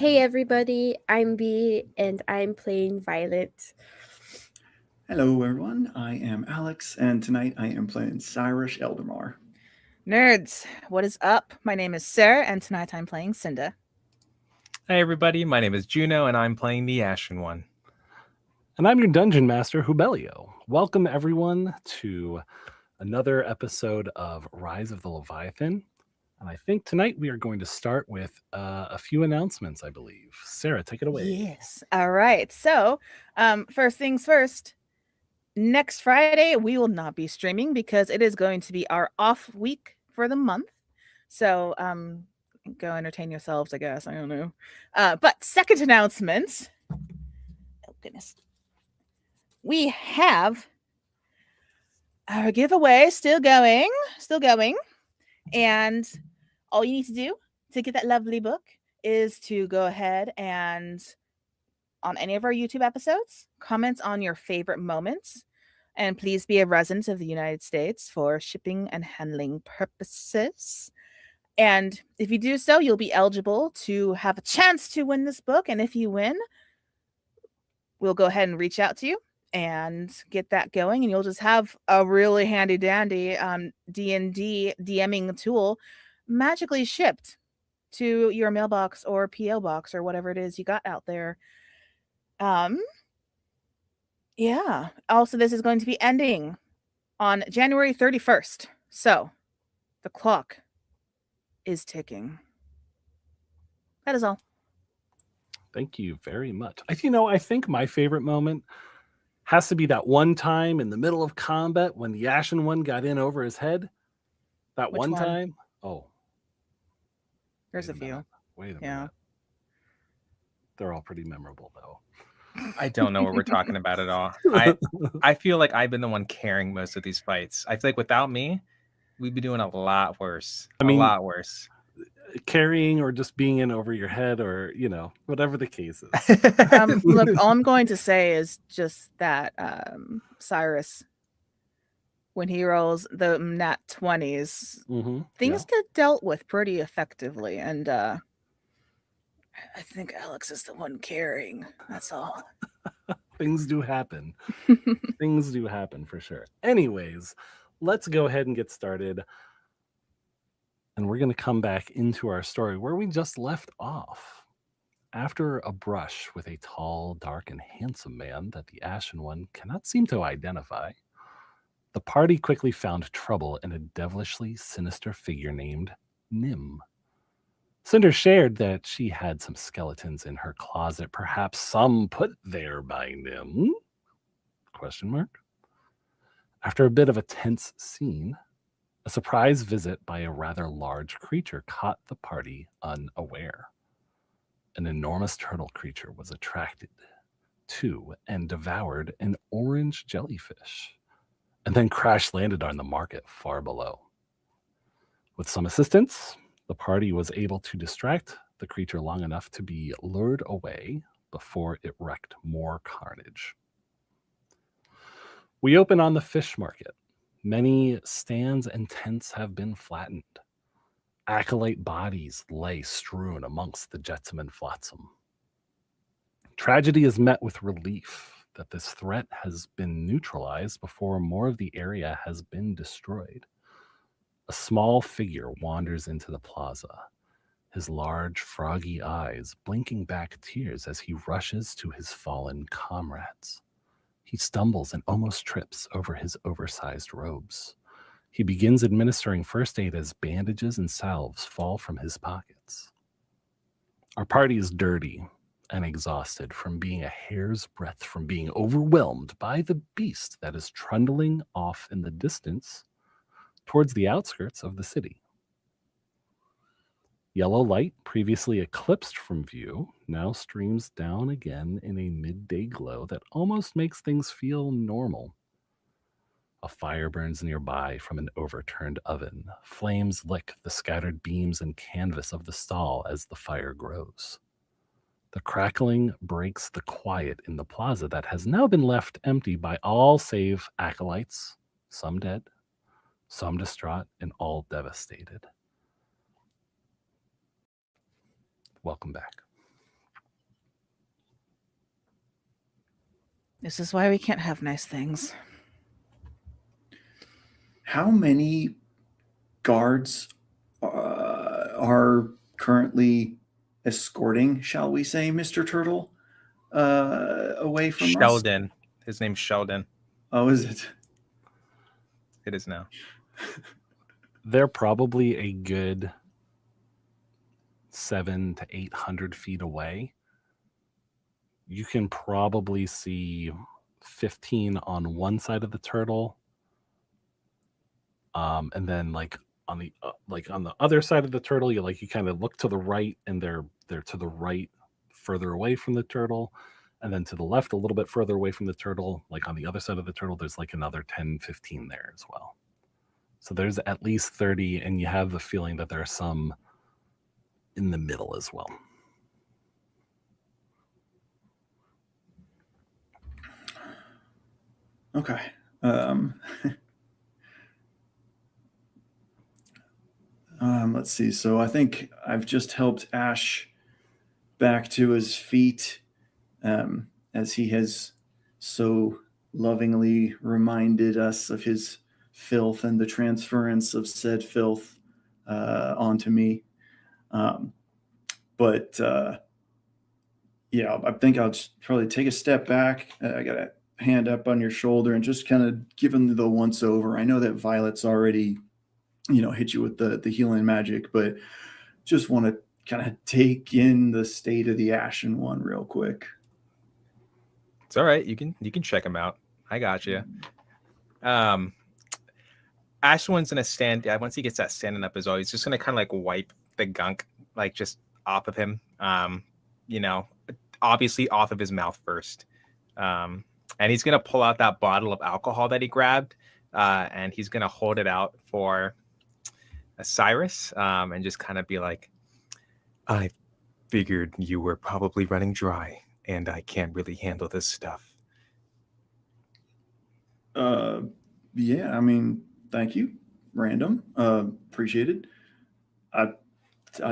Hey everybody, I'm B and I'm playing Violet. Hello, everyone. I am Alex, and tonight I am playing Cyrus Eldemar. Nerds, what is up? My name is Sarah, and tonight I'm playing Cinda. Hey everybody, my name is Juno and I'm playing the Ashen One. And I'm your Dungeon Master, Hubelio. Welcome everyone to another episode of Rise of the Leviathan. And I think tonight we are going to start with a few announcements, I believe. Sarah, take it away. Yes. All right. So, first things first. Next Friday, we will not be streaming because it is going to be our off week for the month. So, go entertain yourselves, I guess. I don't know. But second announcement. Oh, goodness. We have our giveaway still going. And all you need to do to get that lovely book is to go ahead and on any of our YouTube episodes, comment on your favorite moments, and please be a resident of the United States for shipping and handling purposes. And if you do so, you'll be eligible to have a chance to win this book. And if you win, we'll go ahead and reach out to you and get that going, and you'll just have a really handy dandy D&D DMing tool magically shipped to your mailbox or PO box or whatever it is you got out there. Yeah. Also, this is going to be ending on January 31st. So, the clock is ticking. That is all. Thank you very much. I think my favorite moment has to be that one time in the middle of combat when the Ashen One got in over his head. That Which one one? time? Oh. There's a few. Wait a Yeah. minute. They're all pretty memorable, though. I don't know what we're talking about at all. I feel like I've been the one carrying most of these fights. I feel like without me, we'd be doing a lot worse. A lot worse. Carrying or just being in over your head or, whatever the case is. Look, all I'm going to say is just that Cyrus, when he rolls the nat 20s, things get dealt with pretty effectively. And I think Alex is the one carrying. That's all. Things do happen. Things do happen for sure. Anyways, let's go ahead and get started. And we're going to come back into our story where we just left off. After a brush with a tall, dark, and handsome man that the Ashen One cannot seem to identify, the party quickly found trouble in a devilishly sinister figure named Nim. Cinder shared that she had some skeletons in her closet, perhaps some put there by Nim? ? After a bit of a tense scene, a surprise visit by a rather large creature caught the party unaware. An enormous turtle creature was attracted to and devoured an orange jellyfish, and then crash-landed on the market far below. With some assistance, the party was able to distract the creature long enough to be lured away before it wreaked more carnage. We open on the fish market. Many stands and tents have been flattened. Acolyte bodies lay strewn amongst the jetsam and flotsam. Tragedy is met with relief that this threat has been neutralized before more of the area has been destroyed. A small figure wanders into the plaza, his large, froggy eyes blinking back tears as he rushes to his fallen comrades. He stumbles and almost trips over his oversized robes. He begins administering first aid as bandages and salves fall from his pockets. Our party is dirty and exhausted from being a hair's breadth from being overwhelmed by the beast that is trundling off in the distance towards the outskirts of the city. Yellow light, previously eclipsed from view, now streams down again in a midday glow that almost makes things feel normal. A fire burns nearby from an overturned oven. Flames lick the scattered beams and canvas of the stall as the fire grows. The crackling breaks the quiet in the plaza that has now been left empty by all save acolytes, some dead, some distraught, and all devastated. Welcome back. This is why we can't have nice things. How many guards are currently escorting, shall we say, Mr. Turtle, away from us? Sheldon. His name's Sheldon. Oh, is it? It is now. They're probably a good 700 to 800 feet away. You can probably see 15 on one side of the turtle, and then like on the other side of the turtle, you kind of look to the right, and they're to the right, further away from the turtle, and then to the left, a little bit further away from the turtle, like on the other side of the turtle, there's like another 10, 15 there as well. So there's at least 30, and you have the feeling that there are some in the middle as well. Okay. Let's see. So I think I've just helped Ash back to his feet, as he has so lovingly reminded us of his filth and the transference of said filth onto me. But yeah, I think I'll just probably take a step back. I got a hand up on your shoulder and just kind of give him the once over. I know that Violet's already, hit you with the healing magic, but just want to kind of take in the state of the Ashen One real quick. It's all right. You can check him out. I got you. Ashen One's gonna stand. Yeah, once he gets that standing up as well, he's just gonna kind of like wipe the gunk like just off of him. Obviously off of his mouth first. And he's gonna pull out that bottle of alcohol that he grabbed, and he's gonna hold it out for Cyrus, and just kind of be like, I figured you were probably running dry, and I can't really handle this stuff. Yeah, I mean, thank you, random. Appreciate it. I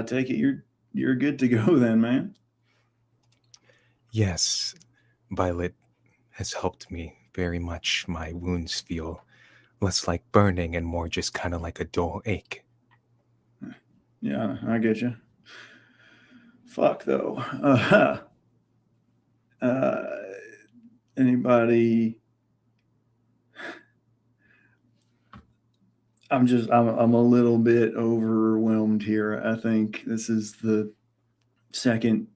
take it you're good to go then, man. Yes, Violet has helped me very much. My wounds feel less like burning and more just kind of like a dull ache. Yeah, I get you. Fuck though. Anybody? I'm a little bit overwhelmed here. I think this is the second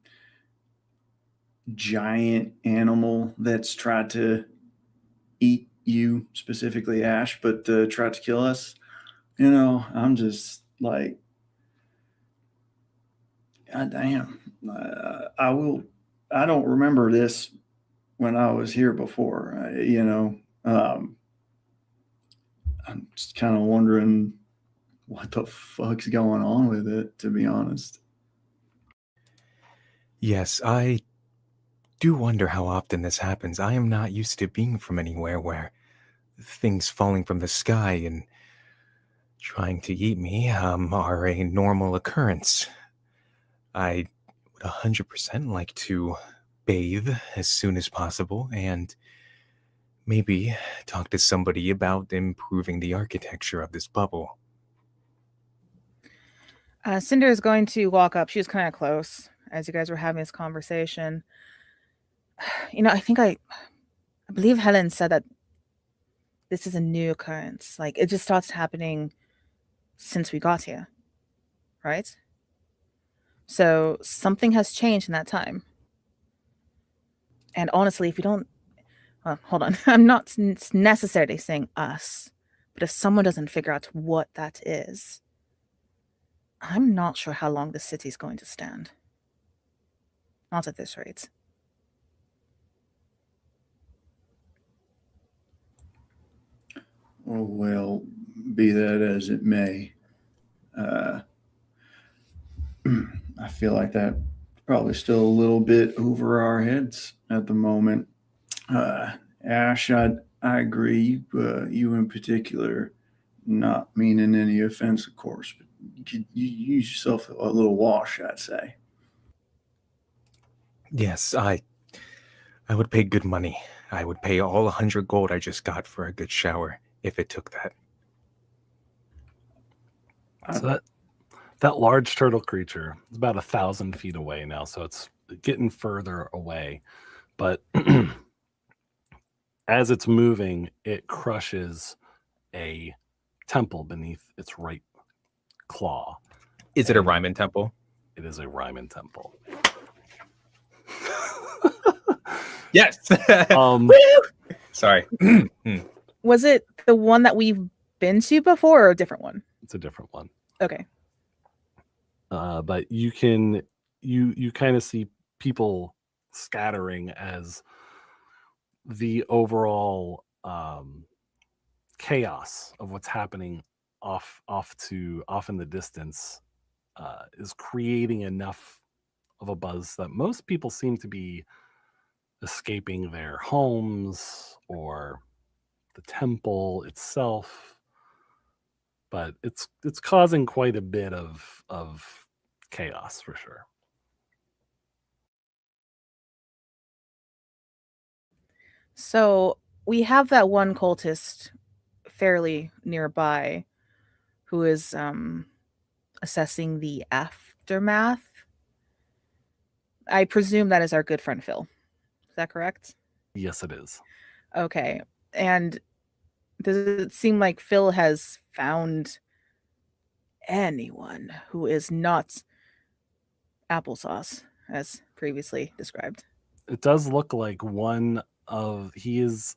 giant animal that's tried to eat you, specifically Ash, but tried to kill us. I'm just like, God damn. I don't remember this when I was here before. I'm just kind of wondering what the fuck's going on with it, to be honest. Yes, I do wonder how often this happens. I am not used to being from anywhere where things falling from the sky and trying to eat me are a normal occurrence. I would 100% like to bathe as soon as possible and maybe talk to somebody about improving the architecture of this bubble. Cinder is going to walk up. She was kind of close as you guys were having this conversation. I think I believe Helen said that this is a new occurrence. Like, it just starts happening since we got here, right? So something has changed in that time. And honestly, if you don't... Well, hold on. I'm not necessarily saying us, but if someone doesn't figure out what that is, I'm not sure how long the city's going to stand. Not at this rate. Oh, well, be that as it may, I feel like that probably still a little bit over our heads at the moment. Ash, I agree. You in particular, not meaning any offense, of course, but you use yourself a little wash, I'd say. Yes, I would pay good money I would pay all 100 gold I just got for a good shower if it took that. So that large turtle creature is about 1,000 feet away now, so it's getting further away. But as it's moving, it crushes a temple beneath its right claw. Is it a And Ryman temple? It is a Ryman temple. Yes. Um, Sorry. Was it the one that we've been to before or a different one? It's a different one. Okay. But you kind of see people scattering as the overall chaos of what's happening off in the distance is creating enough of a buzz that most people seem to be escaping their homes or the temple itself, but it's causing quite a bit of chaos for sure. So we have that one cultist fairly nearby who is assessing the aftermath. I presume that is our good friend Phil. Is that correct? Yes, it is. Okay. And does it seem like Phil has found anyone who is not applesauce, as previously described? It does look like he is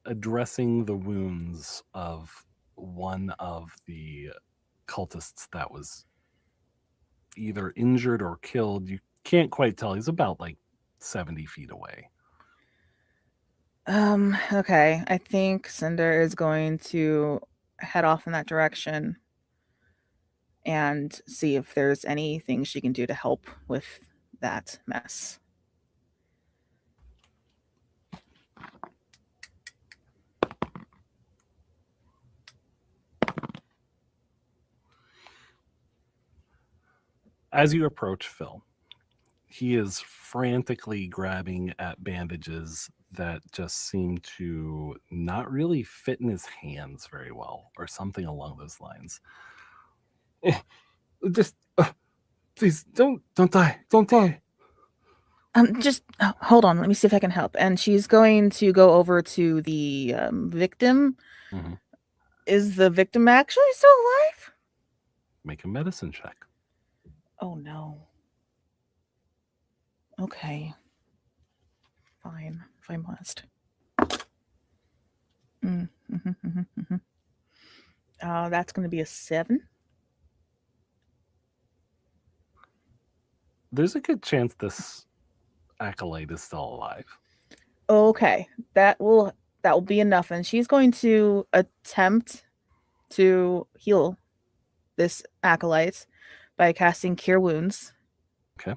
addressing the wounds of one of the cultists that was either injured or killed. You can't quite tell. He's about like 70 feet away. Okay. I think Cinder is going to head off in that direction and see if there's anything she can do to help with that mess. As you approach Phil, he is frantically grabbing at bandages that just seem to not really fit in his hands very well, or something along those lines. Just, please, don't die. Don't die. Just hold on. Let me see if I can help. And she's going to go over to the victim. Mm-hmm. Is the victim actually still alive? Make a medicine check. Oh, no. Okay. Fine, if I must. That's going to be a 7. There's a good chance this acolyte is still alive. Okay, that will be enough. And she's going to attempt to heal this acolyte by casting Cure Wounds. Okay.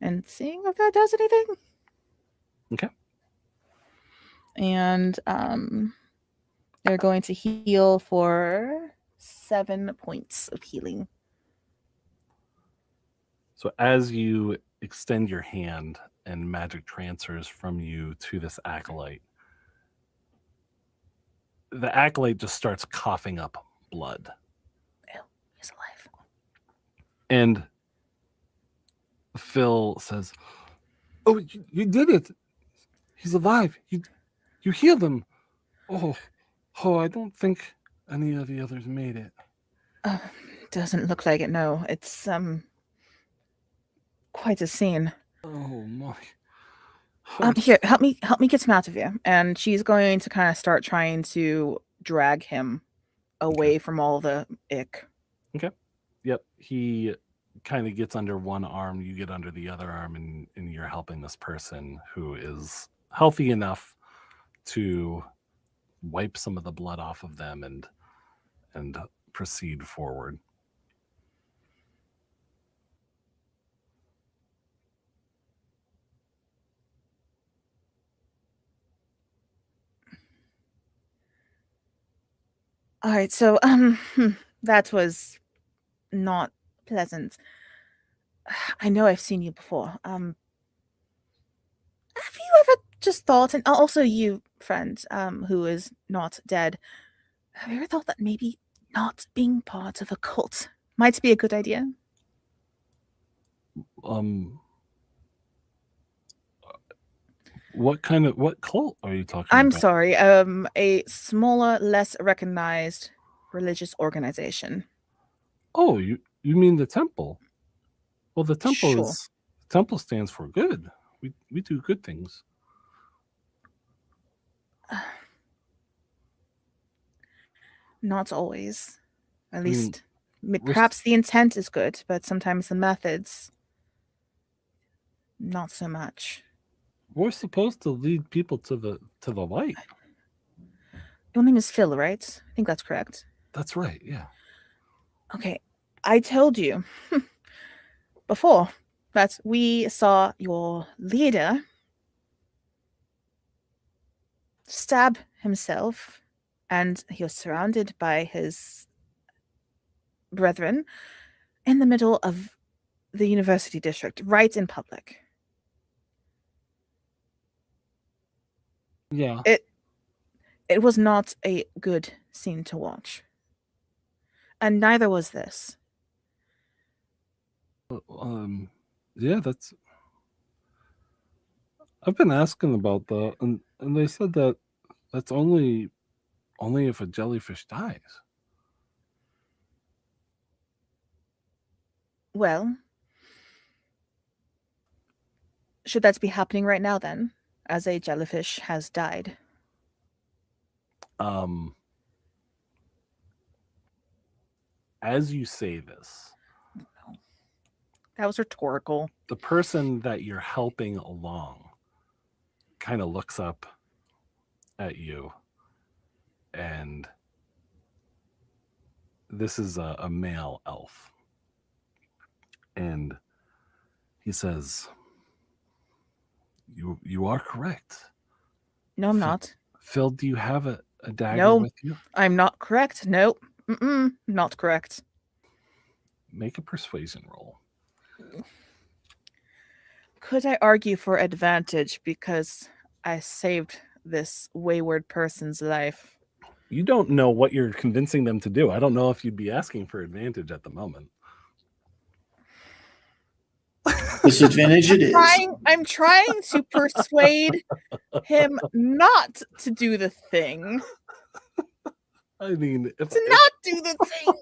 And seeing if that does anything. Okay. And they're going to heal for 7 points of healing. So as you extend your hand and magic transfers from you to this acolyte, the acolyte just starts coughing up blood. Oh, he's alive. And Phil says, "Oh, you did it! He's alive! You healed him! Oh, I don't think any of the others made it." Doesn't look like it. No, it's quite a scene. Oh my! Here, help me get him out of here. And she's going to kind of start trying to drag him away from all the ick. Okay. Yep. He kind of gets under one arm, you get under the other arm, and you're helping this person who is healthy enough to wipe some of the blood off of them and proceed forward. All right, so that was not pleasant. I know I've seen you before. Have you ever just thought, and also you, friend, who is not dead, have you ever thought that maybe not being part of a cult might be a good idea? What cult are you talking I'm about? sorry, a smaller, less recognized religious organization. Oh, you mean the temple? Well, the temple Sure. temple stands for good. We do good things. Not always. At I mean, least, perhaps the intent is good, but sometimes the methods, not so much. We're supposed to lead people to the light. Your name is Phil, right? I think that's correct. That's right. Yeah. Okay, I told you before that we saw your leader stab himself, and he was surrounded by his brethren in the middle of the university district, right in public. Yeah. It was not a good scene to watch. And neither was this. Yeah, that's. I've been asking about that, and they said that that's only if a jellyfish dies. Well, should that be happening right now then, as a jellyfish has died? As you say this, That was rhetorical. the person that you're helping along kind of looks up at you, and this is a male elf, and he says, you are correct. No, I'm not. Phil, do you have a dagger No, with you? I'm not correct. Nope. Not correct. Make a persuasion roll. Could I argue for advantage because I saved this wayward person's life? You don't know what you're convincing them to do. I don't know if you'd be asking for advantage at the moment. Disadvantage it is. I'm trying to persuade him not to do the thing. I mean, not do the thing.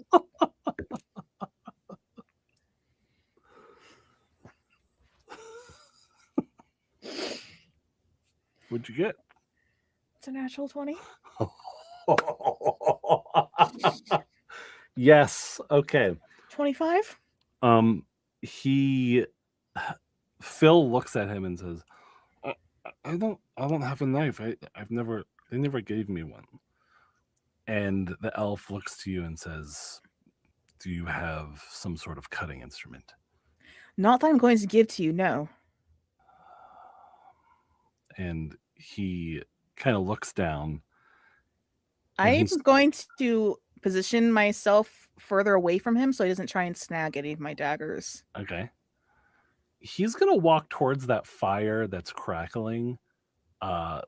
What'd you get? It's a natural 20. Yes. Okay. 25. Phil looks at him and says, I don't have a knife. They never gave me one. And the elf looks to you and says, do you have some sort of cutting instrument? Not that I'm going to give to you, no. And he kind of looks down. I'm going to position myself further away from him so he doesn't try and snag any of my daggers. Okay. He's going to walk towards that fire that's crackling at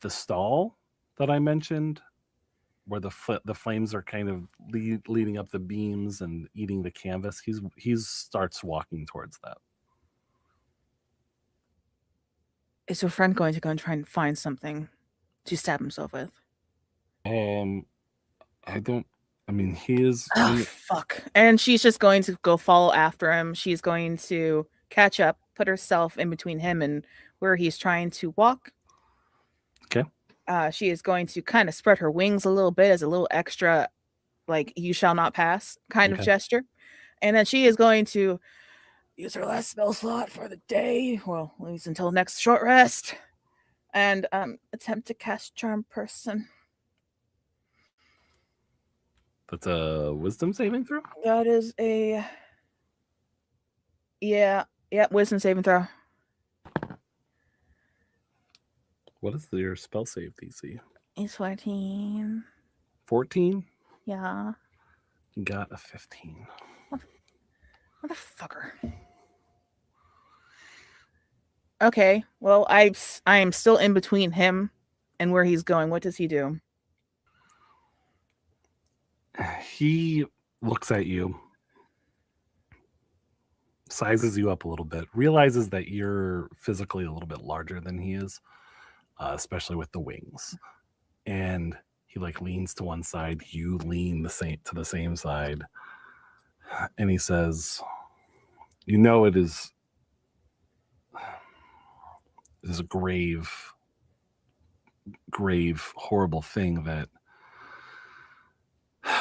the stall that I mentioned, where the flames are kind of leading up the beams and eating the canvas. He starts walking towards that. Is your friend going to go and try and find something to stab himself with? He is. Oh, fuck. And she's just going to go follow after him. She's going to catch up, put herself in between him and where he's trying to walk. Okay. She is going to kind of spread her wings a little bit as a little extra, like, you shall not pass kind of gesture. And then she is going to use her last spell slot for the day, well, at least until next short rest, and attempt to cast Charm Person. That's a wisdom saving throw? That is a... Yeah, wisdom saving throw. What is your spell save DC? It's 14. 14? Yeah. You got a 15. Motherfucker. Okay. Well, I am still in between him and where he's going. What does he do? He looks at you, sizes you up a little bit, realizes that you're physically a little bit larger than he is, especially with the wings. And he like leans to one side, you lean to the same side, and he says, "You know, it is a grave, horrible thing that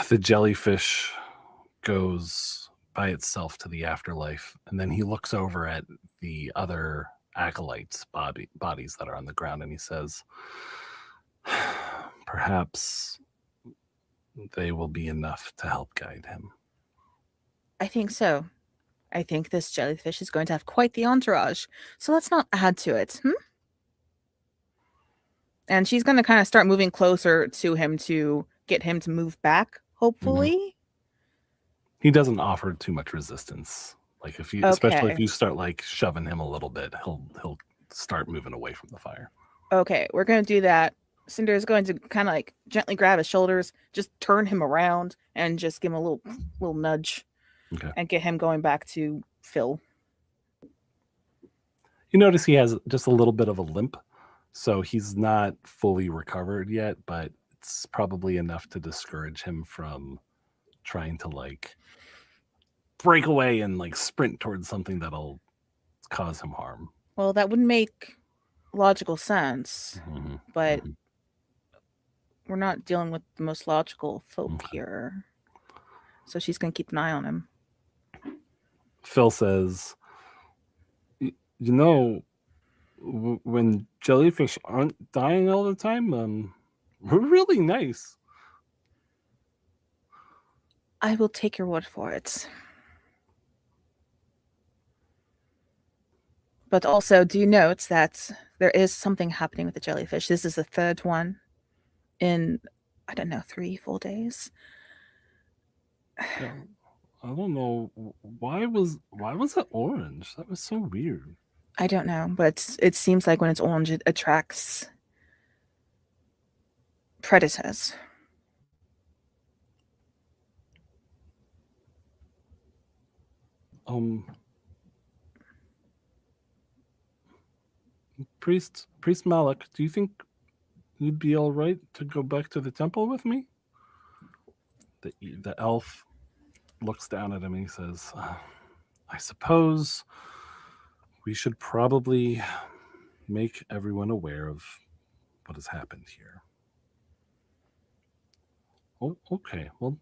the jellyfish goes by itself to the afterlife." And then he looks over at the other acolytes' bodies that are on the ground, and he says, "Perhaps they will be enough to help guide him." I think so. I think this jellyfish is going to have quite the entourage. So let's not add to it. And she's going to kind of start moving closer to him to get him to move back, hopefully. He doesn't offer too much resistance. Like if you, especially if Okay. you start like shoving him a little bit, he'll start moving away from the fire. Okay, we're going to do that. Cinder is going to kind of like gently grab his shoulders, just turn him around, and just give him a little nudge, Okay. and get him going back to Phil. You notice he has just a little bit of a limp, so he's not fully recovered yet, but it's probably enough to discourage him from trying to like break away and like sprint towards something that'll cause him harm. Well, that would make logical sense, but we're not dealing with the most logical folk here. So she's going to keep an eye on him. Phil says, "You know, when jellyfish aren't dying all the time, we're really nice." I will take your word for it. But also, do note that there is something happening with the jellyfish. This is the third one in, I don't know, 3 full days. Yeah, I don't know why was it orange? That was so weird. I don't know, but it seems like when it's orange, it attracts predators. Priest Malik, do you think you'd be all right to go back to the temple with me? The elf looks down at him and he says, "I suppose we should probably make everyone aware of what has happened here." Oh, okay. Well,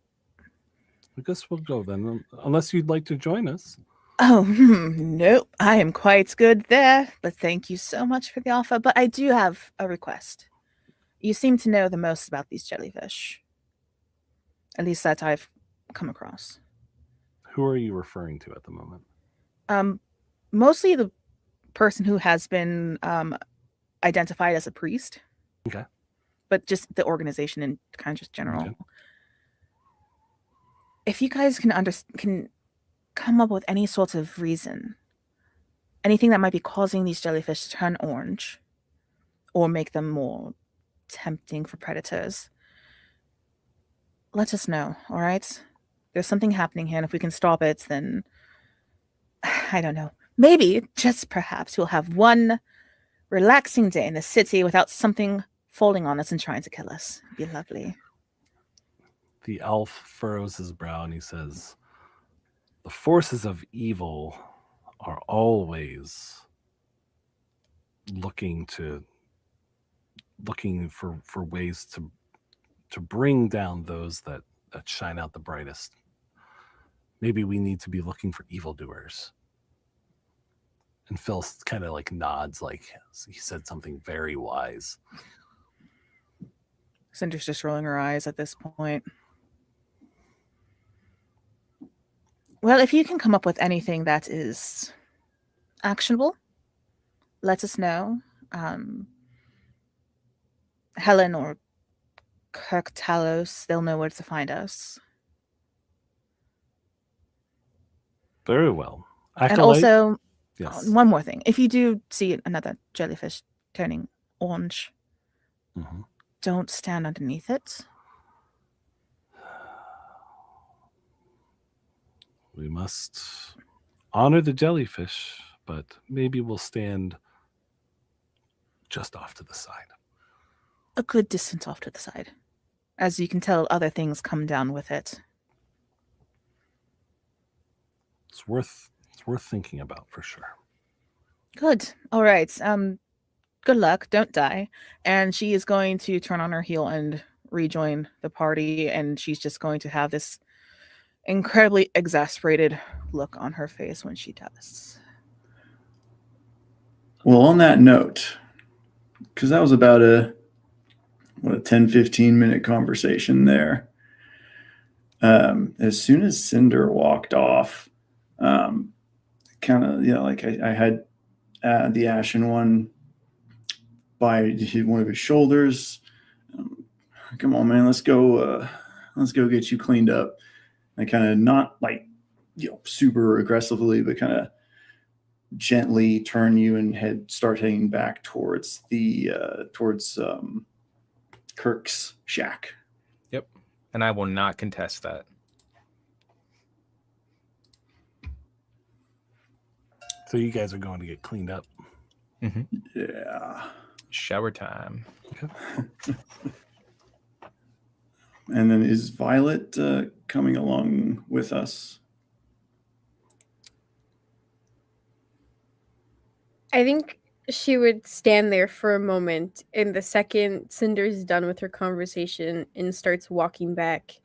I guess we'll go then, unless you'd like to join us. Oh, nope. I am quite good there, but thank you so much for the offer. But I do have a request. You seem to know the most about these jellyfish. At least that I've come across. Who are you referring to at the moment? Mostly the person who has been identified as a priest. Okay. But just the organization and kind of just general. Okay. If you guys can come up with any sort of reason, anything that might be causing these jellyfish to turn orange or make them more tempting for predators, let us know, all right? There's something happening here, and if we can stop it, then I don't know. Maybe, just perhaps, we'll have one relaxing day in the city without something falling on us and trying to kill us. It'd be lovely. The elf furrows his brow and he says, "The forces of evil are always looking for ways to bring down those that shine out the brightest. Maybe we need to be looking for evildoers." And Phil kind of like nods, like he said something very wise. Cinder's just rolling her eyes at this point. Well, if you can come up with anything that is actionable, let us know. Helen or Kirk Talos, they'll know where to find us. Very well. And also, Yes. One more thing. If you do see another jellyfish turning orange, Mhm. don't stand underneath it. We must honor the jellyfish, but maybe we'll stand just off to the side. A good distance off to the side. As you can tell, other things come down with it. It's worth thinking about for sure. Good. All right. Good luck. Don't die. And she is going to turn on her heel and rejoin the party, and she's just going to have this incredibly exasperated look on her face when she does. Well, on that note, because that was about a 10-15 minute conversation there. As soon as Cinder walked off, kind of, like I had the Ashen one by one of his shoulders. Come on, man, let's go get you cleaned up. I kind of, not like, super aggressively, but kind of gently turn you and start heading back towards Kirk's shack. Yep. And I will not contest that. So you guys are going to get cleaned up. Mm-hmm. Yeah. Shower time. Okay. And then is Violet coming along with us? I think she would stand there for a moment, and the second Cinder's done with her conversation and starts walking back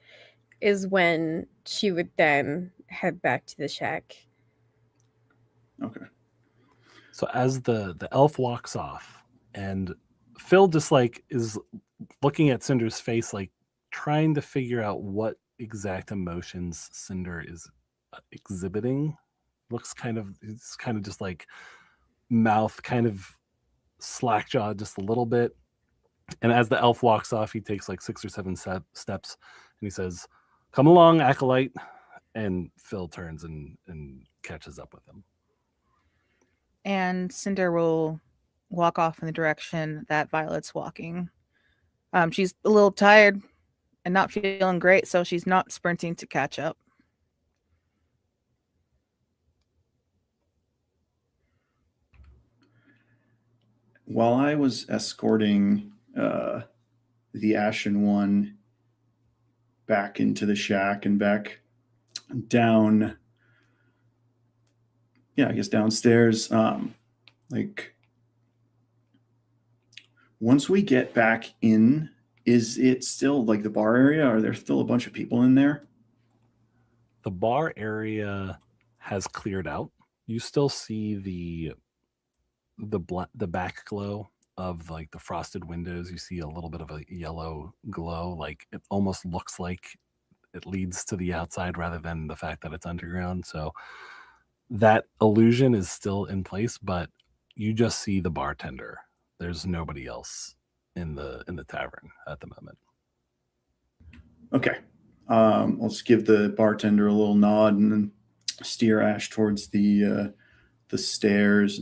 is when she would then head back to the shack. Okay. So as the elf walks off, and Phil just like is looking at Cinder's face, like trying to figure out what exact emotions Cinder is exhibiting. It's kind of just like mouth kind of slack jawed just a little bit. And as the elf walks off, he takes like 6 or 7 steps and he says, "Come along, acolyte." And Phil turns and catches up with him. And Cinder will walk off in the direction that Violet's walking. She's a little tired and not feeling great, so she's not sprinting to catch up. While I was escorting the Ashen one back into the shack and back down, I guess downstairs, like once we get back in, is it still like the bar area? Are there still a bunch of people in there? The bar area has cleared out. You still see the back glow of like the frosted windows. You see a little bit of a yellow glow, like it almost looks like it leads to the outside rather than the fact that it's underground. So that illusion is still in place, but you just see the bartender. There's nobody else in the tavern at the moment. Okay. Let's give the bartender a little nod and then steer Ash towards the stairs.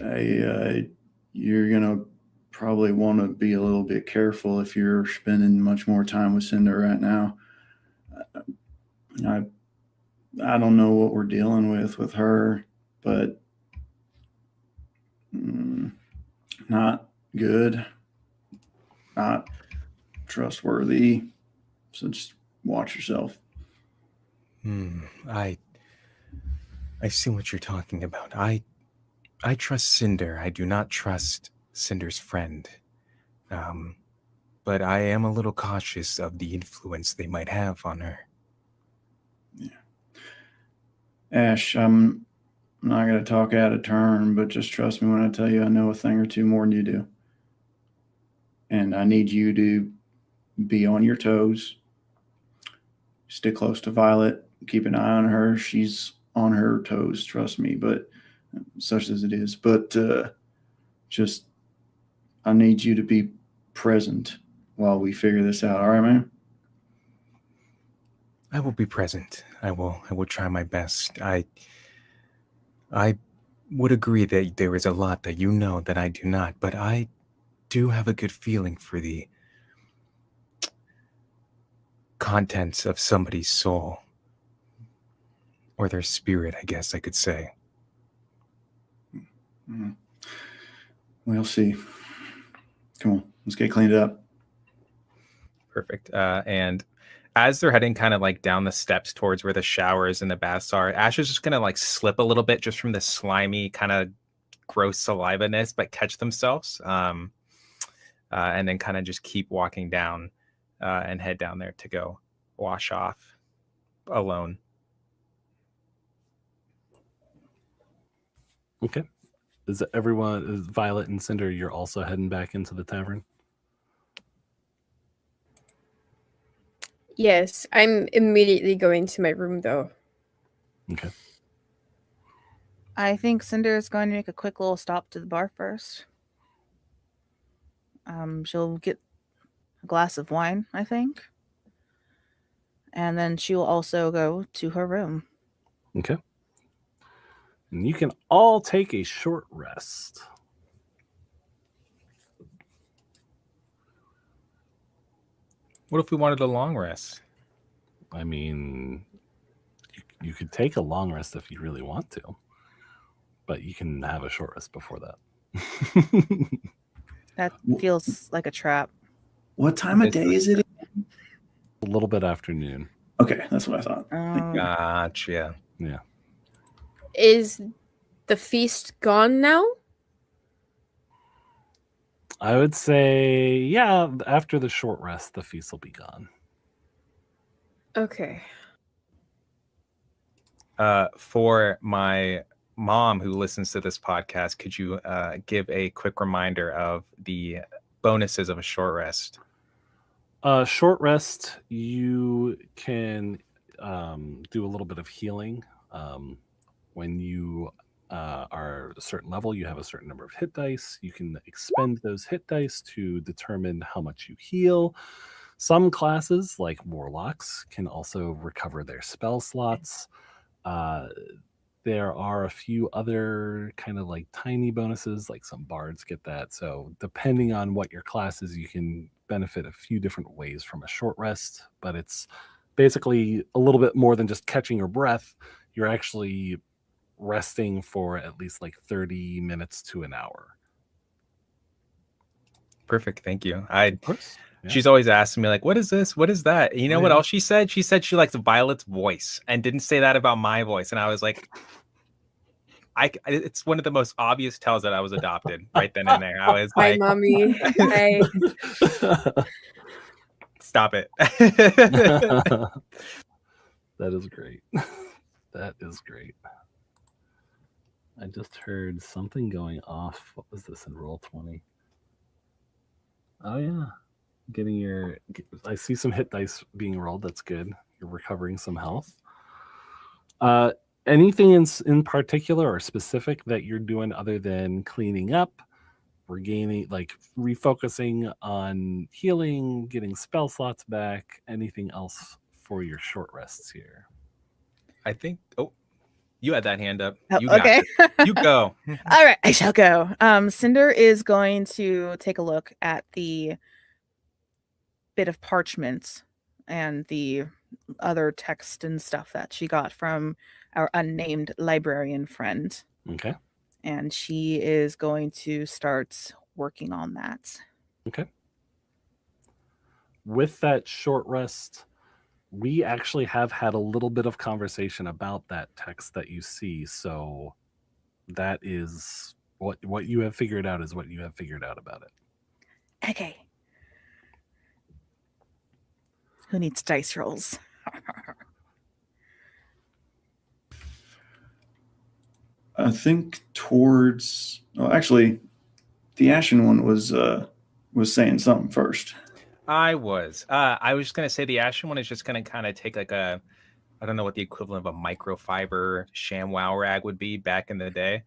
You're gonna probably want to be a little bit careful if you're spending much more time with Cinder right now. I don't know what we're dealing with her, but not good, not trustworthy. So just watch yourself. I see what you're talking about. I trust Cinder. I do not trust Cinder's friend. But I am a little cautious of the influence they might have on her. Yeah. Ash, I'm not going to talk out of turn, but just trust me when I tell you I know a thing or two more than you do. And I need you to be on your toes. Stick close to Violet. Keep an eye on her. She's on her toes, trust me, but such as it is. But just, I need you to be present while we figure this out. All right, man? I will be present. I will try my best. I would agree that there is a lot that you know that I do not, but I do have a good feeling for the contents of somebody's soul. Or their spirit, I guess I could say. Mm. We'll see. Come on, let's get cleaned up. Perfect. And as they're heading kind of like down the steps towards where the showers and the baths are, Ash is just gonna like slip a little bit just from the slimy kind of gross saliva-ness, but catch themselves. And then kind of just keep walking down and head down there to go wash off alone. Okay. Is Violet and Cinder, you're also heading back into the tavern? Yes, I'm immediately going to my room though. Okay. I think Cinder is going to make a quick little stop to the bar first. She'll get a glass of wine, I think. And then she will also go to her room. Okay. And you can all take a short rest. What if we wanted a long rest? I mean, you could take a long rest if you really want to, but you can have a short rest before that. That feels like a trap. What time of day is it? A little bit afternoon. Okay, that's what I thought. Gotcha. Yeah. Is the feast gone now? I would say, yeah, after the short rest, the feast will be gone. Okay. For my mom who listens to this podcast, could you give a quick reminder of the bonuses of a short rest? Short rest, you can do a little bit of healing. When you are a certain level, you have a certain number of hit dice. You can expend those hit dice to determine how much you heal. Some classes, like warlocks, can also recover their spell slots. There are a few other kind of like tiny bonuses, like some bards get that. So depending on what your class is, you can benefit a few different ways from a short rest, but it's basically a little bit more than just catching your breath. You're actually resting for at least like 30 minutes to an hour. Perfect. Thank you. Of course. Yeah. She's always asking me like, what is this? What is that? You know what yeah. else she said? She said she likes Violet's voice and didn't say that about my voice. And I was like, it's one of the most obvious tells that I was adopted right then and there. I was Hi, like, mommy. Hi. stop it. That is great. That is great. I just heard something going off. What was this in Roll20? Oh, yeah. I see some hit dice being rolled. That's good. You're recovering some health. Anything in particular or specific that you're doing other than cleaning up, regaining, like refocusing on healing, getting spell slots back? Anything else for your short rests here? I think, you had that hand up. Oh, You got okay. it. You go. All right, I shall go. Cinder is going to take a look at the bit of parchment and the other text and stuff that she got from our unnamed librarian friend. Okay. And she is going to start working on that. Okay. With that short rest, we actually have had a little bit of conversation about that text that you see. So that is what you have figured out is what you have figured out about it. Okay. Who needs dice rolls? I think towards. Well, actually, the Ashen one was saying something first. I was just going to say the Ashen one is just going to kind of take like I don't know what the equivalent of a microfiber ShamWow rag would be back in the day.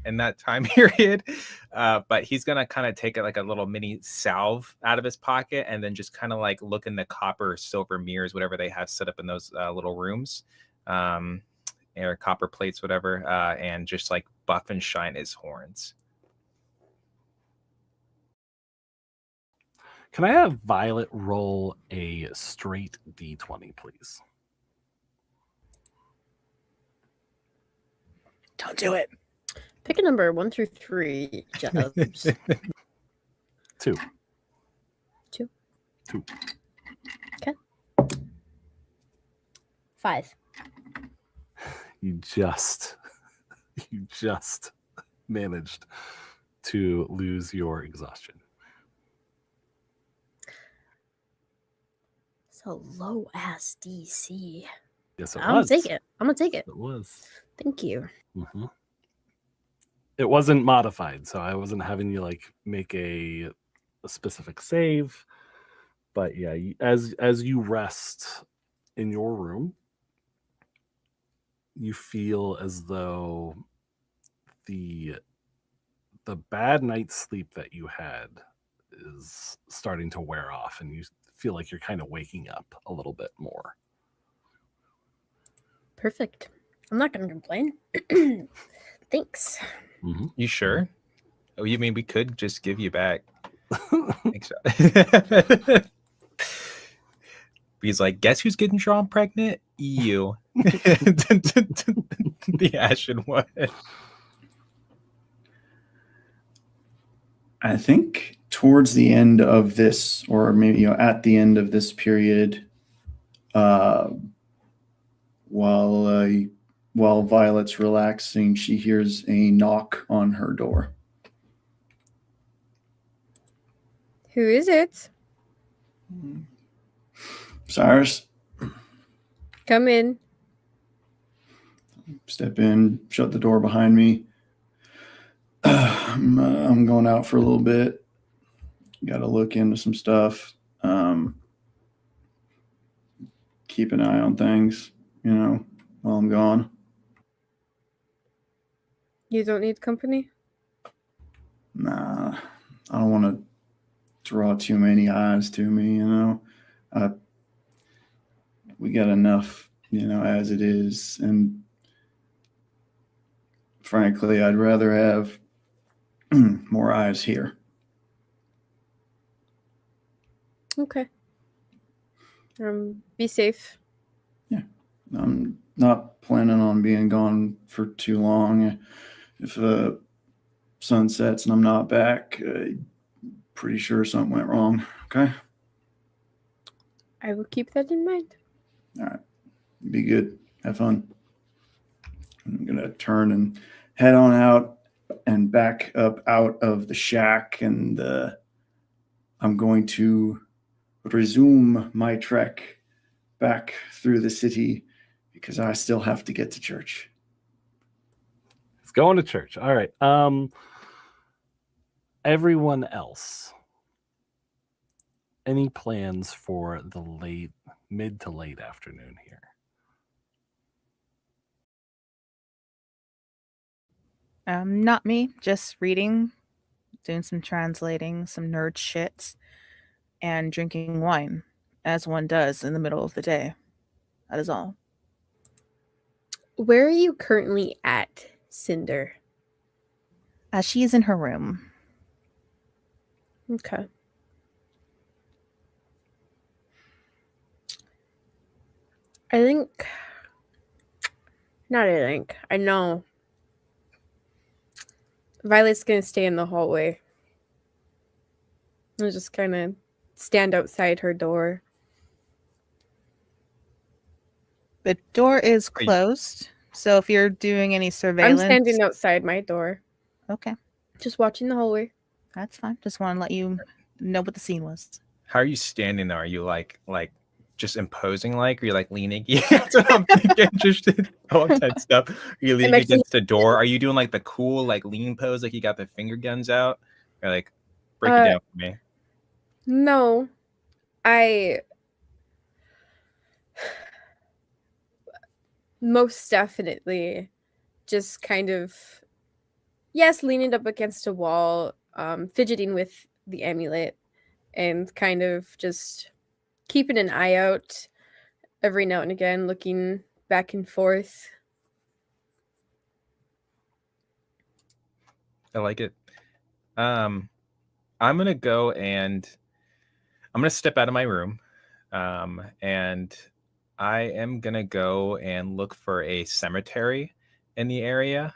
In that time period, but he's gonna kind of take like a little mini salve out of his pocket and then just kind of like look in the copper or silver mirrors, whatever they have set up in those little rooms, or copper plates, whatever, and just like buff and shine his horns. Can I have Violet roll a straight d20, please? Don't do it. Pick a number 1 through 3, Jobs. 2. 2. 2. Okay. 5. You just managed to lose your exhaustion. So low ass DC. Yes, it I'm was. gonna take it. I'm gonna take it. It was. Thank you. Mm-hmm. It wasn't modified, so I wasn't having you like make a specific save. But yeah, as you rest in your room, you feel as though the bad night's sleep that you had is starting to wear off, and you feel like you're kind of waking up a little bit more. Perfect. I'm not gonna complain. Thanks. Mm-hmm. You sure? Oh, you mean we could just give you back? Thanks. He's like, guess who's getting drawn pregnant? You. The Ashen One. I think towards the end of this, or maybe at the end of this period, while Violet's relaxing, she hears a knock on her door. Who is it? Cyrus, Come in. step in, shut the door behind me. I'm going out for a little bit. Got to look into some stuff. Keep an eye on things, while I'm gone. You don't need company? Nah, I don't want to draw too many eyes to me, we got enough, as it is. And frankly, I'd rather have more eyes here. Okay. Be safe. Yeah. I'm not planning on being gone for too long. If sun sets and I'm not back, pretty sure something went wrong. Okay? I will keep that in mind. All right. Be good. Have fun. I'm going to turn and head on out and back up out of the shack, and I'm going to resume my trek back through the city because I still have to get to church. It's going to church. All right. Everyone else, any plans for the mid to late afternoon here? Not me. Just reading, doing some translating, some nerd shits, and drinking wine, as one does in the middle of the day. That is all. Where are you currently at, Cinder? She is in her room. Okay. I know. Violet's gonna stay in the hallway. And just kind of stand outside her door. The door is closed, so if you're doing any surveillance... I'm standing outside my door. Okay. Just watching the hallway. That's fine. Just want to let you know what the scene was. How are you standing there? Are you like just imposing, or you're like leaning? Yeah, that's what I'm thinking. Just all that stuff. Are you leaning against the door? Are you doing like the cool lean pose, like you got the finger guns out? Or like break it down for me. No. I most definitely just kind of, yes, leaning up against a wall, fidgeting with the amulet, and kind of just keeping an eye out every now and again, looking back and forth, I like it. I'm gonna go and I'm gonna step out of my room, and I am gonna go and look for a cemetery in the area,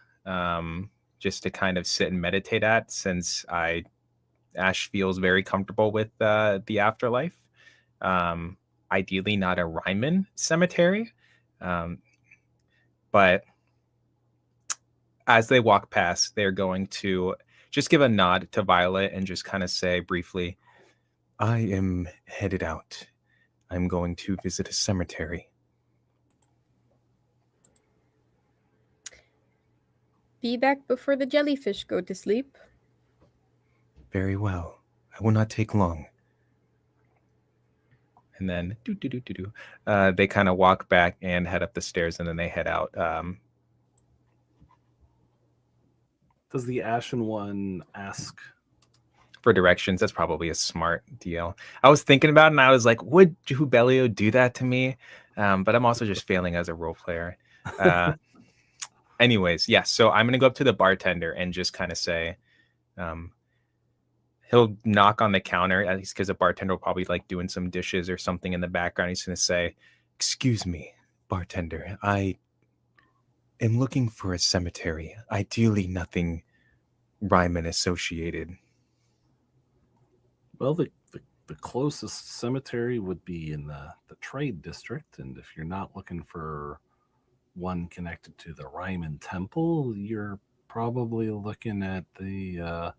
just to kind of sit and meditate at, since Ash feels very comfortable with the afterlife. Um, Ideally, not a Ryman cemetery, um, but as they walk past, they're going to just give a nod to Violet and just kind of say briefly, I am headed out. I'm going to visit a cemetery. Be back before the jellyfish go to sleep. Very well. I will not take long. And then they kind of walk back and head up the stairs, and then they head out. Does the Ashen one ask? For directions? That's probably a smart deal. I was thinking about it, and I was like, would Jubelio do that to me? But I'm also just failing as a role player. Anyways, yes. So I'm gonna go up to the bartender and just kind of say, he'll knock on the counter, at least because the bartender will probably like doing some dishes or something in the background. He's gonna say, Excuse me, bartender. I am looking for a cemetery. Ideally, nothing Ryman associated. Well, the closest cemetery would be in the trade district, and if you're not looking for one connected to the Ryman Temple, you're probably looking at the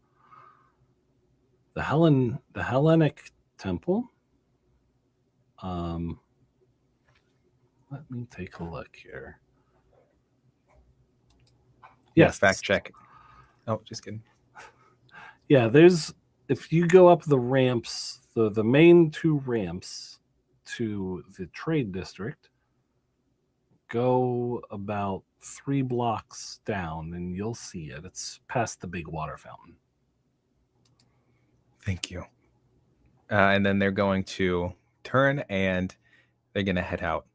Hellenic Temple. Let me take a look here. yes, fact check. Oh, just kidding. Yeah, if you go up the ramps, the main two ramps to the trade district, go about 3 blocks down and you'll see it. It's past the big water fountain. Thank you. And then they're going to turn and they're going to head out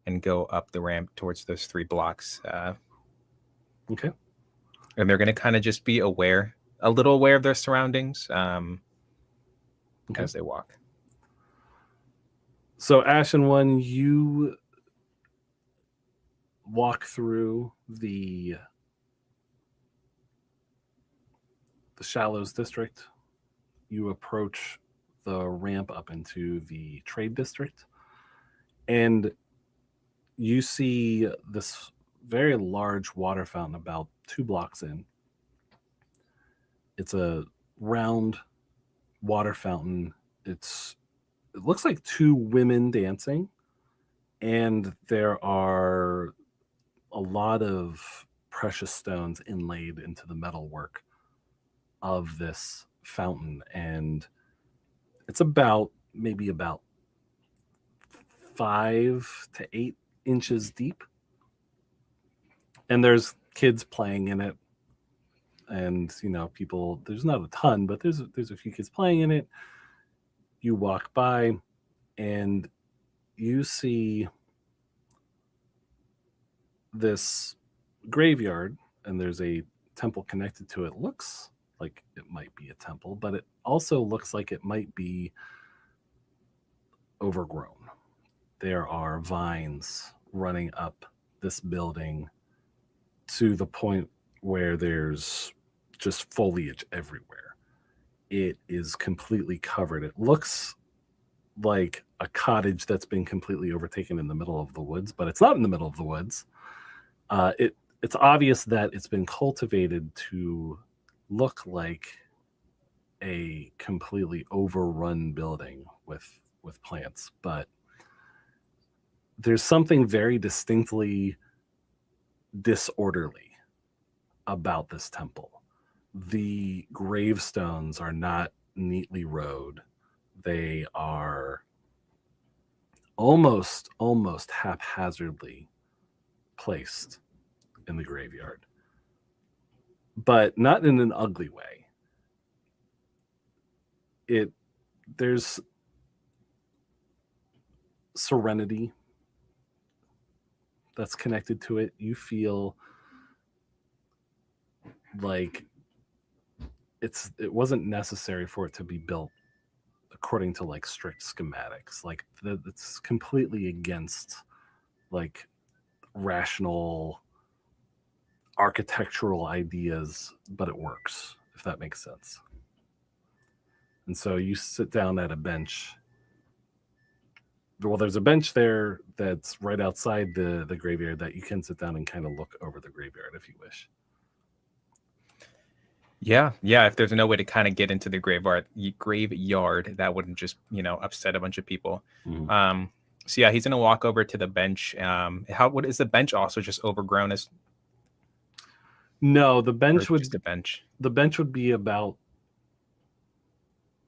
and go up the ramp towards those 3 blocks. Okay. And they're going to kind of just be a little aware of their surroundings as they walk. So, Ashen One, you walk through the Shallows district. You approach the ramp up into the trade district, and you see this very large water fountain about 2 blocks in. It's a round water fountain. It looks like 2 women dancing, and there are a lot of precious stones inlaid into the metalwork of this fountain, and it's maybe about 5 to 8 inches deep, and there's kids playing in it, and people. There's not a ton, but there's a few kids playing in it. You walk by, and you see this graveyard, and there's a temple connected to it. Looks like it might be a temple, but it also looks like it might be overgrown. There are vines running up this building to the point where there's just foliage everywhere. It is completely covered. It looks like a cottage that's been completely overtaken in the middle of the woods, but it's not in the middle of the woods. It's obvious that it's been cultivated to look like a completely overrun building with plants, but there's something very distinctly disorderly about this temple. The gravestones are not neatly rowed. They are almost haphazardly placed in the graveyard, but not in an ugly way. There's serenity that's connected to it. You feel like it wasn't necessary for it to be built according to like strict schematics. Like it's completely against like rational architectural ideas, but it works, if that makes sense. And so you sit down at a bench. Well, there's a bench there that's right outside the graveyard that you can sit down and kind of look over the graveyard if you wish. Yeah. If there's no way to kind of get into the graveyard, that wouldn't just upset a bunch of people. Mhm. So yeah, he's gonna walk over to the bench. What is the bench also just overgrown as? No, the Or bench would just a bench. the bench would be about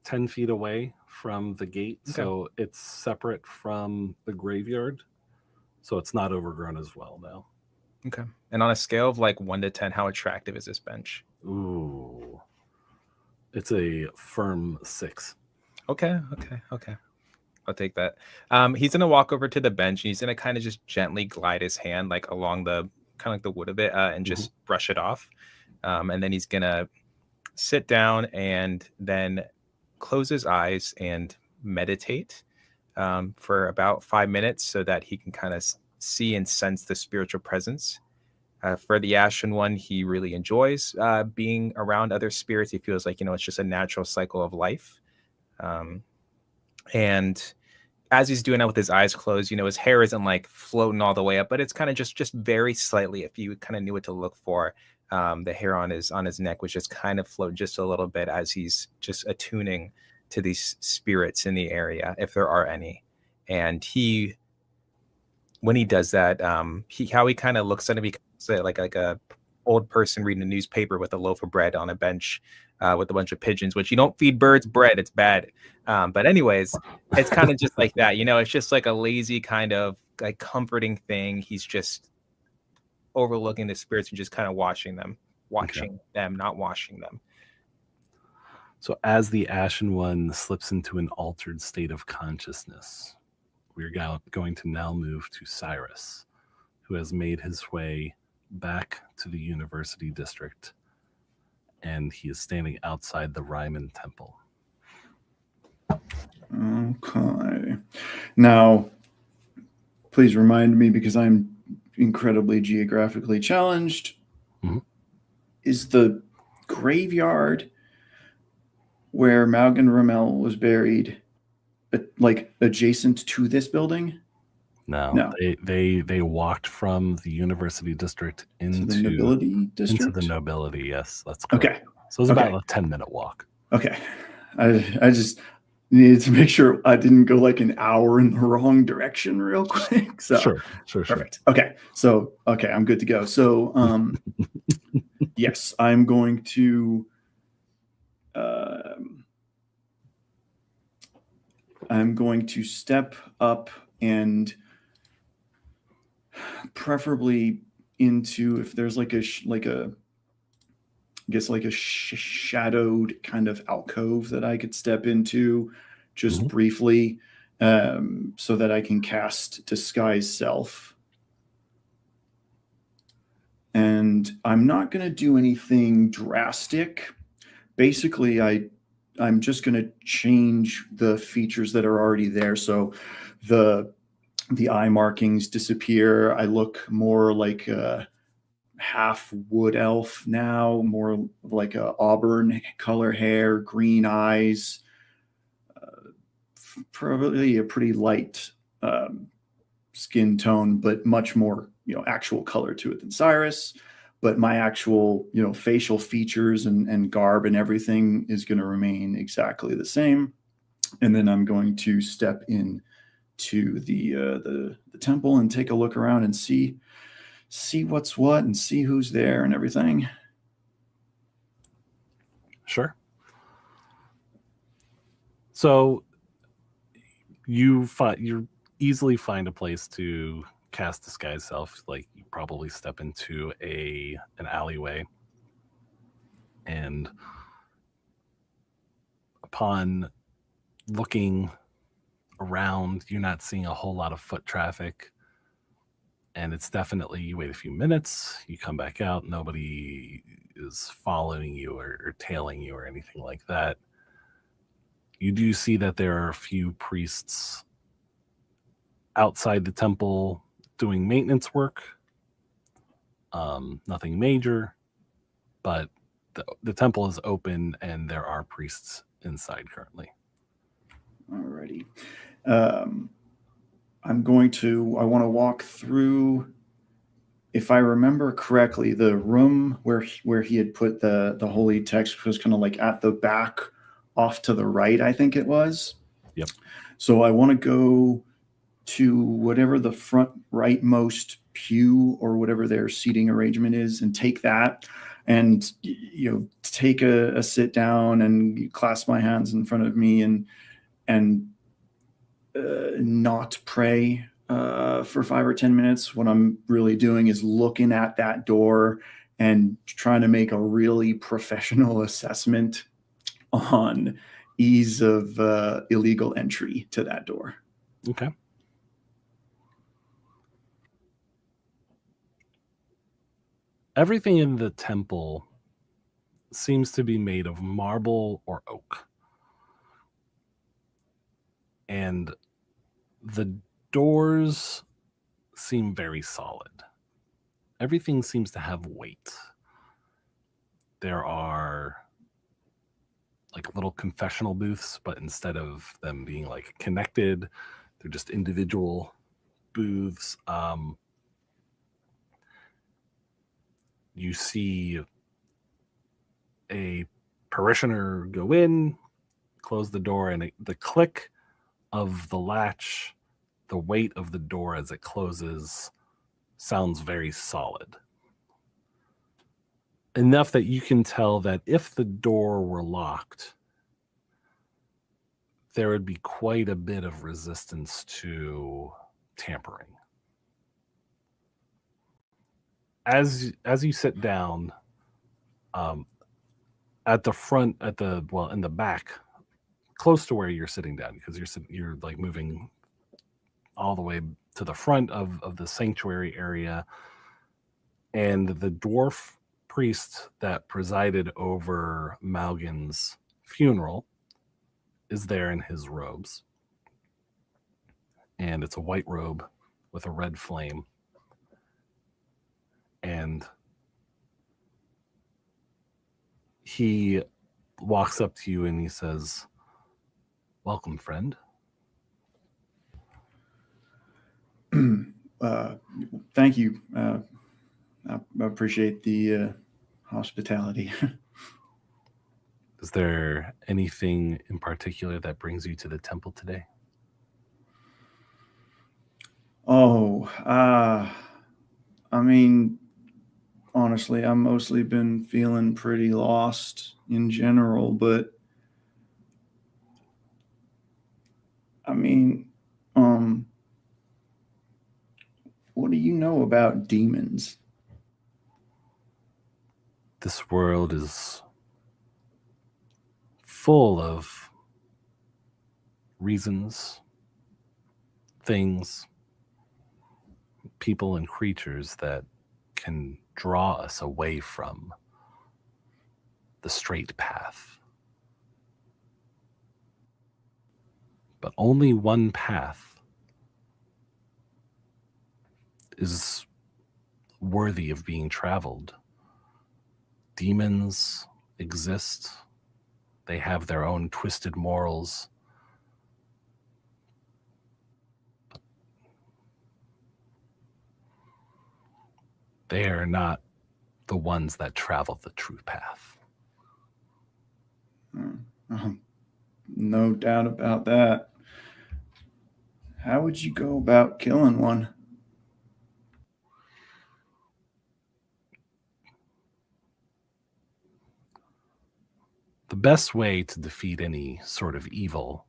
10 feet away from the gate, Okay. so it's separate from the graveyard, so it's not overgrown as well now. Okay. And on a scale of like 1 to 10, how attractive is this bench? Ooh, it's a firm 6. Okay. I'll take that. He's gonna walk over to the bench and he's gonna kind of just gently glide his hand like along the kind of like the wood of it and just brush it off. And then he's gonna sit down and then close his eyes and meditate for about 5 minutes so that he can kind of see and sense the spiritual presence. For the Ashen one, he really enjoys being around other spirits. He feels like, it's just a natural cycle of life. And as he's doing that with his eyes closed, his hair isn't like floating all the way up, but it's kind of just very slightly. If you kind of knew what to look for, the hair on his neck was just kind of floating just a little bit as he's just attuning to these spirits in the area, if there are any. And when he does that, how he kind of looks at him, he like a old person reading a newspaper with a loaf of bread on a bench with a bunch of pigeons, which you don't feed birds bread, it's bad. But anyways, it's kind of just like that, it's just like a lazy kind of like comforting thing. He's just overlooking the spirits and just kind of watching them, not washing them. So as the Ashen One slips into an altered state of consciousness, we're going to now move to Cyrus, who has made his way back to the University District, and he is standing outside the Ryman Temple. Okay. Now, please remind me, because I'm incredibly geographically challenged. Mhm. Is the graveyard where Malgan Rommel was buried like adjacent to this building? No. They walked from the University District into the nobility district? Into the nobility, yes, that's correct. Okay. So it was about a 10-minute walk. Okay. I just needed to make sure I didn't go like an hour in the wrong direction real quick. So Sure. perfect. Okay. So I'm good to go. So yes, I'm going to step up and preferably into, if there's like a shadowed kind of alcove that I could step into just briefly, so that I can cast Disguise Self. And I'm not going to do anything drastic. Basically, I'm just going to change the features that are already there. So the eye markings disappear. I look more like a half wood elf now, more like a auburn color hair, green eyes, probably a pretty light skin tone, but much more actual color to it than Cyrus. But my actual facial features and garb and everything is going to remain exactly the same. And then I'm going to step in to the temple and take a look around and see what's what and see who's there and everything. Sure. So you easily find a place to cast Disguise Self. Like, you probably step into an alleyway, and upon looking around, you're not seeing a whole lot of foot traffic. And it's definitely, you wait a few minutes, you come back out, nobody is following you or tailing you or anything like that. You do see that there are a few priests outside the temple doing maintenance work. Nothing major, but the temple is open and there are priests inside currently. Alrighty. I want to walk through, if I remember correctly, the room where he had put the holy text was kind of like at the back off to the right, I think it was. Yep. So I want to go to whatever the front rightmost pew or whatever their seating arrangement is and take that and, take a sit down and clasp my hands in front of me and not pray for 5 or 10 minutes. What I'm really doing is looking at that door and trying to make a really professional assessment on ease of illegal entry to that door. Okay. Everything in the temple seems to be made of marble or oak. And the doors seem very solid. Everything seems to have weight. There are like little confessional booths, but instead of them being like connected, they're just individual booths. You see a parishioner go in, close the door, and the click of the latch, the weight of the door as it closes, sounds very solid. Enough that you can tell that if the door were locked, there would be quite a bit of resistance to tampering. As you sit down, at the front, in the back, close to where you're sitting down, because you're like moving all the way to the front of the sanctuary area, and the dwarf priest that presided over Malgin's funeral is there in his robes. And it's a white robe with a red flame. And he walks up to you and he says, "Welcome, friend." Thank you. I appreciate the hospitality. Is there anything in particular that brings you to the temple today? I mean, honestly, I've mostly been feeling pretty lost in general, but I mean, what do you know about demons? This world is full of reasons, things, people, and creatures that can draw us away from the straight path. But only one path is worthy of being traveled. Demons exist. They have their own twisted morals. But they are not the ones that travel the true path. No doubt about that. How would you go about killing one? The best way to defeat any sort of evil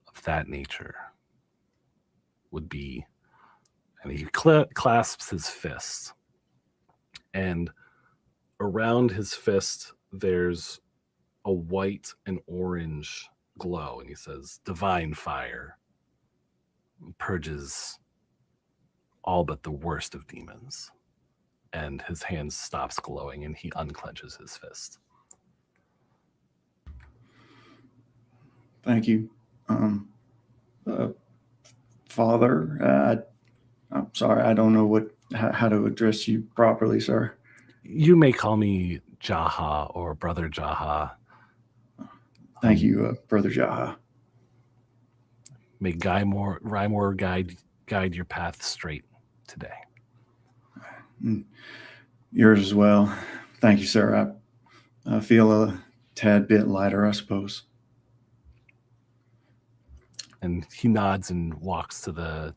of that nature would be, and he clasps his fist, and around his fist there's a white and orange glow, and he says, "Divine fire purges all but the worst of demons. And his hand stops glowing and he unclenches his fist. Thank you. Father, I'm sorry, I don't know how to address you properly, sir. You may call me Jaha or Brother Jaha. Thank you, Brother Jaha. May Rymor guide your path straight today. Yours as well. Thank you, sir. I feel a tad bit lighter, I suppose. And he nods and walks to the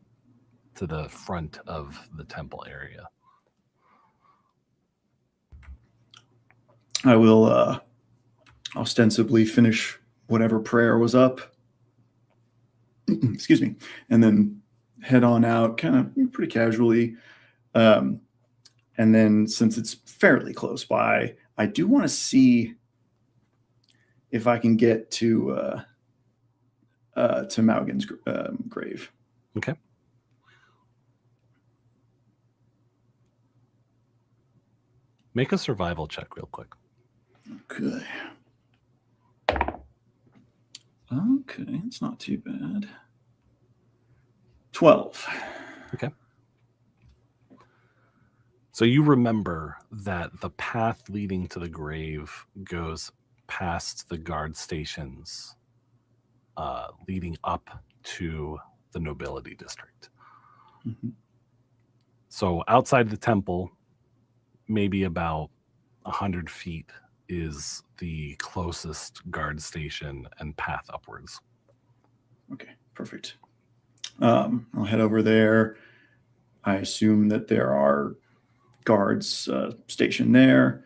front of the temple area. I will ostensibly finish whatever prayer was up. Excuse me. And then head on out kind of pretty casually. And then since it's fairly close by, I do want to see if I can get to Maugan's grave. Okay. Make a survival check real quick. Okay. Okay, it's not too bad. 12. Okay. So you remember that the path leading to the grave goes past the guard stations, leading up to the nobility district. Mm-hmm. So outside the temple, maybe about 100 feet is the closest guard station and path upwards. Okay, perfect. I'll head over there. I assume that there are guards stationed there.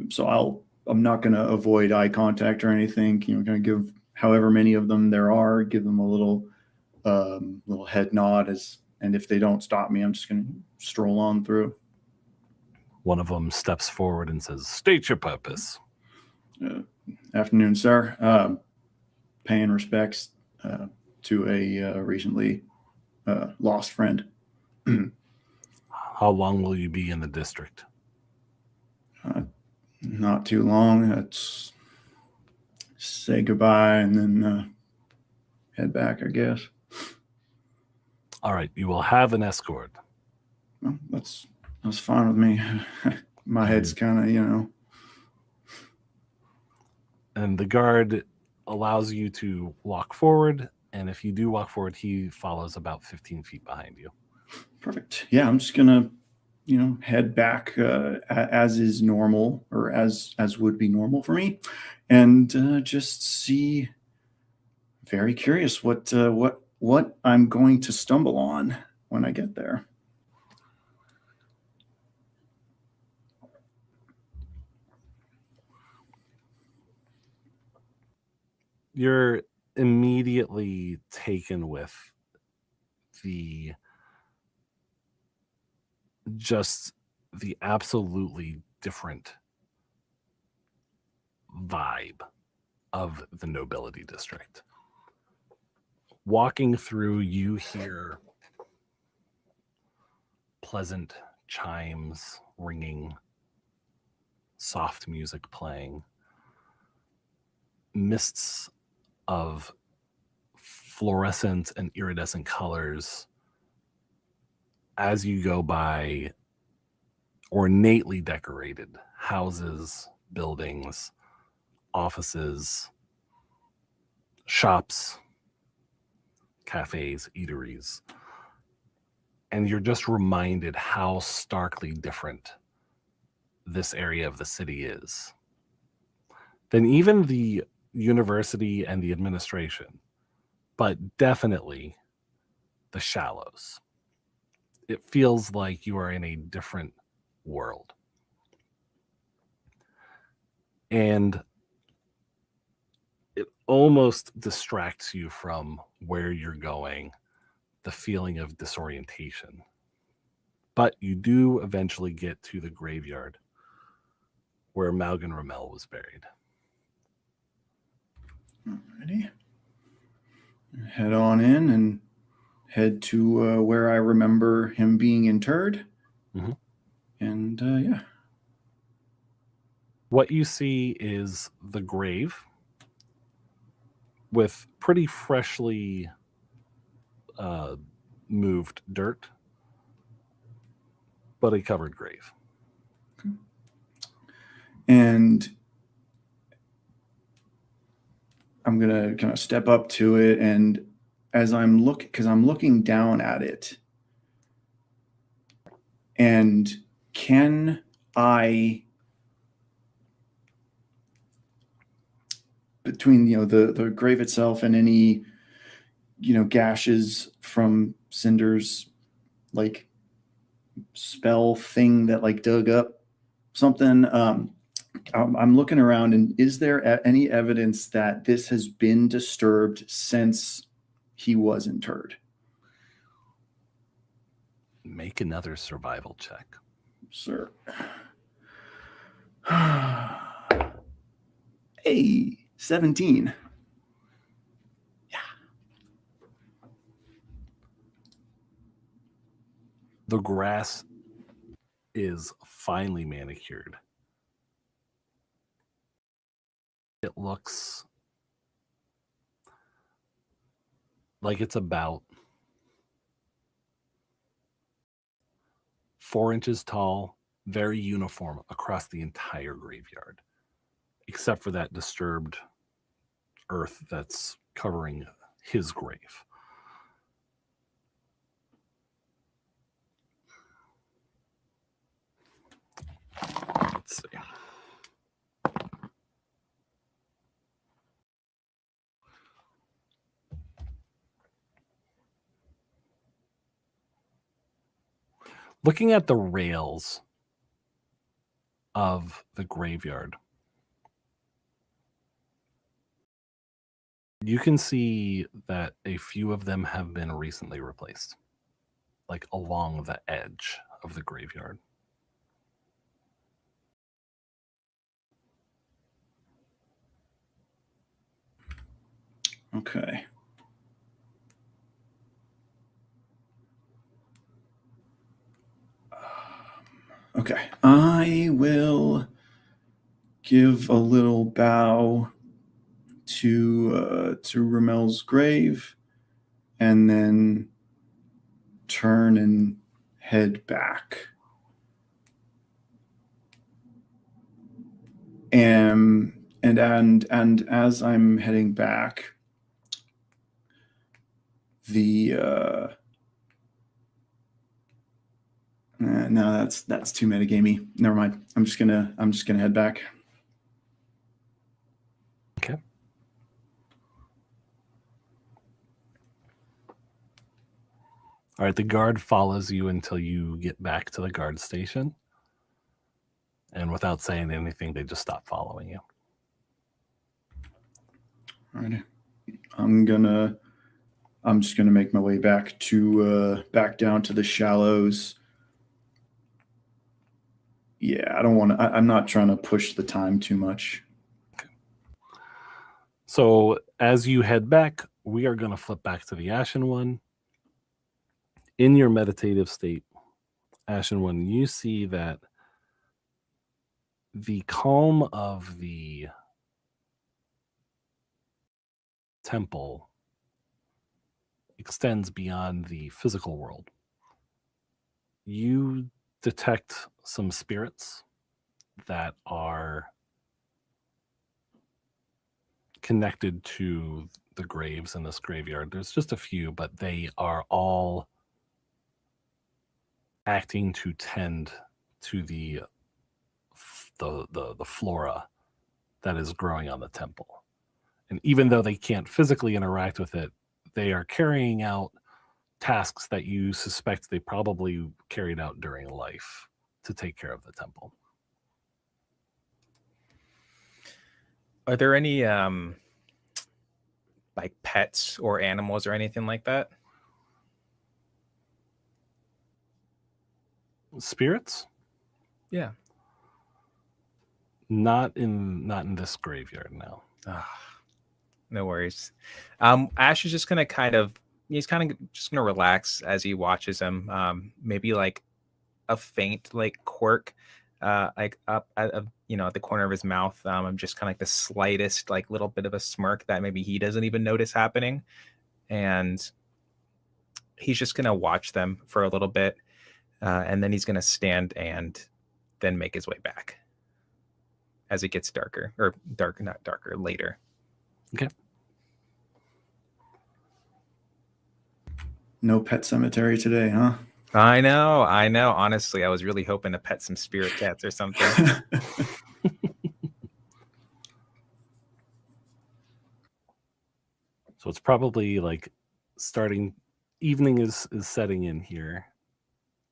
So I'm not going to avoid eye contact or anything. Going to give however many of them there are, give them a little head nod and if they don't stop me, I'm just going to stroll on through. One of them steps forward and says, "State your purpose." Afternoon, sir. Paying respects to a recently lost friend. How long will you be in the district? Not too long. Let's say goodbye and then head back, I guess. All right, you will have an escort. Well, that's fine with me. My head's kind of, And the guard allows you to walk forward, and if you do walk forward, he follows about 15 feet behind you. Perfect. Yeah, I'm just gonna, head back as is normal, or as would be normal for me, and just see. Very curious what I'm going to stumble on when I get there. You're immediately taken with the absolutely different vibe of the nobility district. Walking through, you hear pleasant chimes ringing, soft music playing, mists of fluorescent and iridescent colors as you go by ornately decorated houses, buildings, offices, shops, cafes, eateries. And you're just reminded how starkly different this area of the city is than even the university and the administration, but definitely the Shallows. It feels like you are in a different world. And it almost distracts you from where you're going, the feeling of disorientation. But you do eventually get to the graveyard where Maugan Ramel was buried. Alrighty. Head on in and head to where I remember him being interred. Mhm. And yeah. What you see is the grave with pretty freshly moved dirt, but a covered grave. And I'm gonna kind of step up to it, and as I'm looking down at it, and can I, between the grave itself and any gashes from Cinder's like spell thing that like dug up something, I'm looking around, and is there any evidence that this has been disturbed since he was interred? Make another survival check. Sir. Hey, 17. The grass is finely manicured. It looks like it's about 4 inches tall, very uniform across the entire graveyard, except for that disturbed earth that's covering his grave. Let's see. Looking at the rails of the graveyard, you can see that a few of them have been recently replaced, like along the edge of the graveyard. Okay. Okay. I will give a little bow to Ramel's grave, and then turn and head back. And as I'm heading back, no, that's too metagamey. Never mind. I'm just gonna head back. Okay. All right, the guard follows you until you get back to the guard station. And without saying anything, they just stop following you. All right. I'm just gonna make my way back down to the shallows. Yeah, I don't want to. I'm not trying to push the time too much. Okay. So as you head back, we are going to flip back to the Ashen One. In your meditative state, Ashen One, you see that the calm of the temple extends beyond the physical world. You detect some spirits that are connected to the graves in this graveyard. There's just a few, but they are all acting to tend to the flora that is growing on the temple. And even though they can't physically interact with it, they are carrying out tasks that you suspect they probably carried out during life to take care of the temple. Are there any like pets or animals or anything like that? Spirits? Yeah. Not in this graveyard now. No worries. Ash is just gonna kind of, he's kind of just gonna relax as he watches him. Maybe like a faint like quirk, like up at at the corner of his mouth. I'm just kind of like the slightest like little bit of a smirk that maybe he doesn't even notice happening, and he's just gonna watch them for a little bit, and then he's gonna stand and then make his way back as it gets darker, or not darker, later. Okay. No pet cemetery today, huh? I know. Honestly, I was really hoping to pet some spirit cats or something. So it's probably like starting, evening is setting in here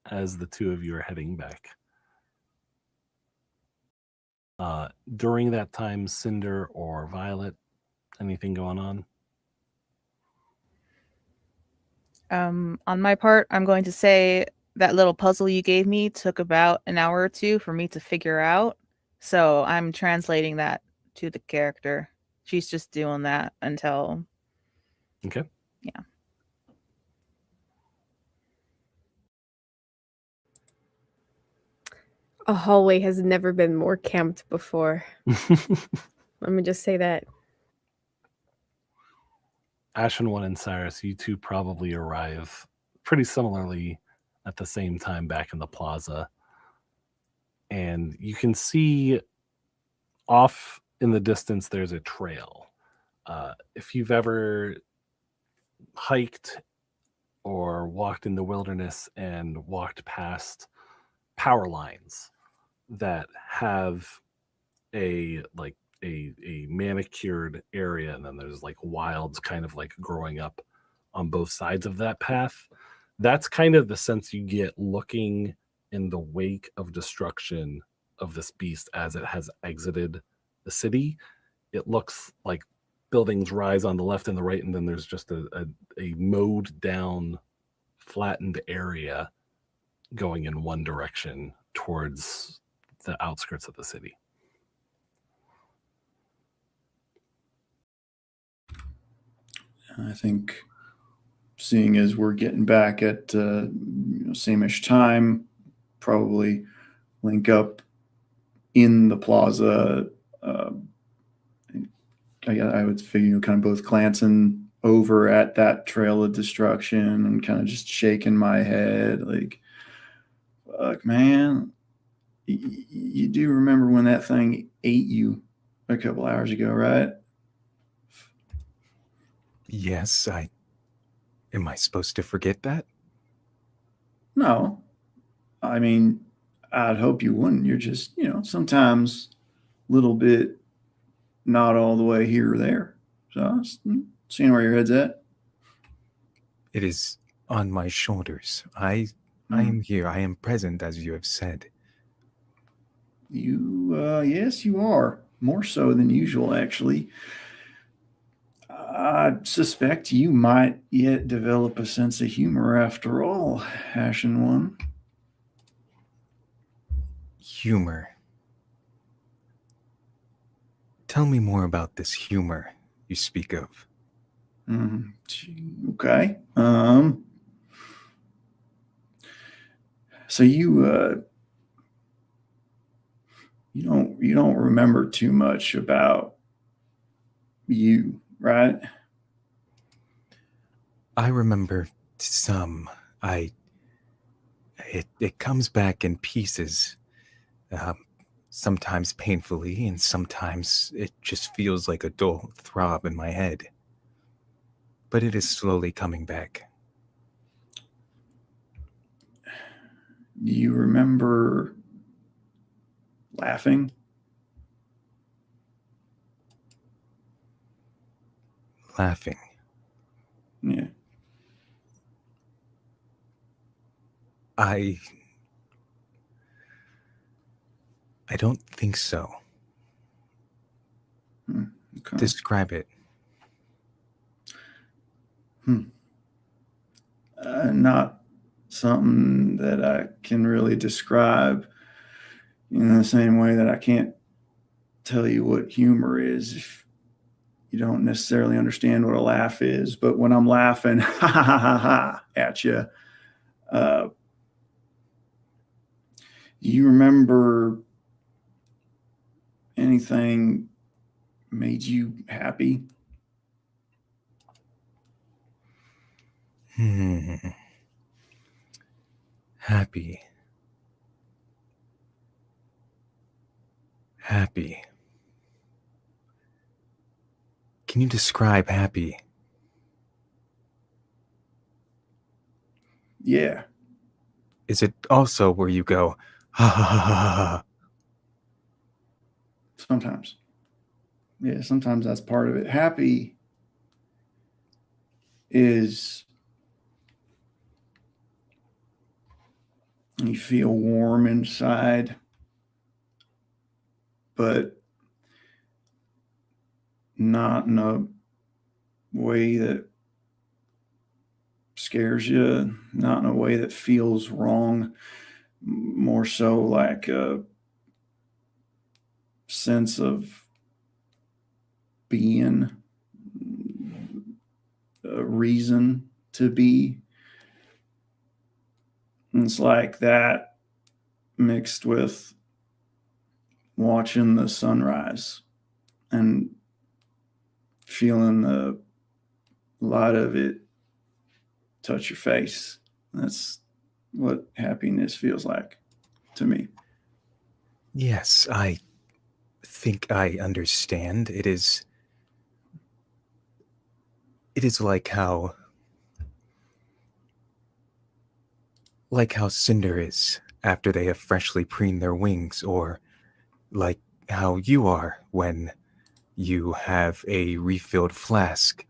as the two of you are heading back. During that time, Cinder or Violet, anything going on? On my part, I'm going to say that little puzzle you gave me took about an hour or two for me to figure out. So I'm translating that to the character. She's just doing that until. Okay. Yeah. A hallway has never been more camped before. Let me just say that. Ashen One and Cyrus, you two probably arrive pretty similarly at the same time back in the plaza. And you can see off in the distance, there's a trail. If you've ever hiked or walked in the wilderness and walked past power lines that have a manicured area, and then there's like wilds kind of like growing up on both sides of that path, that's kind of the sense you get looking in the wake of destruction of this beast as it has exited the city. It looks like buildings rise on the left and the right, and then there's just a mowed down, flattened area going in one direction towards the outskirts of the city. I think, seeing as we're getting back at same-ish time, probably link up in the plaza. I would figure, kind of both glancing over at that trail of destruction and kind of just shaking my head like, fuck, man. You do remember when that thing ate you a couple hours ago, right? Yes, am I supposed to forget that? No. I mean, I'd hope you wouldn't. You're just, sometimes a little bit not all the way here or there. So, seeing where your head's at. It is on my shoulders. I am here. I am present, as you have said. Yes, you are. More so than usual, actually. I suspect you might yet develop a sense of humor after all, Ashen One. Humor. Tell me more about this humor you speak of. Okay. So you don't remember too much about you, right? I remember some. It comes back in pieces. Sometimes painfully, and sometimes it just feels like a dull throb in my head. But it is slowly coming back. Do you remember laughing? Laughing. Yeah. I don't think so. Okay. Describe it. Not something that I can really describe in the same way that I can't tell you what humor is. you don't necessarily understand what a laugh is, but when I'm laughing, ha ha ha ha, ha at you, you remember anything made you happy? Happy. Happy. Can you describe happy? Yeah. Is it also where you go, ha ha ha ha ha? Sometimes. Yeah, sometimes that's part of it. Happy is you feel warm inside, but not in a way that scares you, not in a way that feels wrong, more so like a sense of being, a reason to be. And it's like that mixed with watching the sunrise and feeling the light of it touch your face. That's what happiness feels like to me. Yes, I think I understand. It is like how Cinder is after they have freshly preened their wings, or like how you are when you have a refilled flask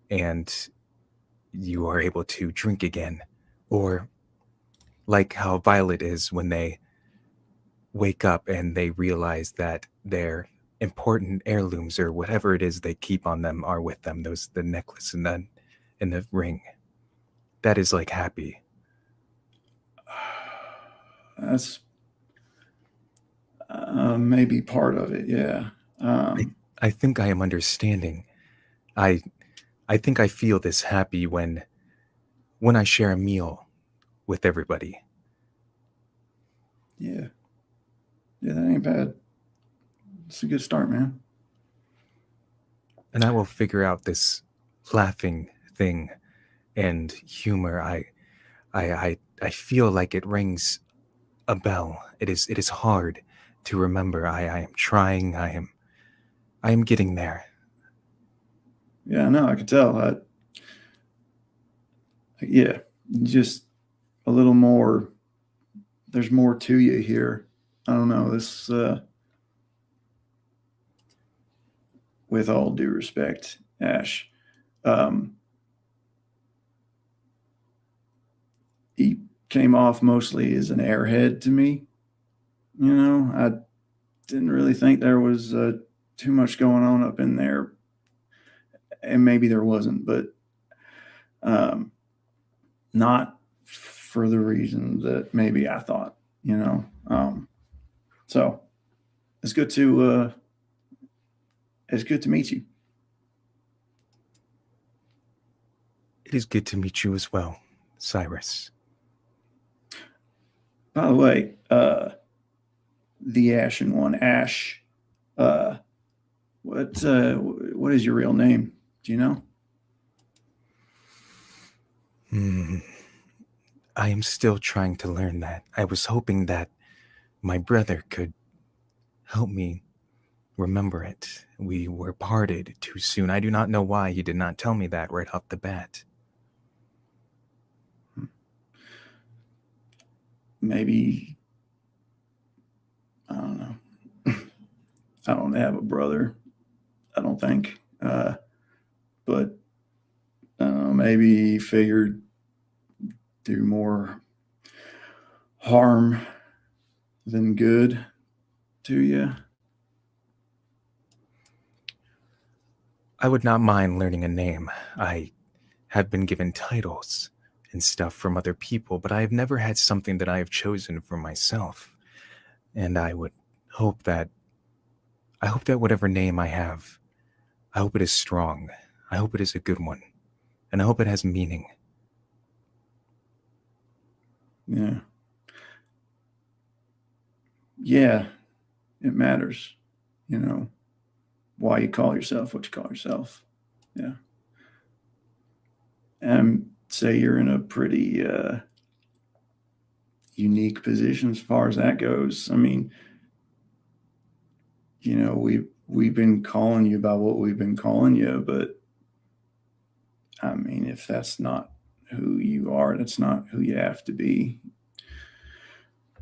and you are able to drink again, or like how Violet is when they wake up and they realize that their important heirlooms or whatever it is they keep on them are with them. The necklace and the ring. That is like happy. That's maybe part of it, yeah. I think I am understanding. I think I feel this happy when I share a meal with everybody. Yeah. Yeah, that ain't bad. It's a good start, man. And I will figure out this laughing thing and humor. I feel like it rings a bell. It is hard to remember. I am trying. I am getting there. Yeah, no, I could tell. Yeah, just a little more. There's more to you here. I don't know. This, with all due respect, Ash, he came off mostly as an airhead to me. You know, I didn't really think there was too much going on up in there, and maybe there wasn't, but not for the reason that maybe I thought. You know, so it's good to meet you. It is good to meet you as well, Cyrus. By the way, the Ashen One, Ash. What is your real name? Do you know? I am still trying to learn that. I was hoping that my brother could help me remember it. We were parted too soon. I do not know why he did not tell me that right off the bat. Maybe, I don't know. I don't have a brother, I don't think. But maybe he figured do more harm than good to you. I would not mind learning a name. I have been given titles and stuff from other people, but I have never had something that I have chosen for myself. And I hope that whatever name I have I hope it is strong. I hope it is a good one. And I hope it has meaning. Yeah. Yeah, it matters. You know, why you call yourself what you call yourself. Yeah. And say you're in a pretty unique position as far as that goes. I mean, you know, we've been calling you about what we've been calling you, but I mean, if that's not who you are, that's not who you have to be.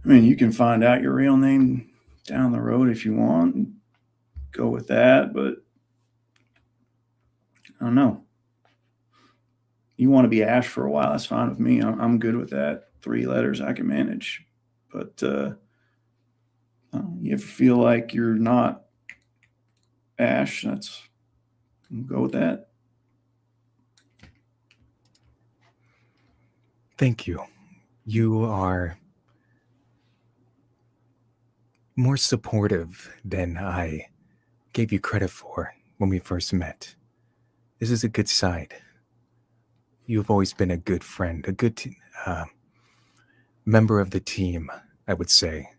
I mean, you can find out your real name down the road if you want and go with that, but I don't know. You want to be Ash for a while, that's fine with me. I'm good with that. 3 letters I can manage. But you ever feel like you're not Ash, we'll go with that. Thank you. You are more supportive than I gave you credit for when we first met. This is a good side. You've always been a good friend, a good member of the team, I would say.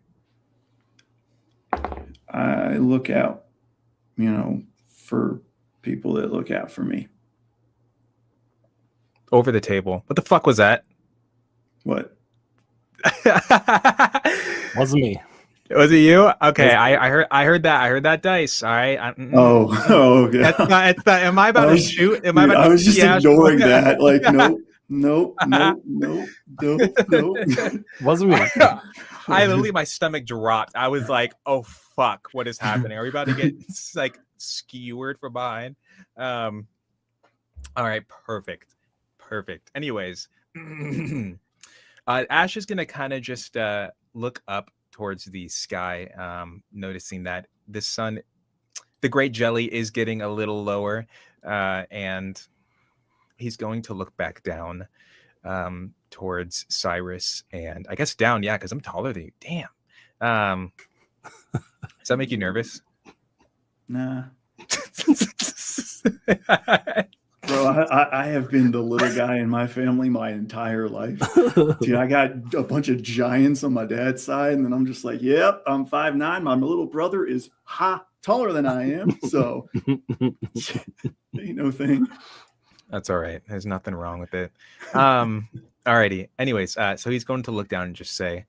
I look out, for people that look out for me. Over the table. What the fuck was that? What? Wasn't me. Was it you? Okay, I heard that. I heard that dice. All right. Okay. That's not. It's not. Am I about to shoot? Am I Dude, about I to was just yeah, ignoring that. Like, nope. Wasn't me. I literally, my stomach dropped. I was like, "Oh fuck, what is happening? Are we about to get like skewered from behind?" All right, perfect. Anyways, Ash is gonna kind of just look up towards the sky, noticing that the sun, the great jelly, is getting a little lower, and he's going to look back down towards Cyrus, and I guess down, yeah, because I'm taller than you. Damn. Does that make you nervous? Nah. Bro, I have been the little guy in my family my entire life. Dude, I got a bunch of giants on my dad's side, and then I'm just like, yep, I'm 5'9". My little brother is taller than I am, so ain't no thing. That's all right. There's nothing wrong with it. Alrighty. Anyways, so he's going to look down and just say,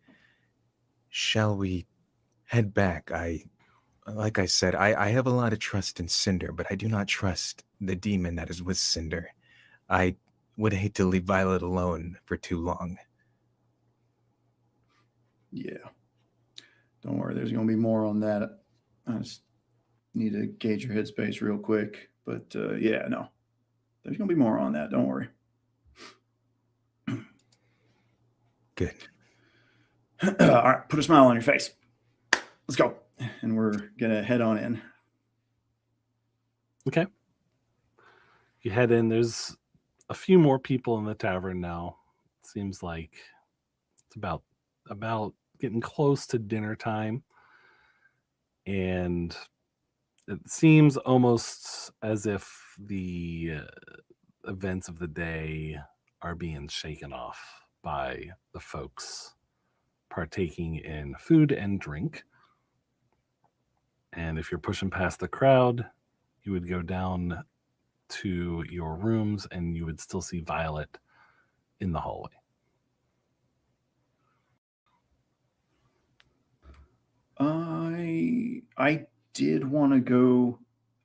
shall we head back? Like I said, I have a lot of trust in Cinder, but I do not trust the demon that is with Cinder. I would hate to leave Violet alone for too long. Yeah. Don't worry, there's going to be more on that. I just need to gauge your headspace real quick. But yeah, no. There's going to be more on that. Don't worry. Good. All right, put a smile on your face. Let's go. And we're going to head on in. Okay. You head in. There's a few more people in the tavern now. It seems like it's about getting close to dinner time. And it seems almost as if the events of the day are being shaken off by the folks partaking in food and drink. And if you're pushing past the crowd, you would go down to your rooms and you would still see Violet in the hallway. I did want to go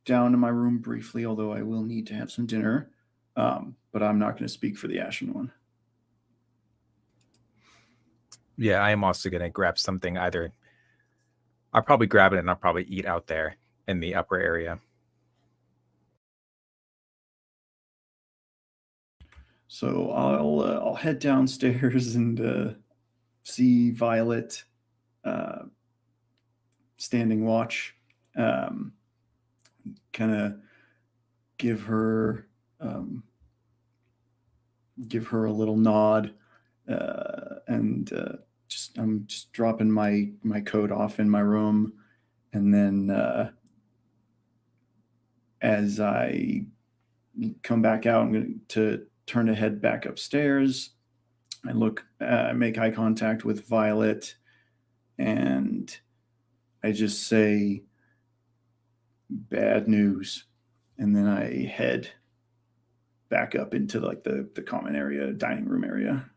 down to my room briefly, although I will need to have some dinner. But I'm not going to speak for the Ashen one. yeah, I am also going to grab something. Either I'll probably grab it and I'll probably eat out there in the upper area. So I'll head downstairs and see Violet standing watch. Kind of give her a little nod, and I'm just dropping my coat off in my room, and then as I come back out, I'm going to turn to head back upstairs. I make eye contact with Violet, and I just say, "Bad news," and then I head back up into like the common area, dining room area.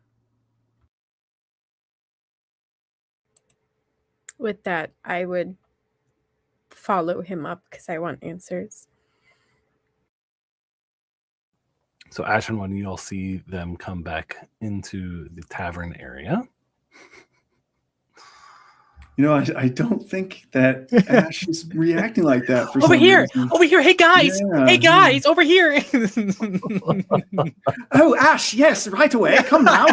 With that, I would follow him up because I want answers. So Ash and One, you all see them come back into the tavern area. You know, I don't think that Ash is reacting like that for Over some here, reason. over here. Hey guys, Yeah, hey guys, over here. Oh, Ash, yes, right away. Come now.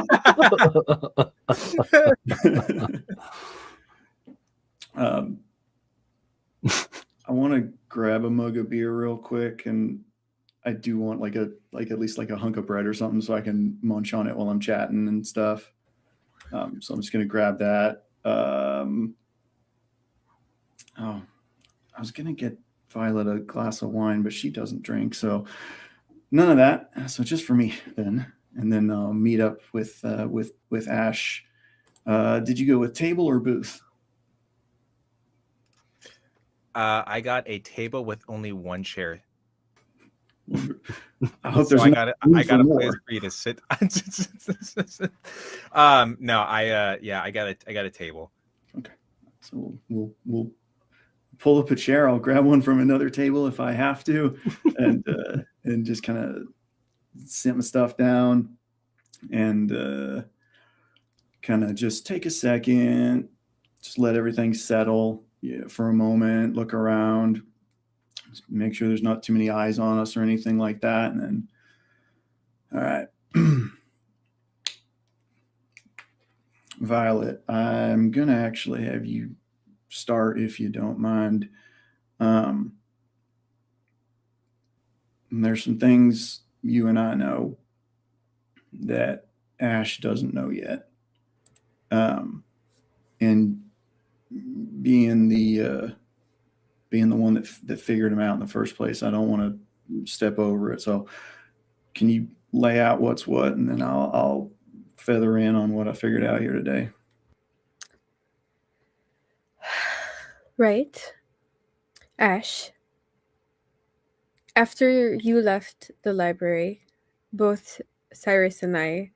I want to grab a mug of beer real quick, and I do want like at least like a hunk of bread or something so I can munch on it while I'm chatting and stuff. So I'm just gonna grab that. Oh, I was gonna get Violet a glass of wine, but she doesn't drink, so none of that. So just for me then, and then I'll meet up with Ash. Did you go with table or booth? I got a table with only one chair. I hope So there's I got room a for place more. for you to sit. No, I got a table. Okay, so we'll pull up a chair. I'll grab one from another table if I have to, and just kind of sit my stuff down and kind of just take a second, just let everything settle for a moment, look around, make sure there's not too many eyes on us or anything like that. And then, all right, Violet, I'm going to actually have you start if you don't mind. There's some things you and I know that Ash doesn't know yet. And being the one that figured him out in the first place, I don't want to step over it. So can you lay out what's what, and then I'll feather in on what I figured out here today. Right. Ash, after you left the library, both Cyrus and I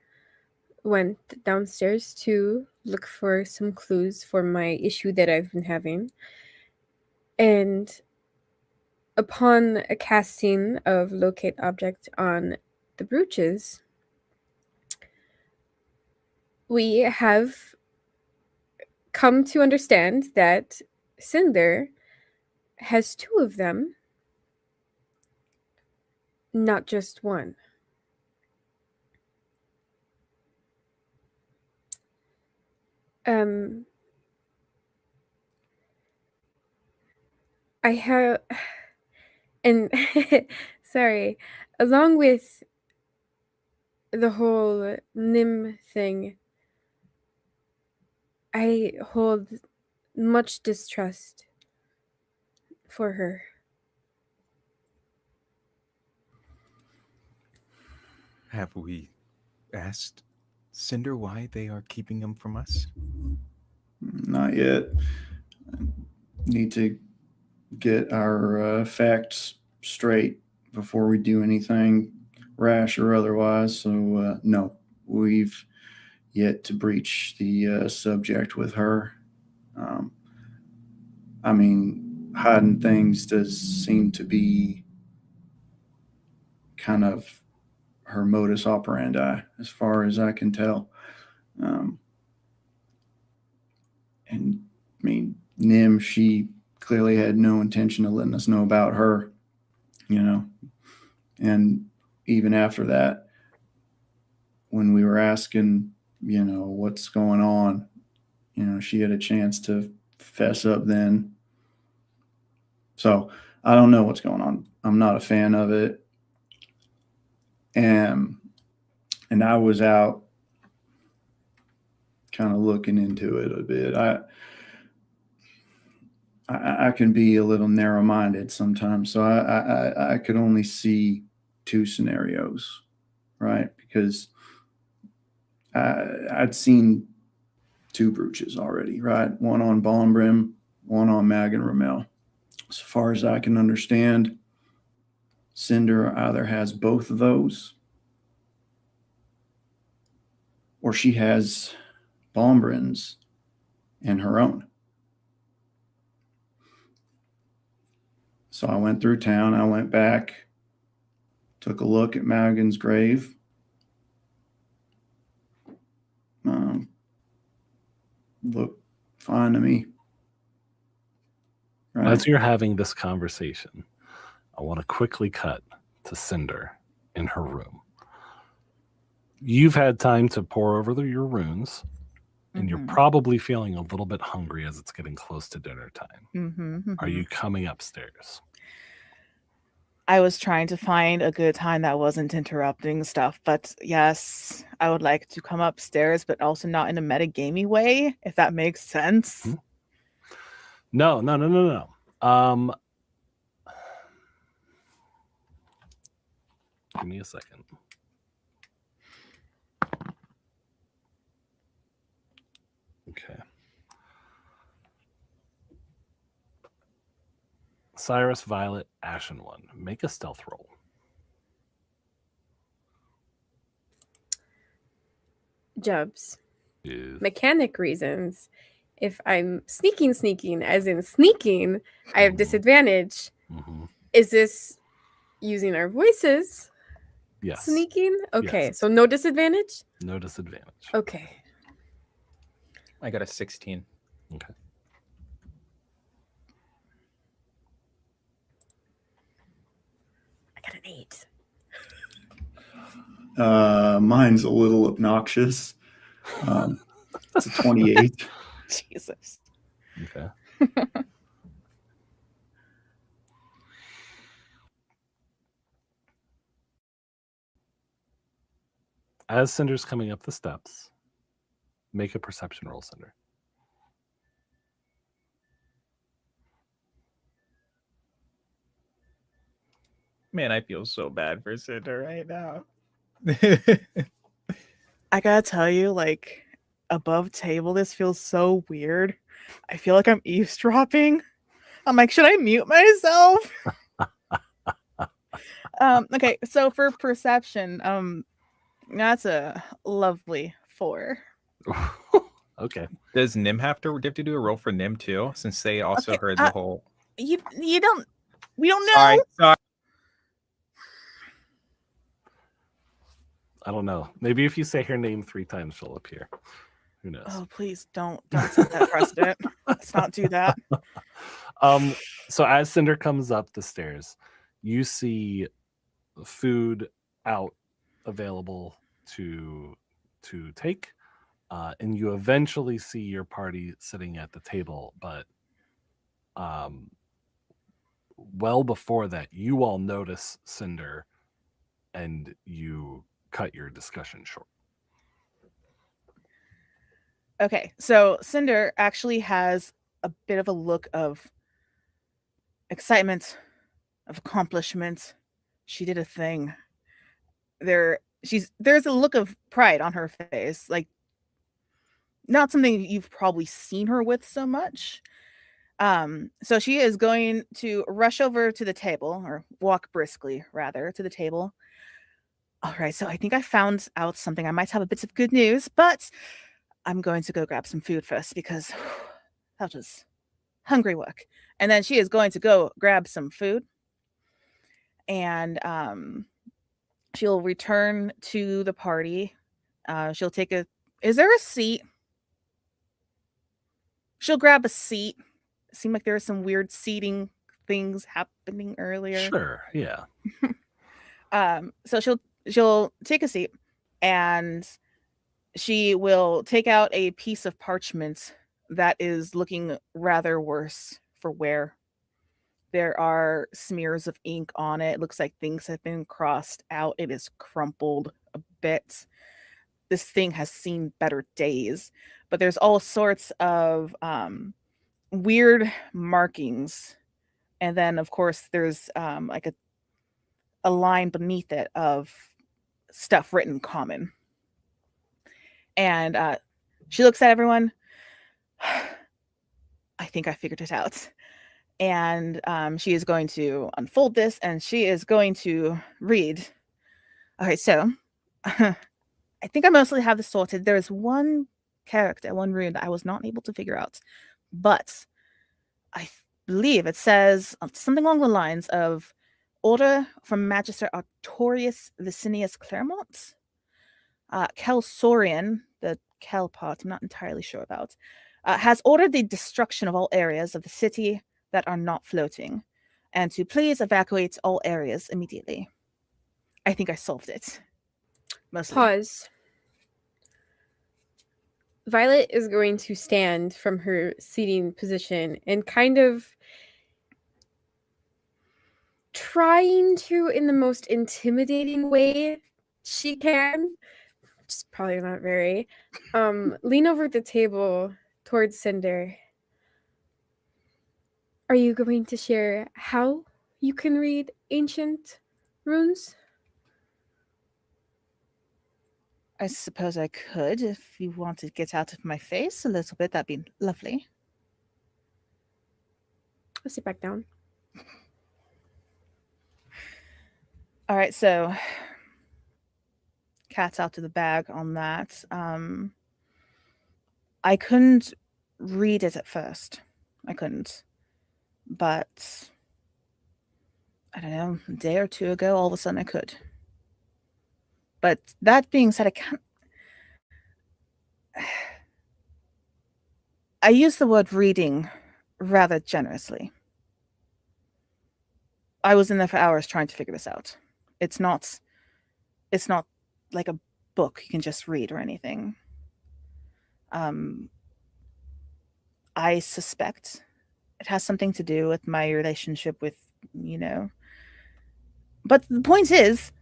went downstairs to look for some clues for my issue that I've been having. And upon a casting of locate object on the brooches, we have come to understand that Cinder has two of them, not just one. I have, and sorry, along with the whole Nim thing, I hold much distrust for her. Have we asked Cinder why they are keeping him from us? Not yet. Need to get our facts straight before we do anything rash or otherwise. So no, we've yet to breach the subject with her. I mean, hiding things does seem to be kind of her modus operandi, as far as I can tell. And I mean, Nim, she clearly had no intention of letting us know about her, And even after that, when we were asking, what's going on, she had a chance to fess up then. So I don't know what's going on. I'm not a fan of it. And I was out kind of looking into it a bit. I can be a little narrow-minded sometimes, so I could only see two scenarios, right? Because I'd seen two brooches already, right? One on Ballambrim, one on Mag and Ramel. As far as I can understand, Cinder either has both of those, or she has Ballambrim's and her own. So I went through town. I went back, took a look at Madigan's grave. Looked fine to me. Right. As you're having this conversation, I want to quickly cut to Cinder in her room. You've had time to pour over your runes, and you're probably feeling a little bit hungry as it's getting close to dinner time. Are you coming upstairs? I was trying to find a good time that wasn't interrupting stuff, but yes, I would like to come upstairs, but also not in a metagamey way, if that makes sense. No. Give me a second. Okay. Cyrus, Violet, Ashen One. Make a stealth roll. Jubs. Yes. Mechanic reasons. If I'm sneaking, as in sneaking, I have disadvantage. Is this using our voices? Yes. Sneaking? Okay, Yes. so no disadvantage? No disadvantage. Okay. I got a 16. Okay. I got an 8. Mine's a little obnoxious. It's a 28. Jesus. Okay. As Cinder's coming up the steps, make a perception roll, Cinder. Man, I feel so bad for Cinder right now. I gotta tell you, like, above table, this feels so weird. I feel like I'm eavesdropping. I'm like, should I mute myself? Okay, so for perception, that's a lovely 4. Okay. Does Nim have to do a roll for Nim too, since they also Okay, heard the whole? You don't. We don't know. Sorry. I don't know. Maybe if you say her name 3 times, she'll appear. Who knows? Oh, please don't set that precedent. Let's not do that. So as Cinder comes up the stairs, you see food out available to take, and you eventually see your party sitting at the table. But well before that, you all notice Cinder, and you cut your discussion short. Okay, so Cinder actually has a bit of a look of excitement, of accomplishment. She did a thing. There's a look of pride on her face, like not something you've probably seen her with so much. So she is going to rush over to the table, or walk briskly rather to the table. All right, so I think I found out something. I might have a bit of good news, but I'm going to go grab some food first because that was hungry work. And then she is going to go grab some food, and she'll return to the party. She'll take is there a seat? She'll grab a seat. It seemed like there were some weird seating things happening earlier. Sure, yeah. So she'll take a seat, and she will take out a piece of parchment that is looking rather worse for wear. There are smears of ink on it. It looks like things have been crossed out. It is crumpled a bit. This thing has seen better days, but there's all sorts of weird markings, and then of course there's like a line beneath it of stuff written common. And she looks at everyone. I think I figured it out. And she is going to unfold this, and she is going to read. Okay, so I think I mostly have this sorted. There is one character, one rune that I was not able to figure out, but I believe it says something along the lines of order from Magister Artorius Vicinius Claremont. Kelsorian, the Kel part, I'm not entirely sure about, has ordered the destruction of all areas of the city that are not floating, and to please evacuate all areas immediately. I think I solved it. Mostly. Pause. Violet is going to stand from her seating position and kind of trying to, in the most intimidating way she can, which is probably not very, lean over the table towards Cinder. Are you going to share how you can read ancient runes? I suppose I could if you want to get out of my face a little bit. That'd be lovely. I'll sit back down. All right, so cat's out of the bag on that. I couldn't read it at first. I couldn't. But I don't know, a day or two ago, all of a sudden I could. But that being said, I can't. I use the word reading rather generously. I was in there for hours trying to figure this out. It's not like a book you can just read or anything. I suspect it has something to do with my relationship with, But the point is,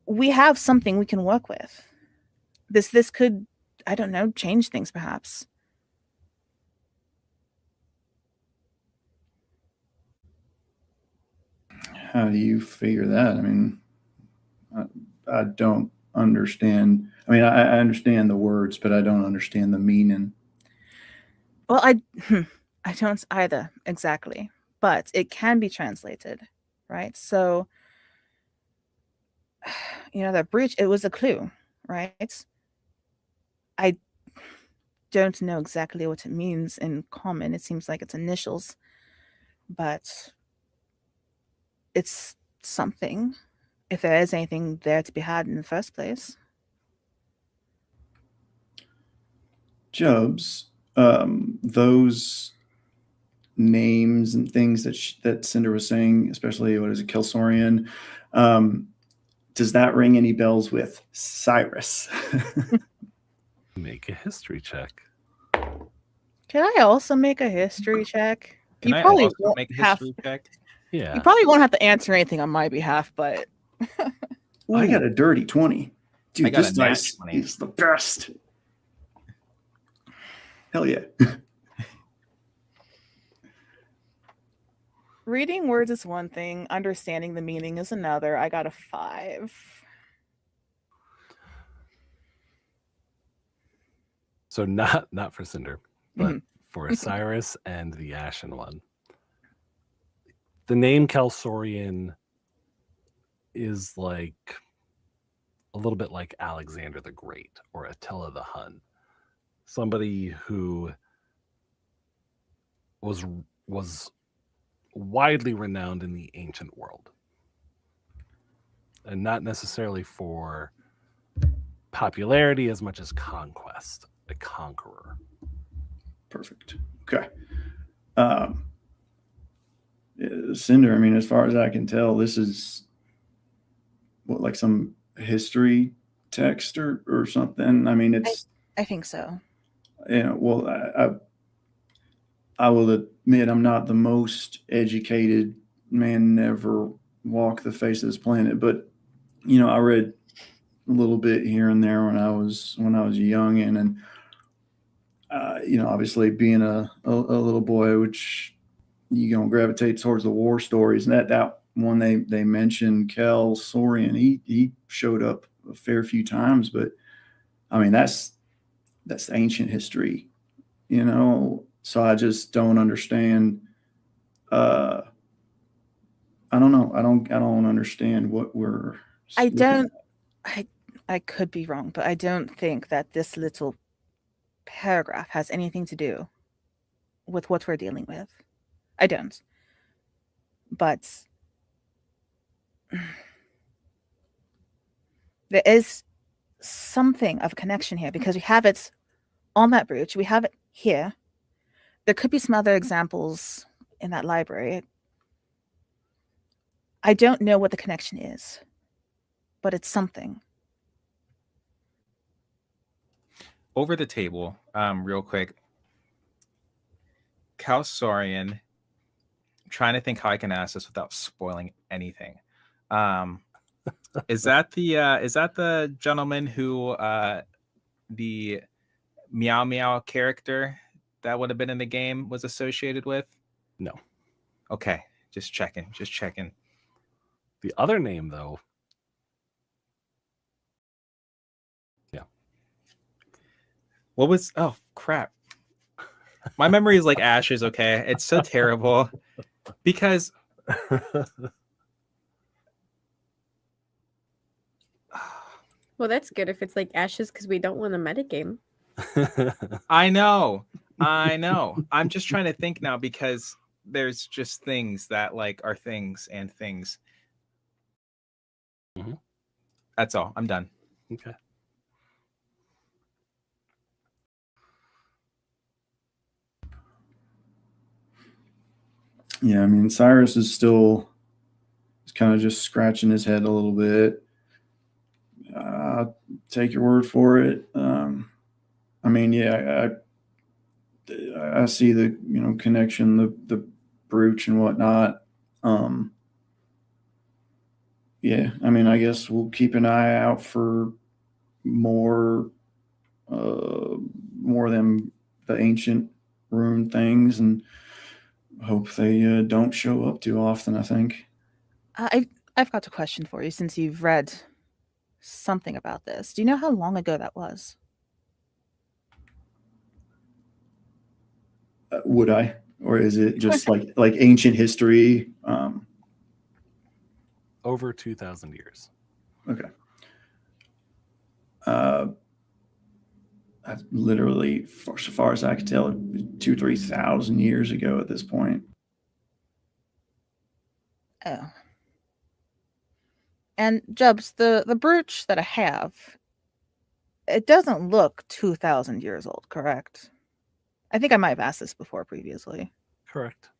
we have something we can work with. This could, I don't know, change things perhaps. How do you figure that? I mean, I don't understand. I mean, I understand the words, but I don't understand the meaning. Well, I don't either exactly, but it can be translated, right? So, that breach, it was a clue, right? I don't know exactly what it means in common. It seems like it's initials, but it's something, if there is anything there to be had in the first place. Jobs, those names and things that Cinder was saying, especially what is it, Kelsorian, does that ring any bells with Cyrus? Make a history check. Can I also make a history check? Can I also make a history check? Yeah. You probably won't have to answer anything on my behalf, but I got a dirty 20. Dude, I got this a nat dice 20. is the best. Hell yeah. reading words is one thing, understanding the meaning is another. I got a 5. So not for Cinder, but Mhm. for Cyrus and the Ashen One. The name Kelsorian is like a little bit like Alexander the Great or Attila the Hun. Somebody who was widely renowned in the ancient world. And not necessarily for popularity as much as conquest, a conqueror. Perfect. Okay. Cinder, I mean, as far as I can tell, this is what, like some history text or something. I mean, it's, I think so. well, I will admit I'm not the most educated man ever walk the face of this planet, but I read a little bit here and there when I was young, and obviously being a little boy, which you gonna gravitate towards the war stories, and that one they mentioned, Kel Sorian, he showed up a fair few times, but I mean that's ancient history, So I just don't understand. I don't know. I don't understand what we're. I looking at. don't. I could be wrong, but I don't think that this little paragraph has anything to do with what we're dealing with. I don't. But there is something of a connection here because we have it on that brooch. We have it here. There could be some other examples in that library. I don't know what the connection is, but it's something. Over the table, real quick. Kalsarian, trying to think how I can ask this without spoiling anything. Is that the gentleman who the Meow Meow character that would have been in the game was associated with? No. Okay, just checking. The other name, though. Yeah. What was? Oh crap! My memory is like ashes. Okay, it's so terrible because. Well, that's good if it's like ashes because we don't want a metagame. I know. I'm just trying to think now because there's just things that like are things and things. Mm-hmm. That's all. I'm done. Okay. Yeah, I mean, Cyrus is still kind of just scratching his head a little bit. Take your word for it. I mean, yeah, I see the connection, the brooch and whatnot. Yeah, I mean, I guess we'll keep an eye out for more than the ancient rune things, and hope they don't show up too often. I think. I've got a question for you since you've read something about this. Do you know how long ago that was? Would I, or is it just like ancient history? Over 2,000 years. Okay. Literally, so far as I can tell, 2,000-3,000 years ago at this point. Oh. And Jubs, the brooch that I have, it doesn't look 2,000 years old, correct? I think I might have asked this before previously. Correct.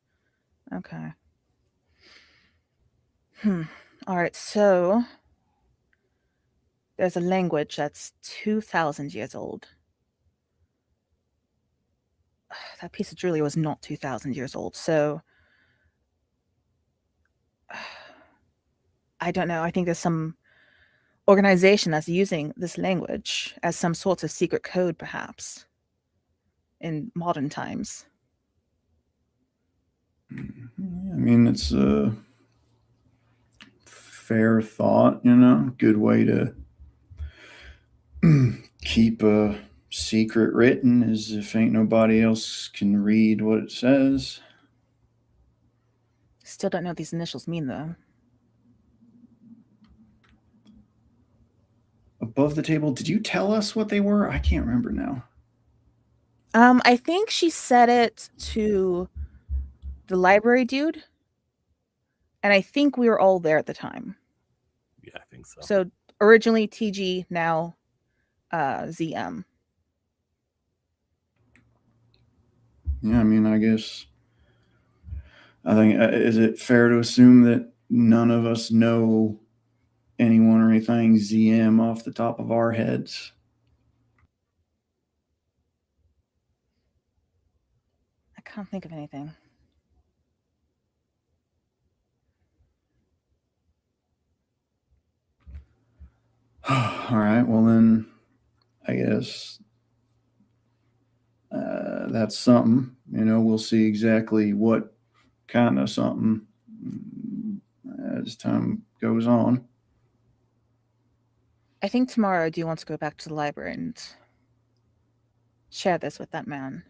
Okay. All right, so there's a language that's 2,000 years old. That piece of jewelry was not 2,000 years old, so I don't know. I think there's some organization that's using this language as some sort of secret code, perhaps, in modern times. I mean, it's a fair thought, good way to keep a secret written is if ain't nobody else can read what it says. Still don't know what these initials mean, though. Above the table, did you tell us what they were? I can't remember now. I think she said it to the library dude, and I think we were all there at the time. Yeah, I think so. So originally TG, now ZM. Yeah, I mean, I think, is it fair to assume that none of us know anyone or anything ZM off the top of our heads? I can't think of anything. All right, well then, I guess that's something. We'll see exactly what kind of something as time goes on. I think tomorrow, do you want to go back to the library and share this with that man?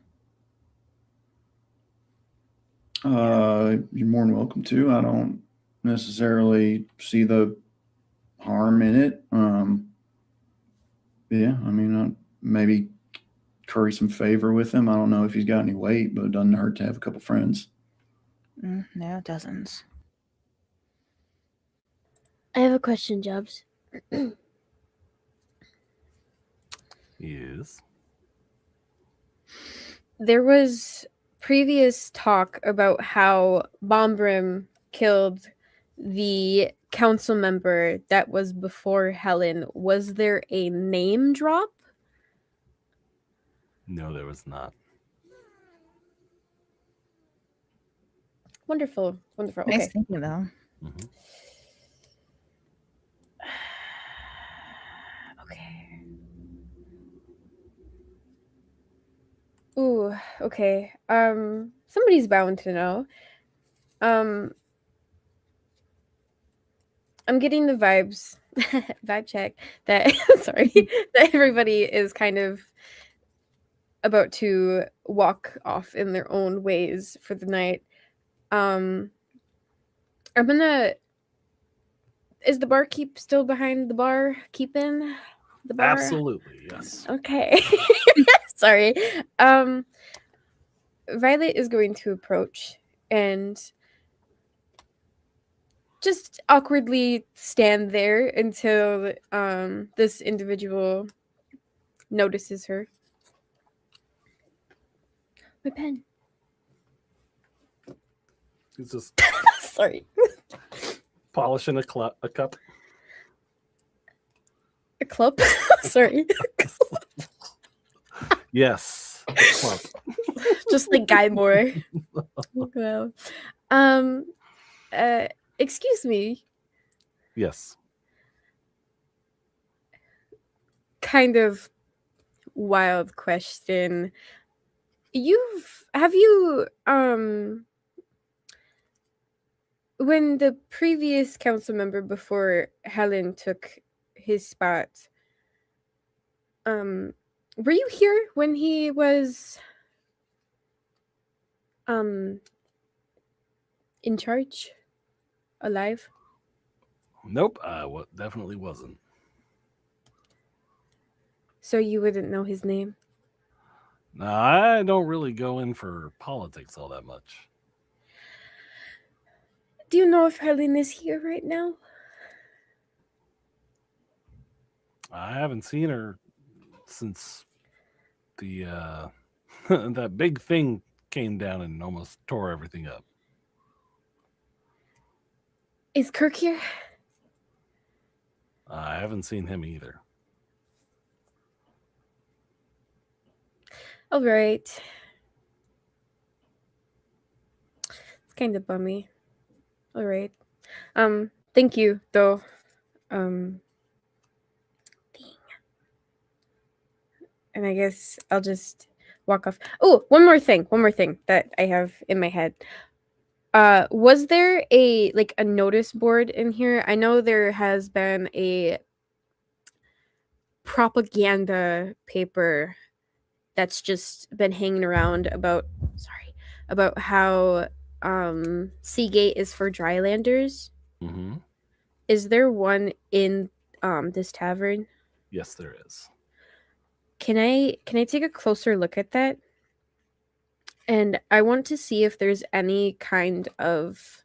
You're more than welcome to. I don't necessarily see the harm in it. Yeah, I mean, maybe curry some favor with him. I don't know if he's got any weight, but it doesn't hurt to have a couple friends. No, it doesn't. I have a question, Jobs. Yes. There was previous talk about how Bombrim killed the council member that was before Helen. Was there a name drop? No, there was not. Wonderful. Wonderful. Nice Okay. thinking, though. Mhm. Okay. Ooh, okay. Somebody's bound to know. I'm getting the vibes, vibe check, that sorry, that everybody is kind of about to walk off in their own ways for the night. I'm gonna. Is the barkeep still behind the bar, keeping the bar? Absolutely, yes. Okay. Sorry. Violet is going to approach and just awkwardly stand there until this individual notices her. My pen. He's just Sorry. polishing a cup. A club? Sorry. Yes, a club. Just like Guy Moore. Wow. Excuse me. Yes. Kind of wild question. Have you when the previous council member before Helen took his spot, were you here when he was in charge? Alive? Nope, definitely wasn't. So you wouldn't know his name? No, I don't really go in for politics all that much. Do you know if Helen is here right now? I haven't seen her since the that big thing came down and almost tore everything up. Is Kirk here? I haven't seen him either. All right. It's kind of bummy. All right. Thank you, though. Dang. And I guess I'll just walk off. Oh, one more thing that I have in my head. Was there a notice board in here? I know there has been a propaganda paper that's just been hanging around about how Seagate is for drylanders. Mm-hmm. Is there one in this tavern? Yes, there is. Can I take a closer look at that? And I want to see if there's any kind of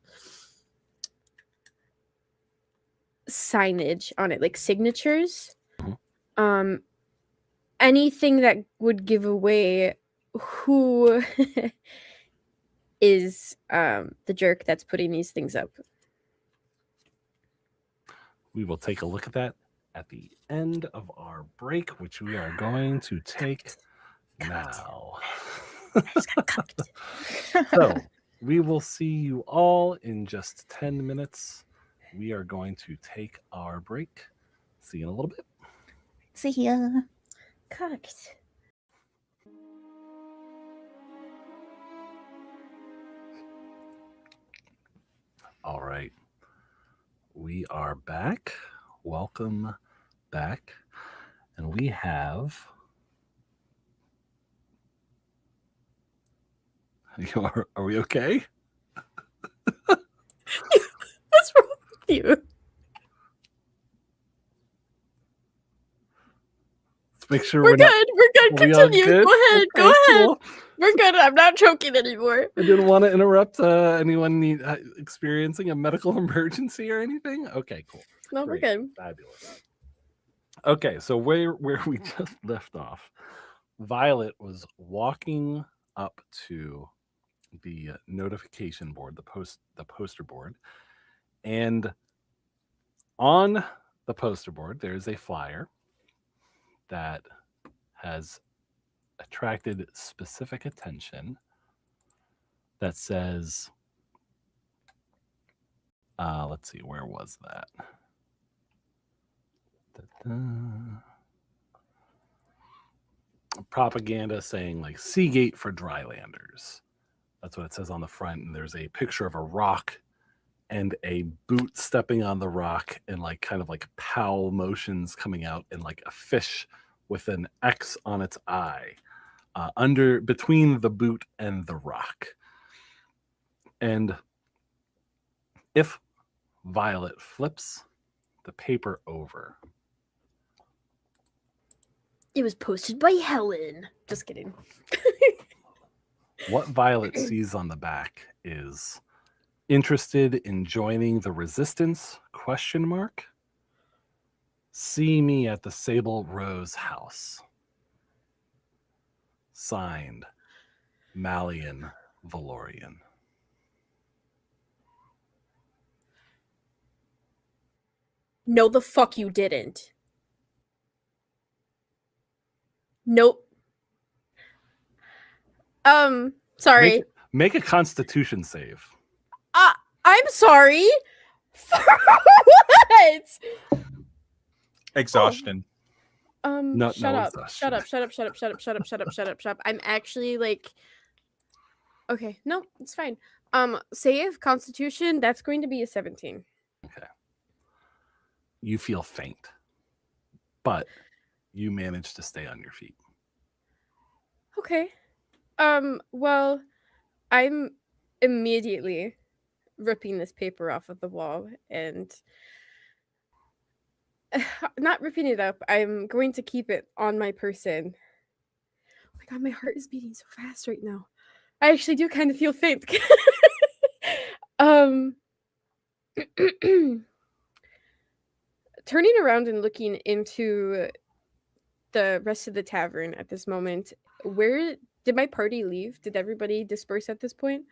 signage on it, like signatures. Mhm. Anything that would give away who is the jerk that's putting these things up. We will take a look at that at the end of our break, which we are going to take now. So we will see you all in just 10 minutes. We are going to take our break. See you in a little bit. See ya. Cocked. All right. We are back. Welcome back. And we have... Are we okay? What's wrong with you? Let's make sure We're not... good. We're good. Are we all Continue. good? Go ahead. Okay, Go ahead. cool. We're good. I'm not choking anymore. I didn't want to interrupt anyone experiencing a medical emergency or anything. Okay, cool. No, Great. we're good. Fabulous. Okay, so where we just left off, Violet was walking up to the notification board, the poster board, and on the poster board there's a flyer that has attracted specific attention that says, let's see, where was that? Propaganda saying like Seagate for Drylanders. That's what it says on the front. And there's a picture of a rock and a boot stepping on the rock and like kind of like Powell motions coming out and like a fish with an X on its eye between the boot and the rock. And if Violet flips the paper over, It was posted by Helen. Just kidding. what Violet sees on the back is interested in joining the resistance ? See me at the Sable Rose house. Signed, Malian Valorian. No, the fuck you didn't. Nope. Sorry. Make a Constitution save. I'm sorry. For what? Exhaustion. No Shut up. exhaustion. Shut up. I'm actually like, okay, no, it's fine. Save Constitution, that's going to be a 17. Okay. You feel faint, but you manage to stay on your feet. Okay. Well, I'm immediately ripping this paper off of the wall and not ripping it up. I'm going to keep it on my person. Oh my god, my heart is beating so fast right now. I actually do kind of feel faint. Turning around and looking into the rest of the tavern at this moment, where did my party leave? Did everybody disperse at this point?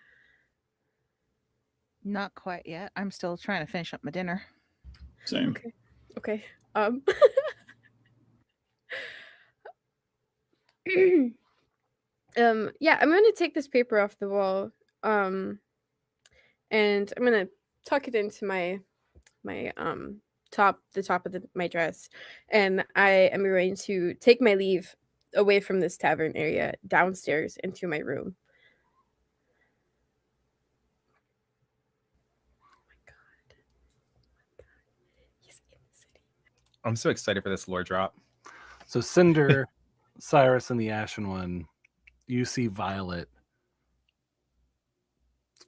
Not quite yet. I'm still trying to finish up my dinner. Same. Okay. Yeah, I'm gonna take this paper off the wall, and I'm gonna tuck it into my top of my dress, and I am going to take my leave away from this tavern area downstairs into my room. Oh my god. He's in the city. I'm so excited for this lore drop. So Cinder, Cyrus, and the Ashen One, you see Violet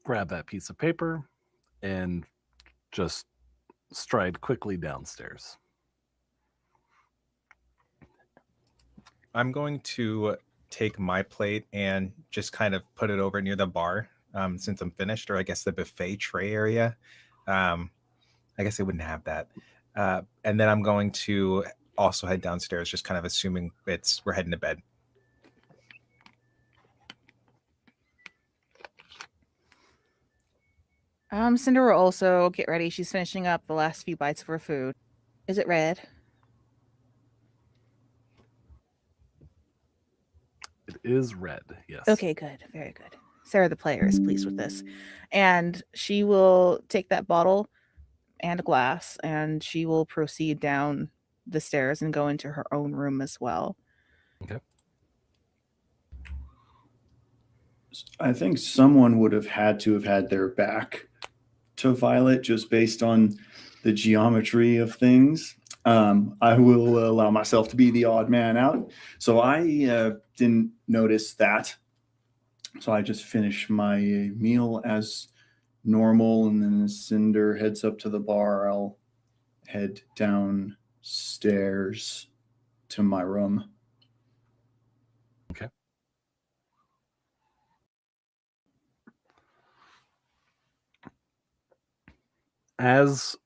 grab that piece of paper and just stride quickly downstairs. I'm going to take my plate and just kind of put it over near the bar since I'm finished, or I guess the buffet tray area. I guess they wouldn't have that. And then I'm going to also head downstairs, just kind of assuming we're heading to bed. Cinder will also get ready. She's finishing up the last few bites of her food. Is it red? It is red, yes. Okay, good. Very good. Sarah the player is pleased with this. And she will take that bottle and a glass and she will proceed down the stairs and go into her own room as well. Okay. I think someone would have had to have had their back to Violet just based on the geometry of things. I will allow myself to be the odd man out. So I didn't notice that. So I just finished my meal as normal, and then as Cinder heads up to the bar, I'll head downstairs to my room. Okay. As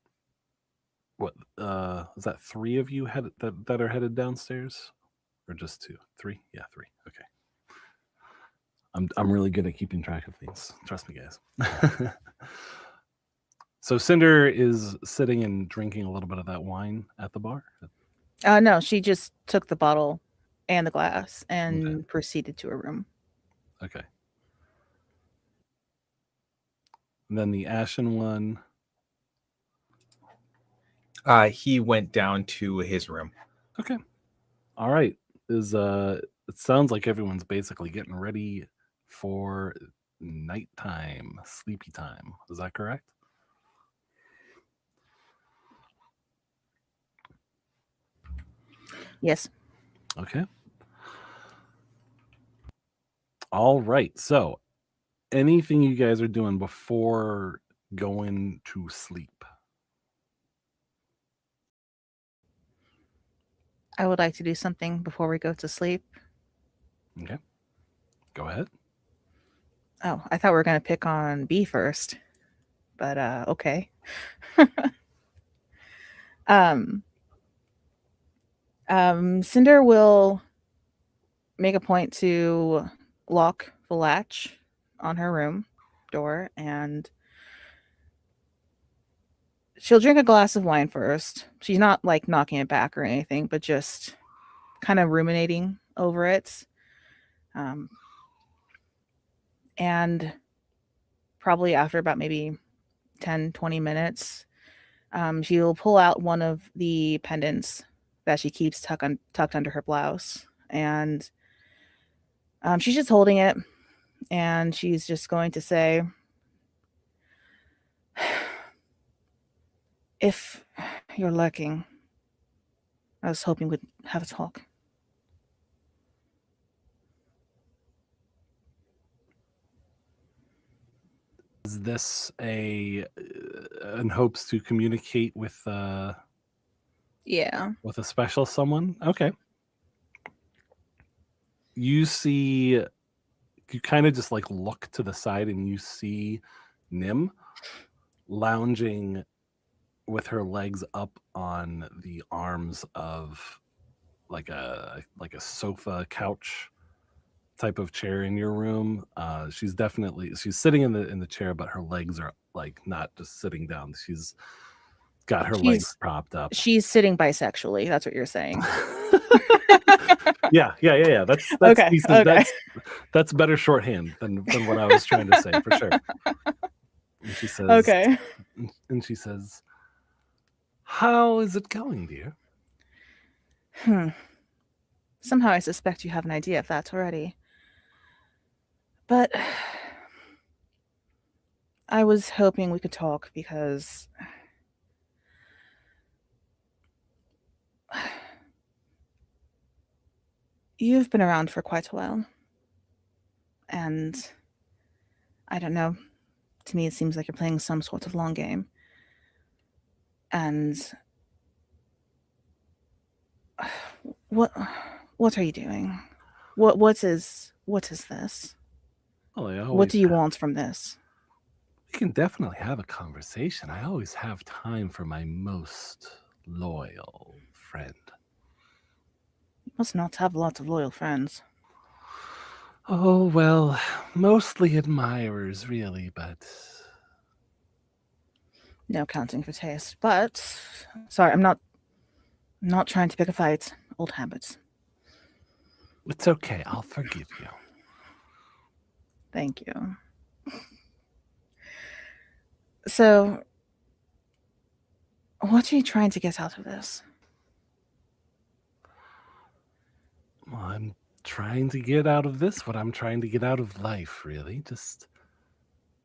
what is that 3 of you that are headed downstairs? Or just 2? 3? Yeah, 3. Okay. I'm really good at keeping track of things. Trust me, guys. So Cinder is sitting and drinking a little bit of that wine at the bar? No, she just took the bottle and the glass and proceeded to her room. Okay. And then the Ashen one. He went down to his room. Okay. All right. It sounds like everyone's basically getting ready for nighttime, sleepy time. Is that correct? Yes. Okay. All right. So, anything you guys are doing before going to sleep? I would like to do something before we go to sleep. Okay. Go ahead. Oh, I thought we were going to pick on B first. But okay. Cinder will make a point to lock the latch on her room door, and she'll drink a glass of wine first. She's not like knocking it back or anything, but just kind of ruminating over it. And probably after about maybe 10, 20 minutes, she'll pull out one of the pendants that she keeps tucked under her blouse. And she's just holding it, and she's just going to say, if you're lurking, I was hoping we'd have a talk. Is this in hopes to communicate with Yeah. with a special someone? Okay. You see, you kind of just like look to the side and you see Nim lounging with her legs up on the arms of like a sofa couch type of chair in your room. She's sitting in the chair, but her legs are like not just sitting down. She's got her legs propped up. She's sitting bisexually. That's what you're saying. Yeah. That's Okay, decent. okay. That's better shorthand than what I was trying to say, for sure. And she says, Okay. And she says, "How is it going, dear?" Somehow I suspect you have an idea of that already. But I was hoping we could talk because you've been around for quite a while. And I don't know. To me, it seems like you're playing some sort of long game. And what are you doing? What is this? Well, What do you want from this? We can definitely have a conversation. I always have time for my most loyal friend. You must not have lots of loyal friends. Oh, well, mostly admirers, really, but... No counting for taste. But, sorry, I'm not trying to pick a fight. Old habits. It's okay. I'll forgive you. Thank you. So, what are you trying to get out of this? Well, I'm trying to get out of this what I'm trying to get out of life, really. Just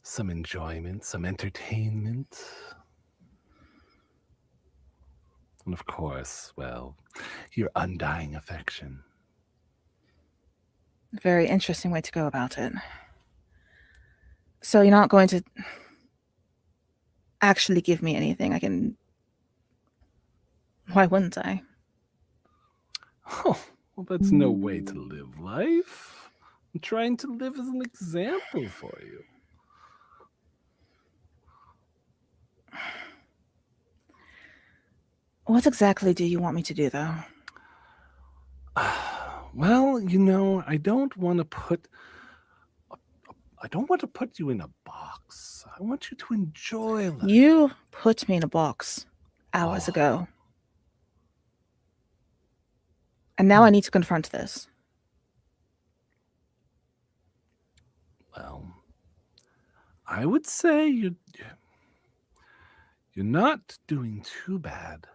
some enjoyment, some entertainment. And of course, well, your undying affection. Very interesting way to go about it. So you're not going to actually give me anything. I can... Why wouldn't I? Oh, well, that's no way to live life. I'm trying to live as an example for you. What exactly do you want me to do, though? Well, I don't want to put you in a box. I want you to enjoy life. You put me in a box hours ago. And now I need to confront this. Well, I would say you're not doing too bad.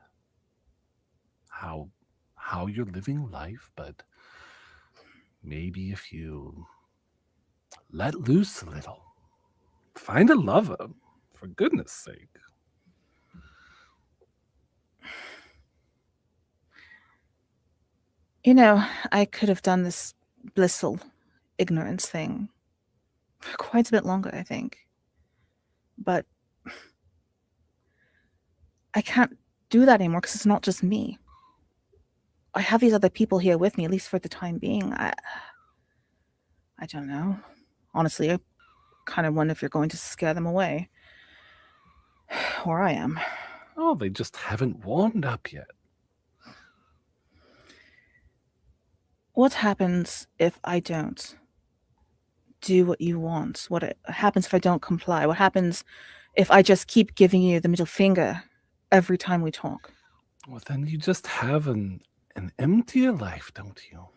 How you're living life, but maybe if you let loose a little, find a lover, for goodness sake. I could have done this blissful ignorance thing for quite a bit longer, I think. But I can't do that anymore because it's not just me. I have these other people here with me, at least for the time being. I don't know. Honestly, I kind of wonder if you're going to scare them away. Or I am. Oh, they just haven't warmed up yet. What happens if I don't do what you want? What happens if I don't comply? What happens if I just keep giving you the middle finger every time we talk? Well, then you just have an emptier life, don't you?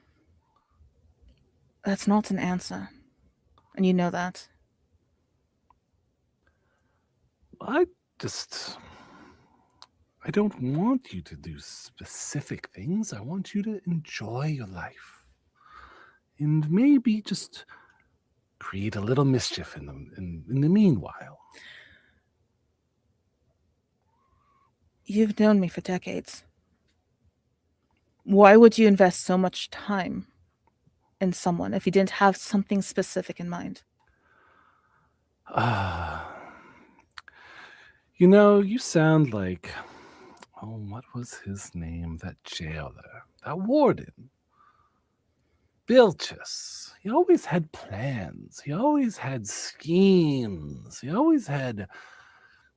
That's not an answer. And you know that. I don't want you to do specific things. I want you to enjoy your life. And maybe just create a little mischief in the meanwhile. You've known me for decades. Why would you invest so much time in someone if you didn't have something specific in mind? You sound like, what was his name? That jailer, that warden. Bilchus. He always had plans. He always had schemes. He always had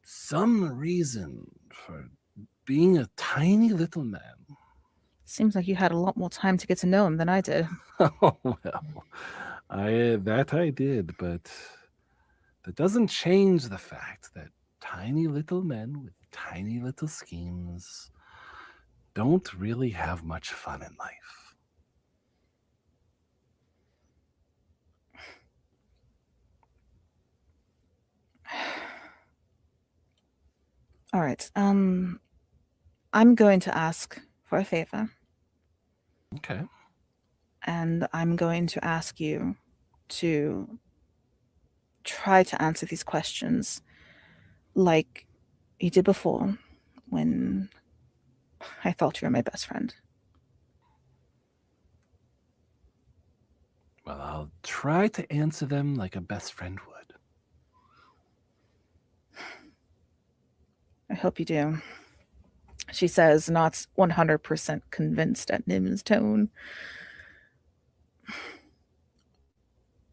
some reason for being a tiny little man. Seems like you had a lot more time to get to know him than I did. Oh, well, I did, but that doesn't change the fact that tiny little men with tiny little schemes don't really have much fun in life. All right. I'm going to ask for a favor. Okay. And I'm going to ask you to try to answer these questions like you did before when I thought you were my best friend. Well, I'll try to answer them like a best friend would. I hope you do. She says, not 100% convinced at Nim's tone.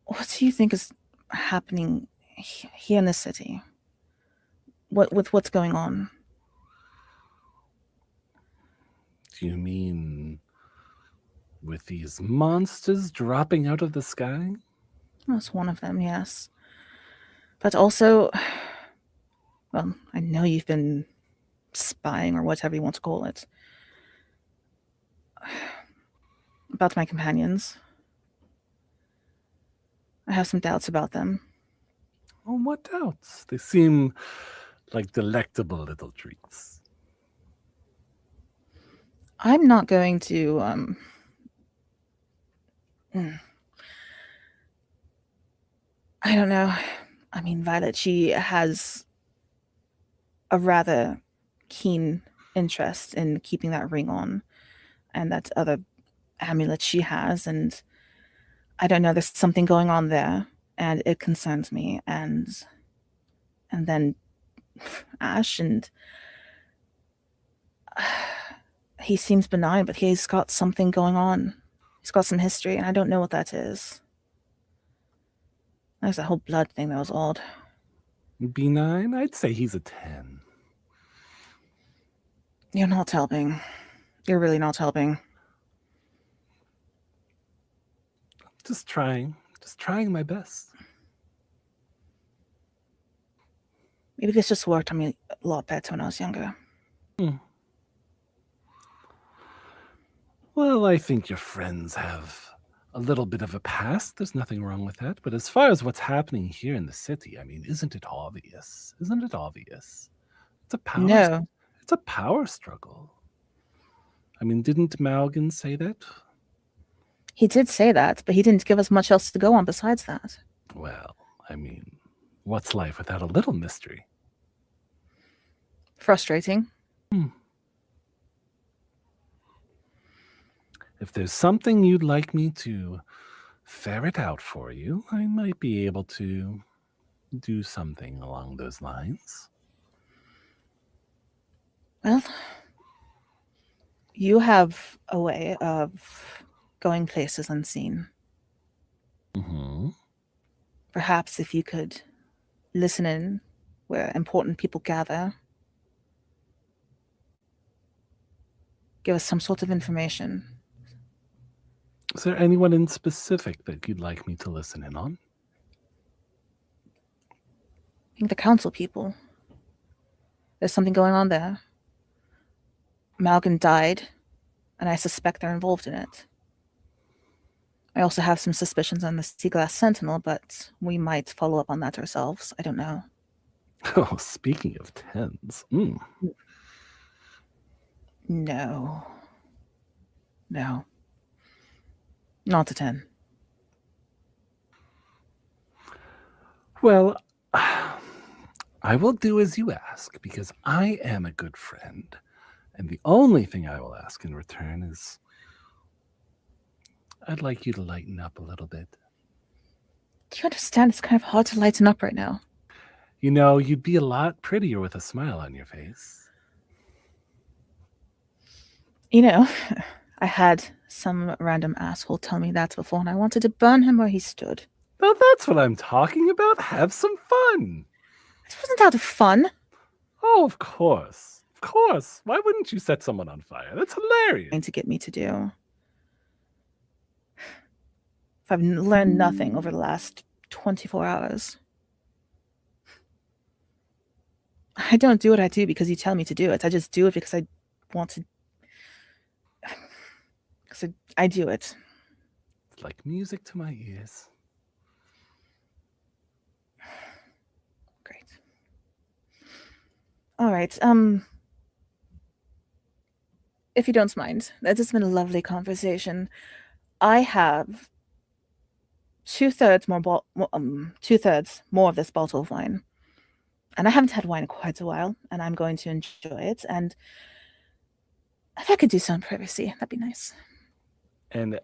What do you think is happening here in the city? What's going on? Do you mean with these monsters dropping out of the sky? That's one of them, yes. But also, well, I know you've been spying or whatever you want to call it about my companions. I have some doubts about them. Oh, what doubts? They seem like delectable little treats. I'm not going to I don't know. I mean, Violet, she has a rather keen interest in keeping that ring on and that other amulet she has, and I don't know, there's something going on there, and it concerns me. And then Ash, and he seems benign, but he's got something going on. He's got some history, and I don't know what that is. There's that whole blood thing that was odd. B9, I'd say he's a 10. You're not helping. You're really not helping. Just trying my best. Maybe this just worked on me a lot better when I was younger. Well, I think your friends have a little bit of a past. There's nothing wrong with that. But as far as what's happening here in the city, I mean, isn't it obvious? Isn't it obvious? It's a power. No. It's a power struggle. I mean, didn't Malgan say that? He did say that, but he didn't give us much else to go on besides that. Well, I mean, what's life without a little mystery? Frustrating. If there's something you'd like me to ferret out for you, I might be able to do something along those lines. Well, you have a way of going places unseen. Mm-hmm. Perhaps if you could listen in where important people gather, give us some sort of information. Is there anyone in specific that you'd like me to listen in on? I think the council people. There's something going on there. Malgan died, and I suspect they're involved in it. I also have some suspicions on the Sea Glass Sentinel, but we might follow up on that ourselves. I don't know. Oh, speaking of 10s. No. Not a 10. Well, I will do as you ask, because I am a good friend. And the only thing I will ask in return is I'd like you to lighten up a little bit. Do you understand? It's kind of hard to lighten up right now. You know, you'd be a lot prettier with a smile on your face. You know, I had some random asshole tell me that before, and I wanted to burn him where he stood. Now that's what I'm talking about. Have some fun. It wasn't out of fun. Oh, of course. Of course. Why wouldn't you set someone on fire? That's hilarious. Trying to get me to do. If I've learned nothing over the last 24 hours. I don't do what I do because you tell me to do it. I just do it because I want to. Because I do it. It's like music to my ears. Great. All right. If you don't mind, that has been a lovely conversation. I have 2/3 more of this bottle of wine, and I haven't had wine in quite a while, and I'm going to enjoy it. And if I could do so in privacy, that'd be nice. And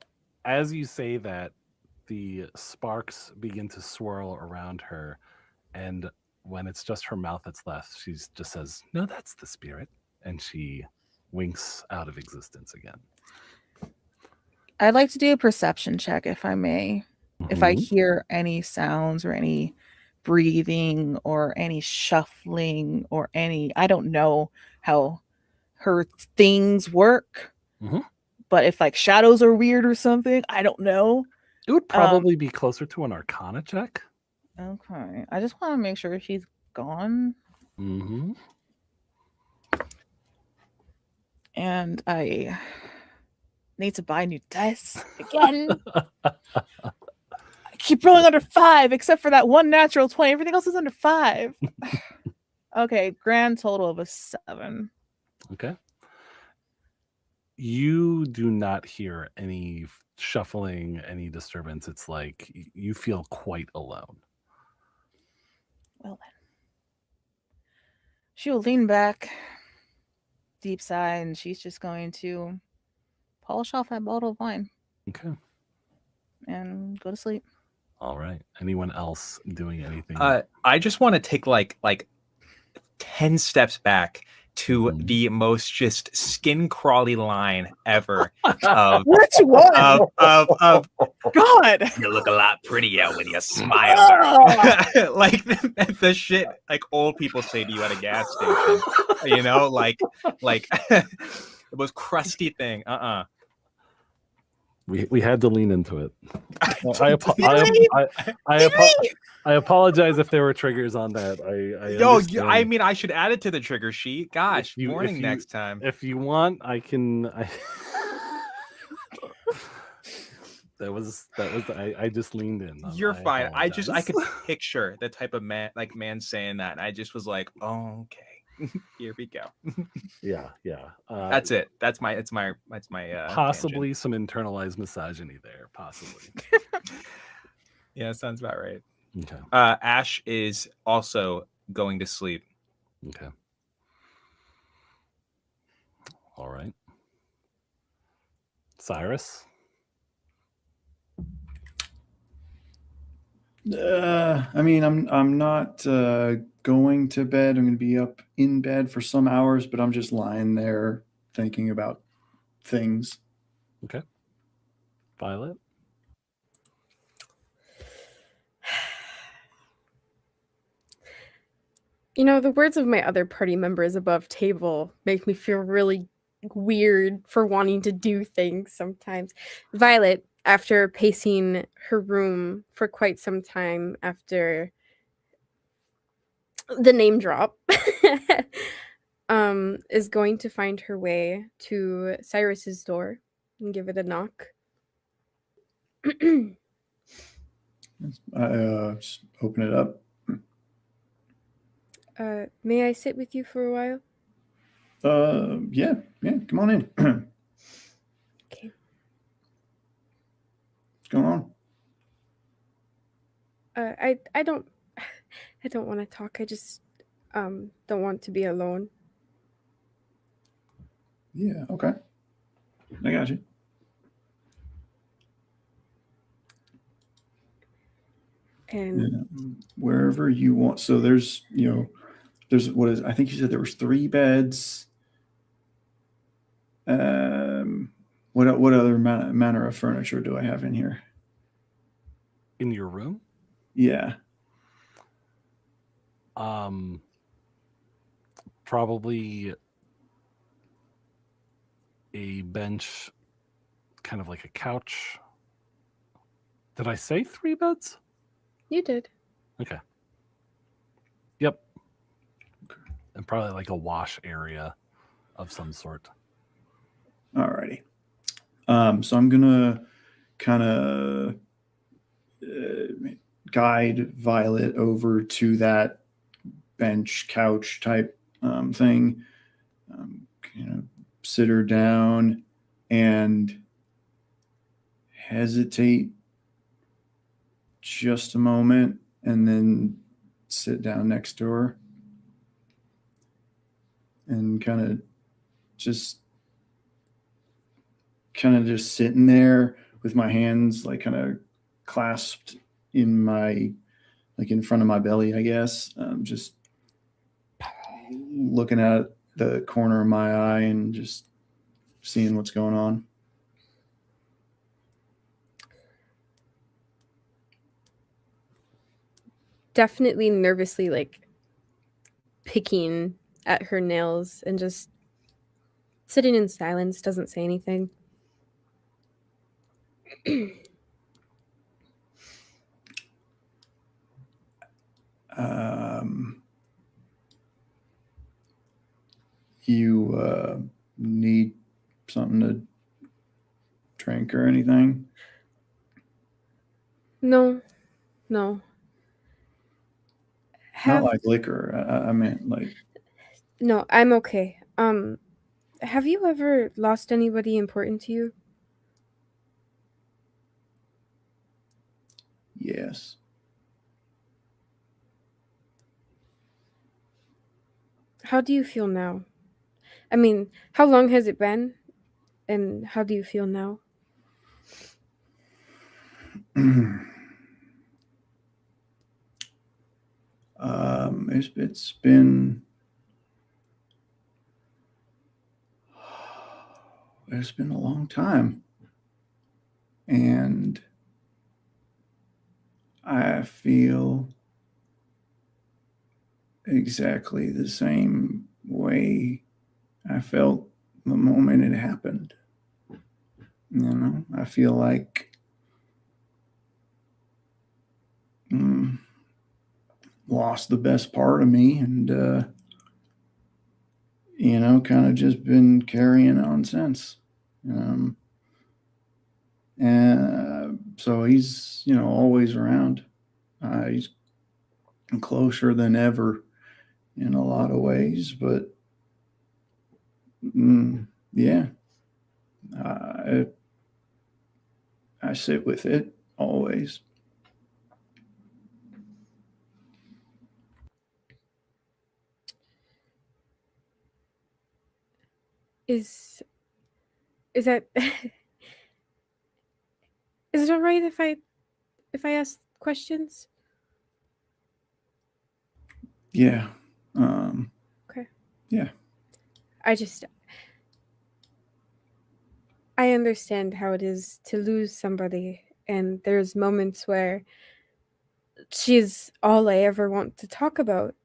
as you say that, the sparks begin to swirl around her, and when it's just her mouth that's left, she just says, "No, that's the spirit," and she winks out of existence again. I'd like to do a perception check, if I may. If I Mhm. hear any sounds or any breathing or any shuffling or any, I don't know how her things work, Mhm. but if like shadows are weird or something, I don't know. It would probably be closer to an Arcana check. Okay, I just want to make sure she's gone. Mm-hmm. And I need to buy new dice again. I keep rolling under 5, except for that one natural 20. Everything else is under 5. Okay, grand total of a 7. Okay. You do not hear any shuffling, any disturbance. It's like you feel quite alone. Well then. She will lean back, deep sigh, and she's just going to polish off that bottle of wine Okay. and go to sleep. All right. Anyone else doing anything? I just want to take like 10 steps back to Mhm. the most just skin crawly line ever of Which one? of God. you look a lot prettier when you smile. Like the shit like old people say to you at a gas station. You know, like the most crusty thing. We had to lean into it. I apologize if there were triggers on that. I mean, I should add it to the trigger sheet. Gosh, warning next time. If you want, I can. That was. I just leaned in. You're fine. I apologize. could picture the type of man saying that, and I just was like, oh, okay. Here we go. Yeah. That's it. That's my possibly tangent. some internalized misogyny there. Possibly. Yeah, sounds about right. Okay. Ash is also going to sleep. Okay. All right. Cyrus. I mean, I'm not going to bed. I'm going to be up in bed for some hours, but I'm just lying there thinking about things. Okay. Violet. You know, the words of my other party members above table make me feel really weird for wanting to do things sometimes. Violet, after pacing her room for quite some time after the name drop, is going to find her way to Cyrus's door and give it a knock. Just open it up. May I sit with you for a while? Yeah, come on in. Okay. What's going on? I don't want to talk. I just don't want to be alone. Yeah, okay. I got you. And Yeah, wherever you want. So there's, I think you said there was 3 beds. What other manner of furniture do I have in here? In your room? Yeah. Probably a bench, kind of like a couch. Did I say 3 beds? you did. Okay. Yep. And probably like a wash area of some sort. Alrighty. So I'm gonna kind of guide Violet over to that bench couch type thing. Sit her down and hesitate just a moment, and then sit down next to her and kind of just sitting there with my hands like kind of clasped in my, like in front of my belly, I guess. Just looking at the corner of my eye and just seeing what's going on. Definitely nervously like picking at her nails and just sitting in silence, doesn't say anything. You need something to drink or anything? No. Not like liquor. I meant like. No, I'm okay. Have you ever lost anybody important to you? Yes. How do you feel now? I mean, how long has it been? And how do you feel now? It's been a long time, and I feel exactly the same way I felt the moment it happened. I feel like lost the best part of me, and kind of just been carrying on since. And so he's always around. He's closer than ever in a lot of ways, but yeah, I sit with it always. Is that is it all right if I ask questions? Yeah. Okay. Yeah. I understand how it is to lose somebody, and there's moments where she's all I ever want to talk about.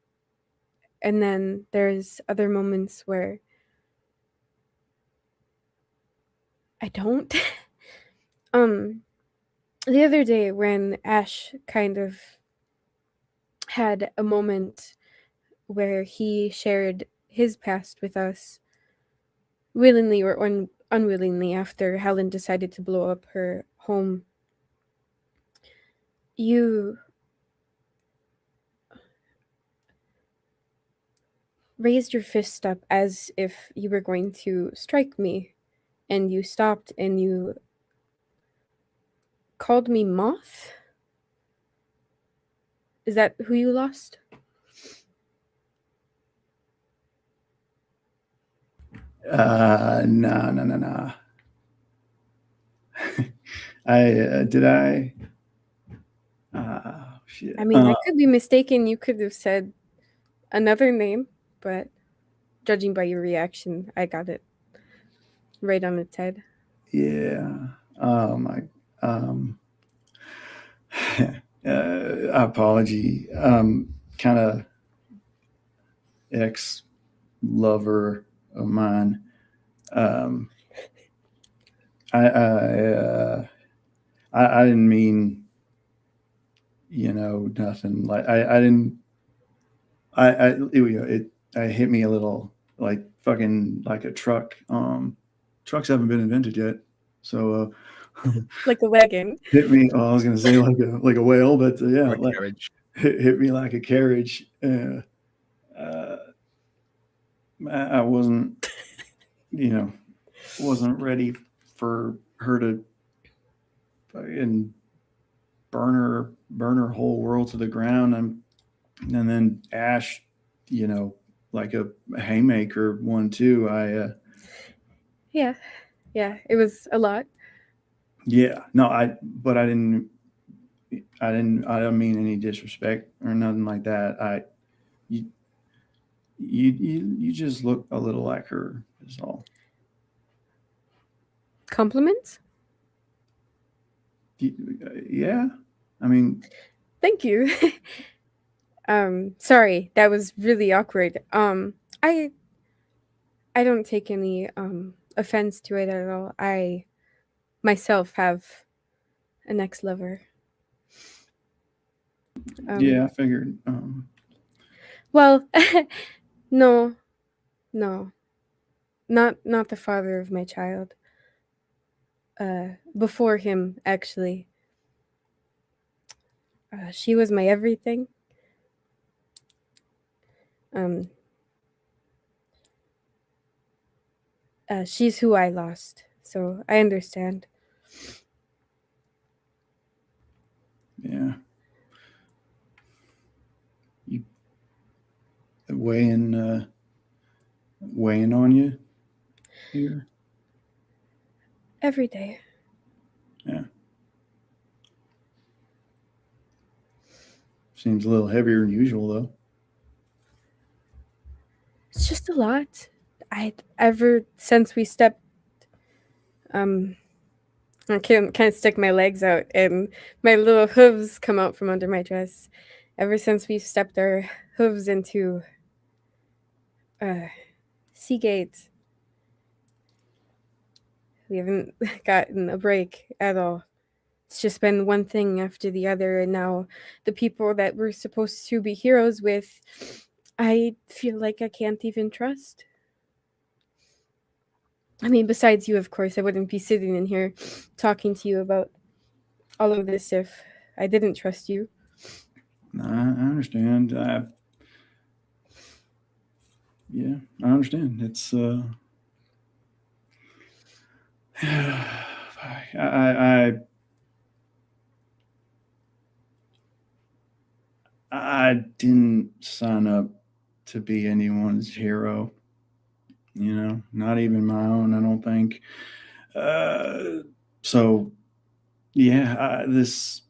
And then there's other moments where I don't. The other day when Ash kind of had a moment where he shared his past with us, willingly or unwillingly, after Helen decided to blow up her home, you raised your fist up as if you were going to strike me, and you stopped and you called me Moth? Is that who you lost? No. I did I. Shit. I mean, I could be mistaken. You could have said another name, but judging by your reaction, I got it right on its head. Yeah. Apology. Kind of ex lover of mine. I didn't mean nothing. Like I didn't. It hit me a little like fucking like a truck. Trucks haven't been invented yet, so Like a wagon. hit me. Oh, I was gonna say like a whale, but yeah, Or a like carriage. hit me like a carriage. I wasn't, wasn't ready for her to fucking burn her whole world to the ground, and then Ash, like a haymaker one too. Yeah, it was a lot. Yeah, no, but I don't mean any disrespect or nothing like that. You you just look a little like her is all. Compliments? Yeah, I mean, Thank you. Sorry, that was really awkward. I don't take any offense to it at all. I myself have an ex-lover. yeah, I figured. Well, no, no, not the father of my child. Before him, actually. She was my everything. Um, she's who I lost, so I understand. Yeah, you weighing weighing on you here? Every day. Yeah. Seems a little heavier than usual, though. It's just a lot. Ever since we stepped, I can kind of stick my legs out and my little hooves come out from under my dress. Ever since we stepped our hooves into Seagate, we haven't gotten a break at all. It's just been one thing after the other, and now the people that we're supposed to be heroes with, I feel like I can't even trust. I mean, besides you, of course, I wouldn't be sitting in here talking to you about all of this if I didn't trust you. I understand. Yeah, I understand. It's I didn't sign up to be anyone's hero. Not even my own. I don't think. So yeah, this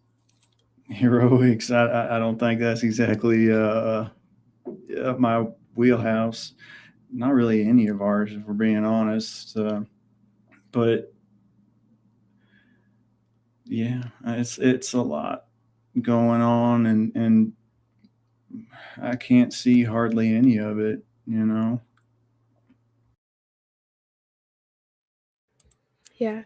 heroics. I don't think that's exactly my wheelhouse. Not really any of ours, if we're being honest. But yeah, it's a lot going on, and I can't see hardly any of it. Yeah,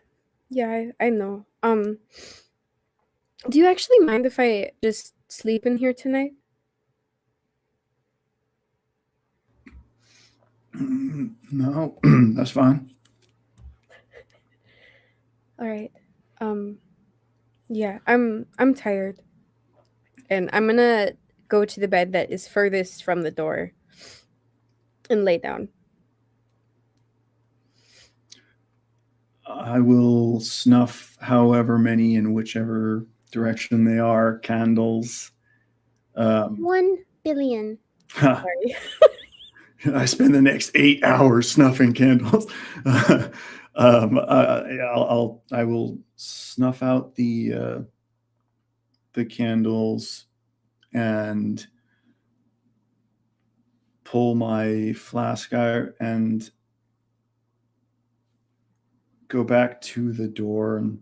I know. Do you actually mind if I just sleep in here tonight? No, that's fine. All right. Yeah, I'm tired, and I'm gonna go to the bed that is furthest from the door and lay down. I will snuff however many in whichever direction they are candles. 1 billion. Sorry. I spend the next 8 hours snuffing candles. I will snuff out the candles and pull my flask out and go back to the door and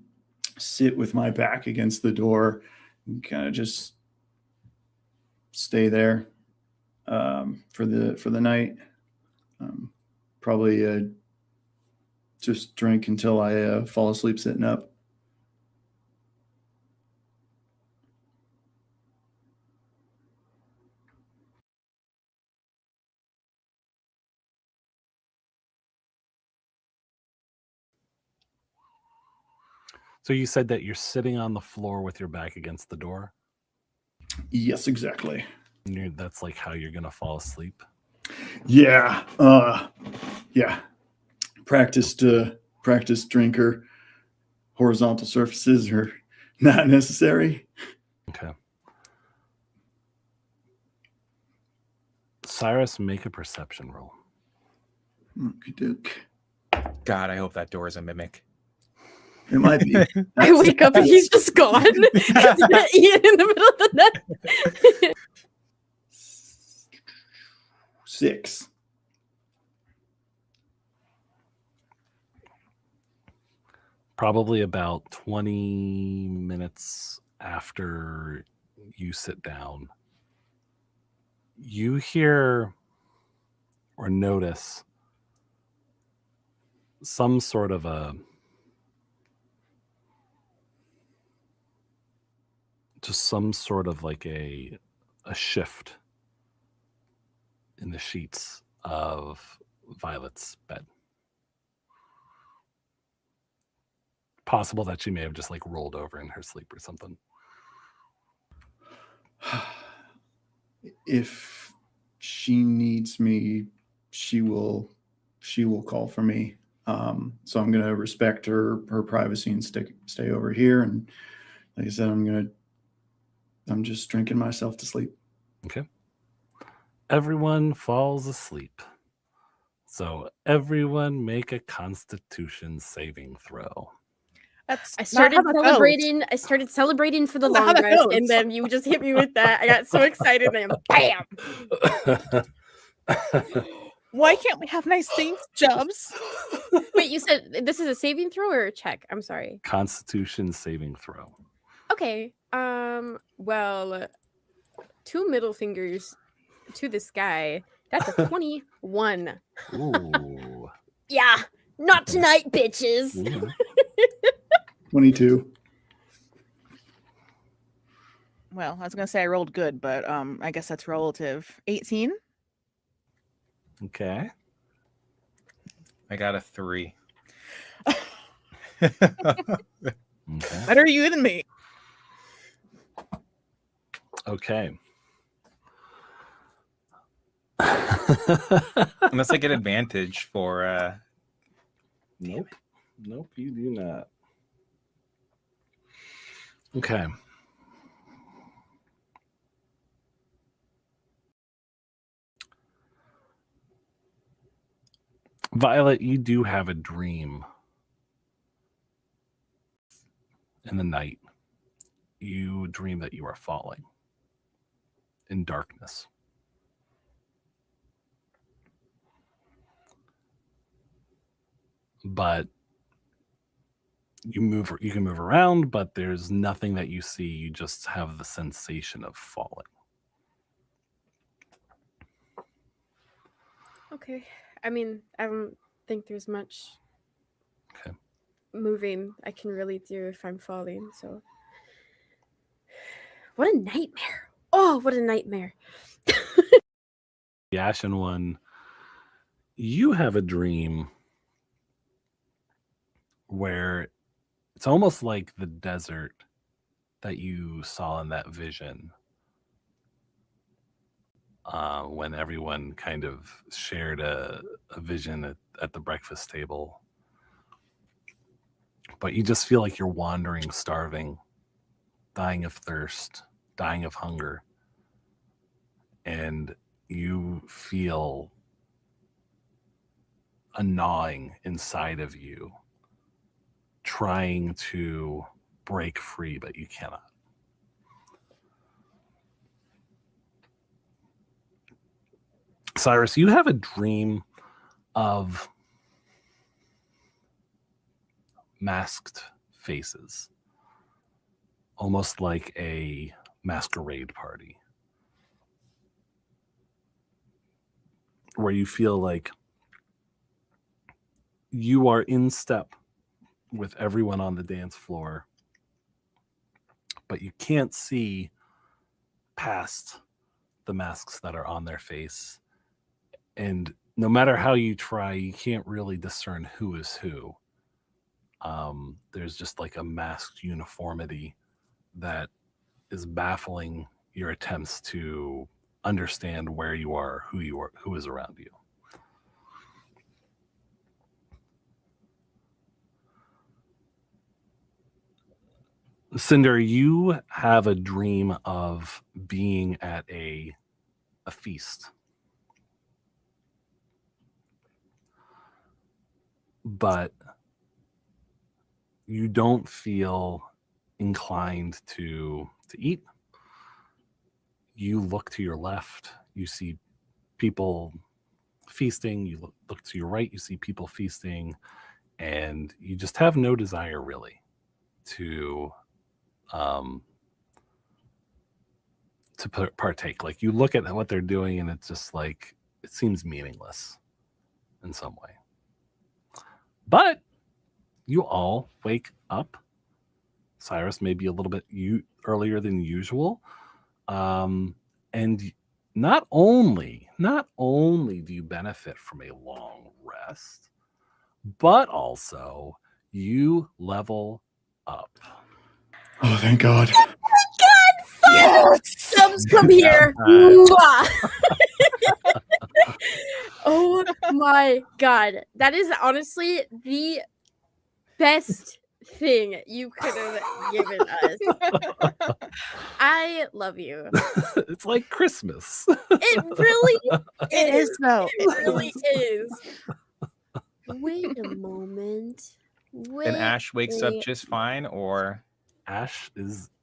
sit with my back against the door and kind of just stay there for the night. Probably just drink until I fall asleep sitting up. So you said that you're sitting on the floor with your back against the door? Yes, exactly. And that's like how you're going to fall asleep? Yeah. Yeah. Practiced drinker. Horizontal surfaces are not necessary. Okay. Cyrus, make a perception roll. Okey-doke. God, I hope that door is a mimic. It might be. I wake up and he's just gone. Ian in the middle of the night. 6. Probably about 20 minutes after you sit down, you hear or notice some sort of like a shift in the sheets of Violet's bed. Possible that she may have just like rolled over in her sleep or something. If she needs me, she will call for me. So I'm going to respect her privacy and stay over here. And like I said, I'm just drinking myself to sleep. Okay. Everyone falls asleep. So everyone make a Constitution saving throw. That's I not started how that goes. celebrating. I started celebrating for the That's not how long that rest, goes. and then you just hit me with that. I got so excited, and then bam! Why can't we have nice things, Jubs? Wait, you said this is a saving throw or a check? I'm sorry. Constitution saving throw. Okay. Well, 2 middle fingers to the sky. That's a 21. Ooh. Yeah. Not tonight, bitches. Yeah. 22. Well, I was gonna say I rolled good, but I guess that's relative. 18. Okay. I got a 3. Okay. Better you than me. Okay. Unless I get advantage for Nope. Nope, you do not. Okay. Violet, you do have a dream in the night. You dream that you are falling in darkness. But you can move around, but there's nothing that you see. You just have the sensation of falling. Okay. I mean, I don't think there's much Okay. moving I can really do if I'm falling, so. What a nightmare. Oh, what a nightmare. The Ashen One, you have a dream where it's almost like the desert that you saw in that vision when everyone kind of shared a vision at the breakfast table. But you just feel like you're wandering, starving, dying of thirst, dying of hunger. And you feel a gnawing inside of you, trying to break free, but you cannot. Cyrus, you have a dream of masked faces, almost like a masquerade party, where you feel like you are in step with everyone on the dance floor, but you can't see past the masks that are on their face. And no matter how you try, you can't really discern who is who. There's just like a masked uniformity that is baffling your attempts to understand where you are, who is around you. Cinder, you have a dream of being at a feast. But you don't feel inclined to eat. You look to your left, you see people feasting. You look to your right, you see people feasting, and you just have no desire really to partake. Like, you look at what they're doing and it's just like, it seems meaningless in some way. But you all wake up. Cyrus maybe a little bit earlier than usual. And not only do you benefit from a long rest, but also you level up. Oh, thank God. Yes! Subs, come here. Mwah. Oh my God. That is honestly the best thing you could have given us. I love you. It's like Christmas. It really It is though. It really is. Wait a moment. Wait. And Ash wakes up a- just fine, or Ash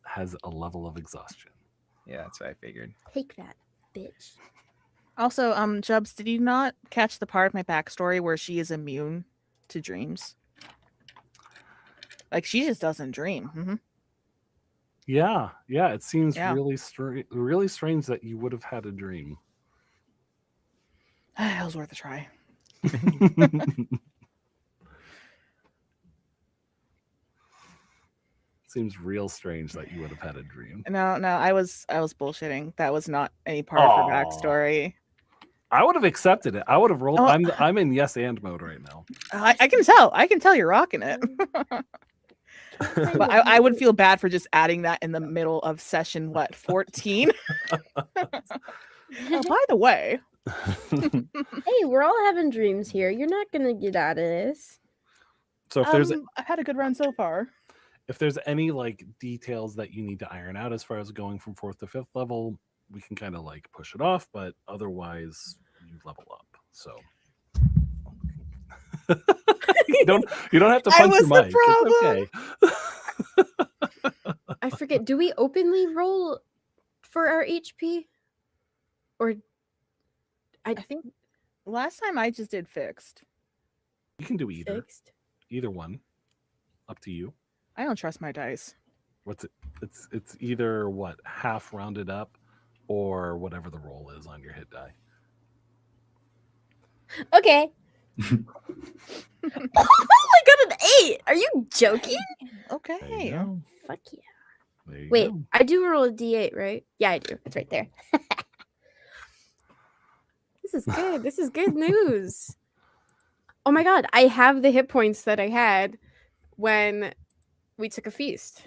has a level of exhaustion. yeah, that's what I figured. Take that, bitch. Also, Jubs, did you not catch the part of my backstory where she is immune to dreams? Like she just doesn't dream. Mm-hmm. Yeah, it seems Yeah. really strange that you would have had a dream. It was worth a try. Seems real strange that you would have had a dream. No, I was bullshitting. That was not any part of her Aw. backstory. I would have accepted it. I would have rolled. Oh. I'm in yes and mode right now. I can tell. I can tell you're rocking it. But I would feel bad for just adding that in the middle of session 14. Oh, by the way, Hey, we're all having dreams here. You're not gonna get out of this. So if there's I've had a good run so far. if there's any like details that you need to iron out as far as going from 4th to 5th level, we can kind of like push it off, but otherwise you level up. So you don't have to I punch was your the mic. It's okay. I forget. Do we openly roll for our HP? Or I think last time I just did fixed. You can do either. fixed? Either one. Up to you. I don't trust my dice. What's it? It's either what, half rounded up or whatever the roll is on your hit die. Okay. Oh, I got an 8. Are you joking? There you Okay. go. Fuck yeah. There you Wait, go. I do roll a D8, right? Yeah, I do. It's right there. This is good. This is good news. Oh my god, I have the hit points that I had when we took a feast.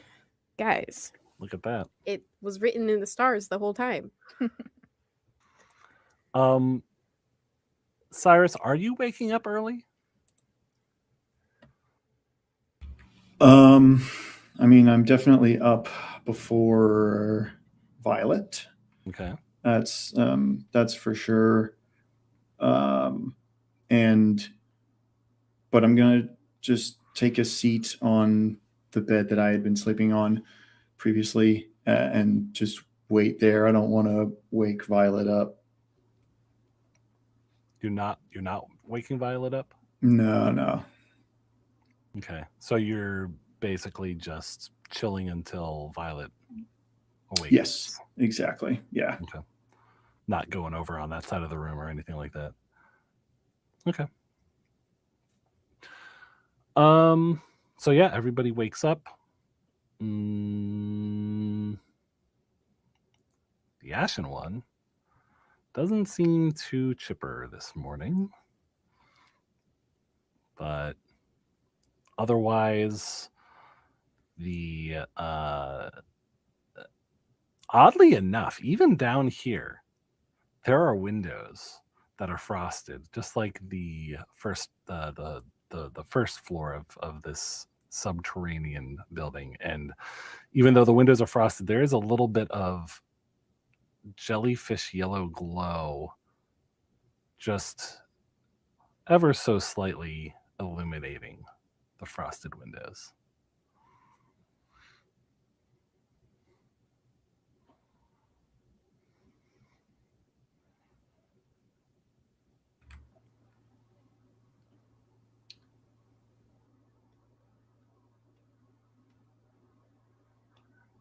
Guys, Look at that. it was written in the stars the whole time. Cyrus, are you waking up early? I mean, I'm definitely up before Violet. Okay. That's for sure. But I'm gonna just take a seat on the bed that I had been sleeping on previously and just wait there. I don't want to wake Violet up. You're not waking Violet up? No. Okay. So you're basically just chilling until Violet awakens. Yes, exactly. Yeah. Okay. Not going over on that side of the room or anything like that. Okay. So yeah, everybody wakes up. The Ashen one doesn't seem too chipper this morning. But otherwise, the oddly enough, even down here, there are windows that are frosted, just like the first the first floor of this subterranean building. And even though the windows are frosted, there is a little bit of jellyfish yellow glow just ever so slightly illuminating the frosted windows.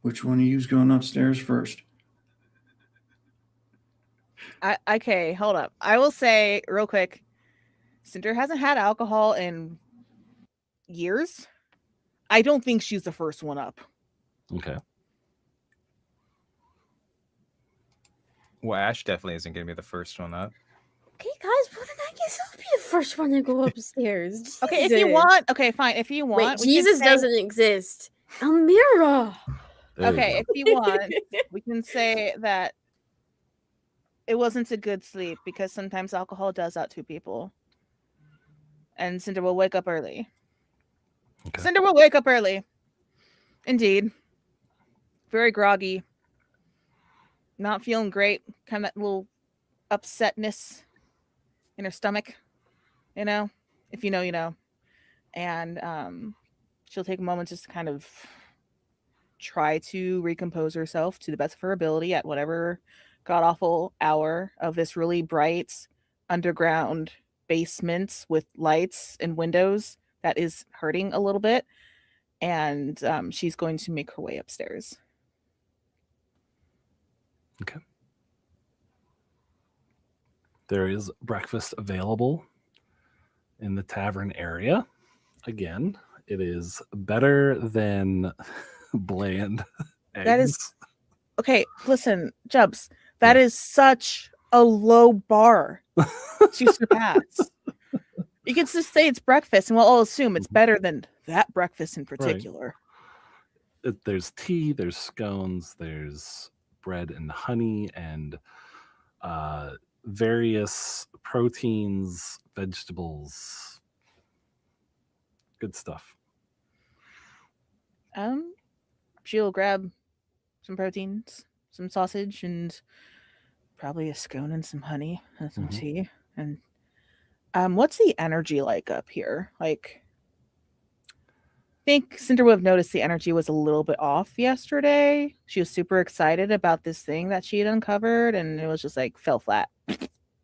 Which one of you's going upstairs first? Okay, hold up. I will say real quick, Cinder hasn't had alcohol in years. I don't think she's the first one up. Okay. Well, Ash definitely isn't going to be the first one up. Okay, guys, well then I guess I'll be the first one to go upstairs. Okay, if you Jesus. want, okay, fine. If you want, Wait, we can Jesus say- doesn't exist. Elmira. There you Okay, go. if you want, we can say that it wasn't a good sleep because sometimes alcohol does that to people. And Cinder will wake up early. Okay. Cinder will wake up early. Indeed. Very groggy. Not feeling great. Kind of that little upsetness in her stomach. You know? If you know, you know. And she'll take a moment just to kind of try to recompose herself to the best of her ability at whatever god-awful hour of this really bright underground basement with lights and windows that is hurting a little bit. And she's going to make her way upstairs. Okay. There is breakfast available in the tavern area. Again, it is better than bland eggs. That is okay. Listen, Jubs, that is such a low bar to surpass. You can just say it's breakfast, and we'll all assume it's better than that breakfast in particular. There's tea, there's scones, there's bread and honey, and various proteins, vegetables. Good stuff. She'll grab some proteins, some sausage, and probably a scone and some honey and some tea. And what's the energy like up here? Like, I think Cinder would have noticed the energy was a little bit off yesterday. She was super excited about this thing that she had uncovered, and it was just like fell flat.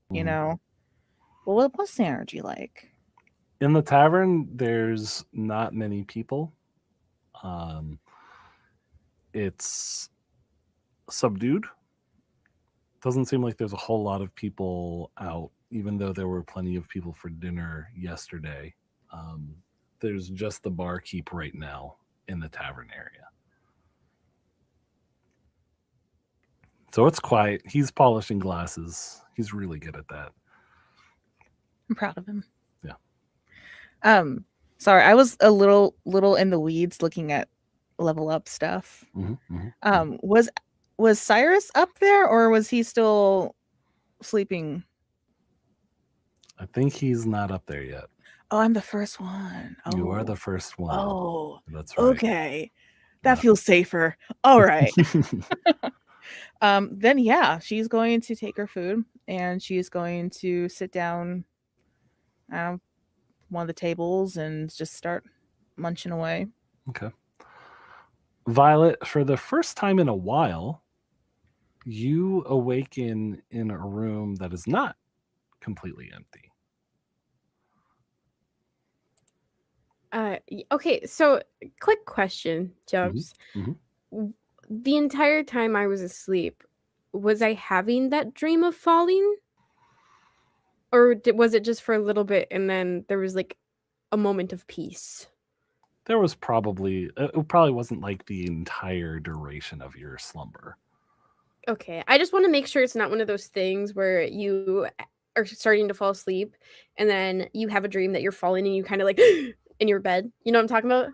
You know? Well, what's the energy like? In the tavern, there's not many people. It's subdued. Doesn't seem like there's a whole lot of people out, even though there were plenty of people for dinner yesterday. There's just the barkeep right now in the tavern area. So it's quiet. He's polishing glasses. He's really good at that. I'm proud of him. Yeah. Sorry, I was a little in the weeds looking at level up stuff. Was Cyrus up there, or was he still sleeping? I think he's not up there yet. Oh, I'm the first one. Oh. You are the first one. Oh, that's right. Okay. That feels safer. All right. Then yeah, she's going to take her food and she's going to sit down at one of the tables and just start munching away. Okay. Violet, for the first time in a while, you awaken in a room that is not completely empty. Okay, so quick question, Jubs. The entire time I was asleep, was I having that dream of falling? Or was it just for a little bit and then there was like a moment of peace? There was probably, it probably wasn't like the entire duration of your slumber. Okay, I just want to make sure it's not one of those things where you are starting to fall asleep and then you have a dream that you're falling and you kind of like in your bed. You know what I'm talking about?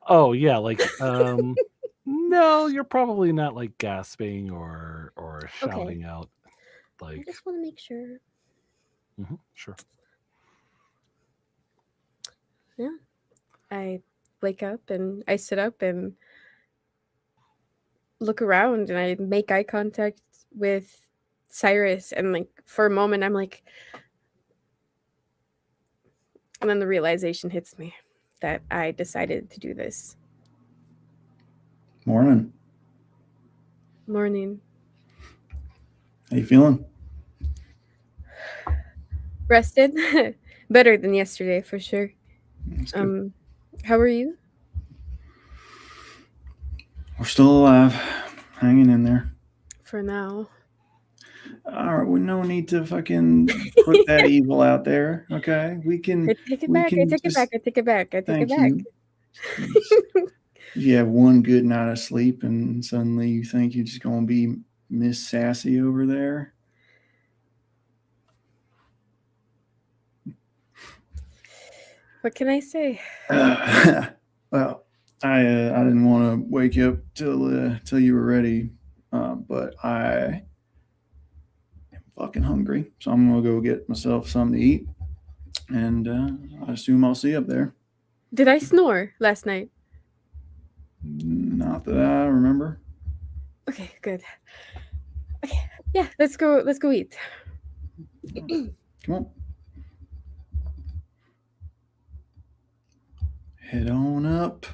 Oh yeah, like no, you're probably not like gasping or shouting out. Like, I just want to make sure. Sure. Yeah. I wake up and I sit up and look around and I make eye contact with Cyrus, and like for a moment I'm like, and then the realization hits me that I decided to do this. Morning. Morning. How you feeling? Rested. Better than yesterday for sure. How are you? We're still alive, hanging in there. For now. All right, we no need to fucking put that evil out there. Okay, we can. I take it back. I take it back. I take it back. I take it back. You have one good night of sleep, and suddenly you think you're just gonna be Miss Sassy over there. What can I say? Well, I didn't want to wake you up till you were ready, but I am fucking hungry, so I'm gonna go get myself something to eat, and I assume I'll see you up there. Did I snore last night? Not that I remember. Okay, good. Okay, yeah, let's go eat. Come on. Head on up.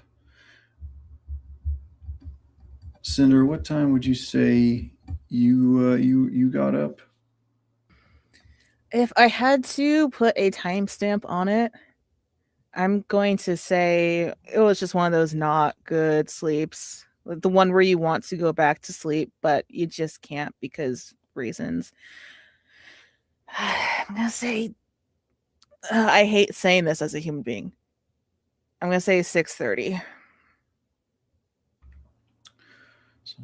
Cinder, what time would you say you got up? If I had to put a timestamp on it, I'm going to say it was just one of those not good sleeps. The one where you want to go back to sleep, but you just can't because reasons. I'm going to say, I hate saying this as a human being. I'm going to say 6:30. So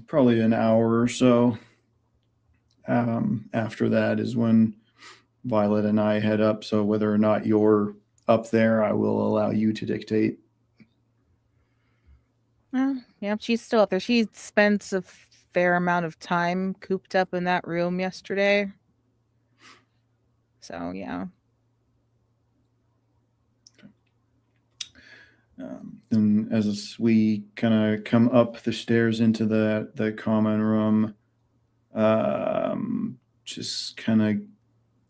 probably an hour or so. After that is when Violet and I head up. So whether or not you're up there, I will allow you to dictate. Yeah, she's still up there. She spent a fair amount of time cooped up in that room yesterday. So, yeah. And as we kind of come up the stairs into the common room, just kind of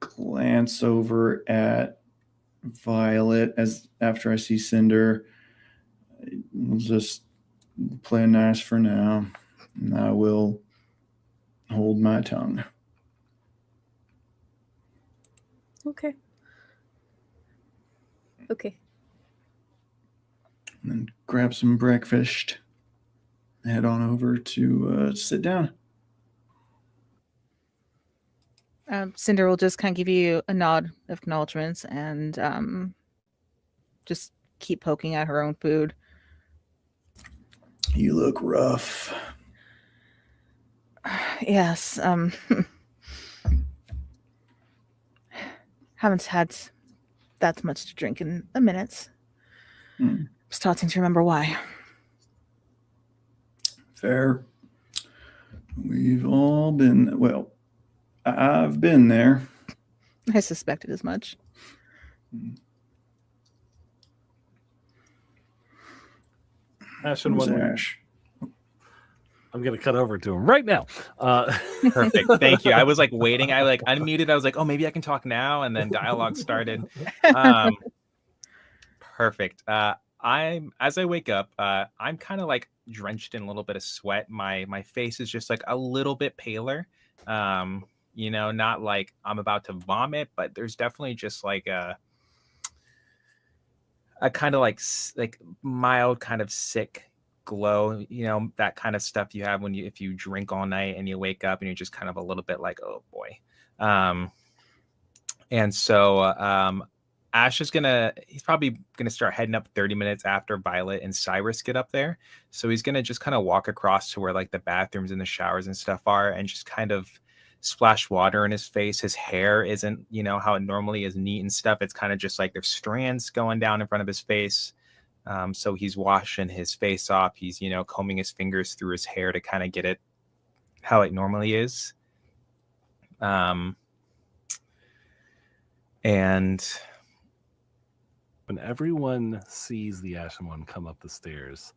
glance over at Violet as after I see Cinder. We'll just play nice for now, and I will hold my tongue. Okay. Okay. And then grab some breakfast. Head on over to sit down. Cinder will just kind of give you a nod of acknowledgments and just keep poking at her own food. You look rough. Yes. Haven't had that much to drink in a minute. Hmm. Starting to remember why. Fair. We've all been, well, I've been there. I suspected as much. Ash Who's and Ash? I'm gonna cut over to him right now. Perfect. Thank you. I was like waiting. I like unmuted. I was like, oh, maybe I can talk now, and then dialogue started. Perfect. I'm as I wake up, I'm kind of like drenched in a little bit of sweat. My face is just like a little bit paler. Not like I'm about to vomit, but there's definitely just like a kind of like mild kind of sick glow, that kind of stuff you have if you drink all night and you wake up and you're just kind of a little bit like, oh boy. And so Ash he's probably gonna start heading up 30 minutes after Violet and Cyrus get up there. So he's gonna just kind of walk across to where like the bathrooms and the showers and stuff are and just kind of splash water in his face. His hair isn't, how it normally is, neat and stuff. It's kind of just like there's strands going down in front of his face. So he's washing his face off. He's, combing his fingers through his hair to kind of get it how it normally is. And when everyone sees the Ashen One come up the stairs,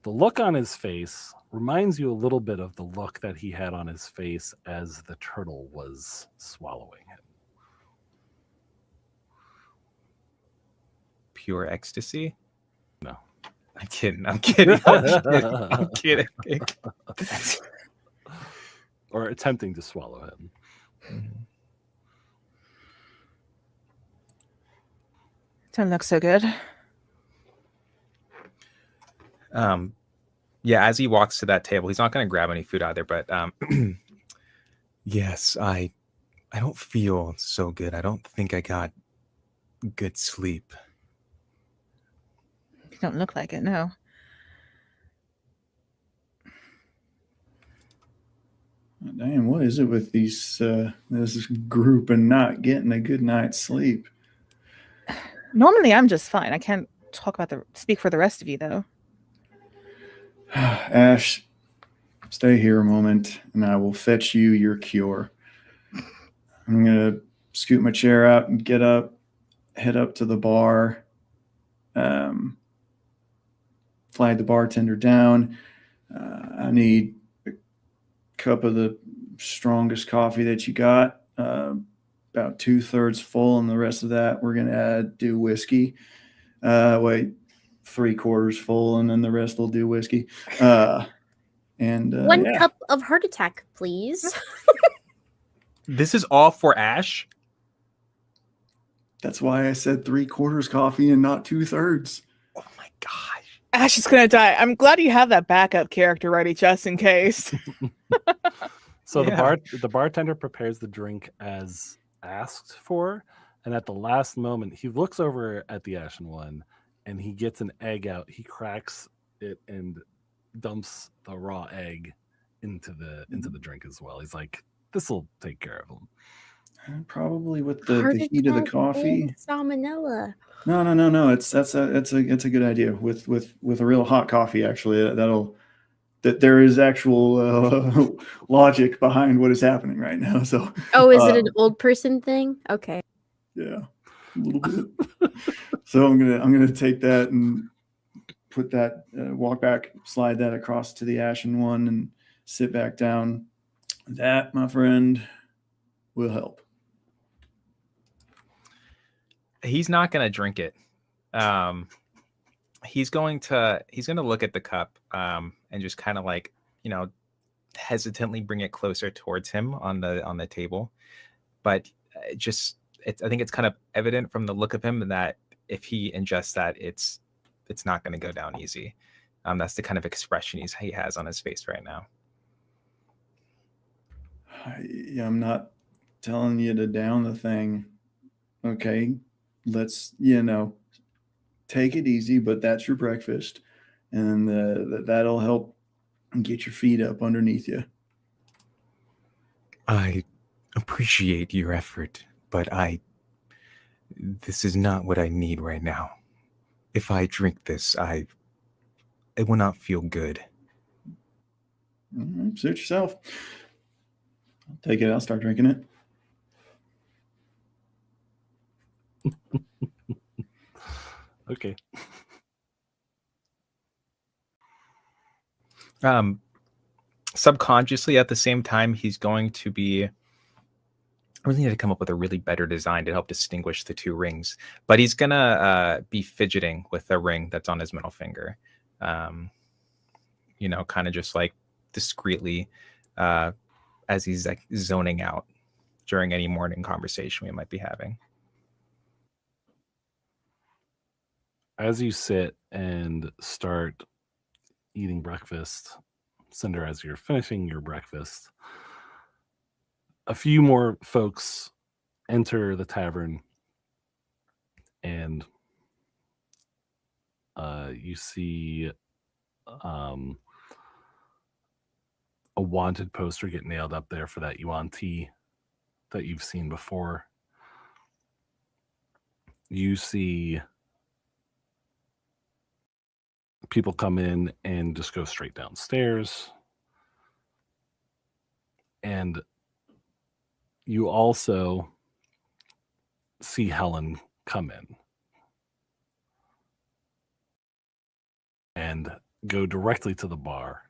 the look on his face reminds you a little bit of the look that he had on his face as the turtle was swallowing him. Pure ecstasy? No. I'm kidding. I'm kidding. I'm kidding. Or attempting to swallow him. Don't look so good. Yeah, as he walks to that table, he's not going to grab any food either, but yes, I don't feel so good. I don't think I got good sleep. You don't look like it, no. Damn, what is it with this group and not getting a good night's sleep? Normally I'm just fine. I can't speak for the rest of you though. Ash, stay here a moment and I will fetch you your cure. I'm going to scoot my chair out and get up, head up to the bar, flag the bartender down. I need a cup of the strongest coffee that you got, about 2/3 full, and the rest of that we're gonna do whiskey. Wait, 3/4 full, and then the rest will do whiskey. One Yeah, cup of heart attack, please. This is all for Ash. that's why I said 3/4 coffee and not 2/3. Oh my gosh. Ash is gonna die. I'm glad you have that backup character ready just in case. So Yeah. the bartender prepares the drink as asked for, and at the last moment, he looks over at the Ashen One, and he gets an egg out. He cracks it and dumps the raw egg into the drink as well. He's like, "This will take care of him." Probably with the Heart heat of the attack coffee. and salmonella. No. It's a good idea with a real hot coffee. Actually, that there is actual logic behind what is happening right now. So Oh, is it an old person thing? Okay. yeah, a little bit. So I'm gonna take that and put that walk back, slide that across to the Ashen One, and sit back down. That, my friend, will help. He's not going to drink it. He's going to look at the cup and just kind of like, hesitantly bring it closer towards him on the table. But I think it's kind of evident from the look of him that if he ingests that, it's not going to go down easy. That's the kind of expression he has on his face right now. I'm not telling you to down the thing. Okay, let's take it easy, but that's your breakfast, and that'll help get your feet up underneath you. I appreciate your effort, but this is not what I need right now. If I drink this, it will not feel good. Suit yourself. I'll take it. I'll start drinking it. Okay. Subconsciously, at the same time, he's going to be. I really need to come up with a really better design to help distinguish the two rings. But he's gonna be fidgeting with the ring that's on his middle finger. Kind of just like discreetly, as he's like zoning out during any morning conversation we might be having. As you sit and start eating breakfast, Cinder, as you're finishing your breakfast, a few more folks enter the tavern, and you see a wanted poster get nailed up there for that yuan tea that you've seen before. You see people come in and just go straight downstairs. And you also see Helen come in and go directly to the bar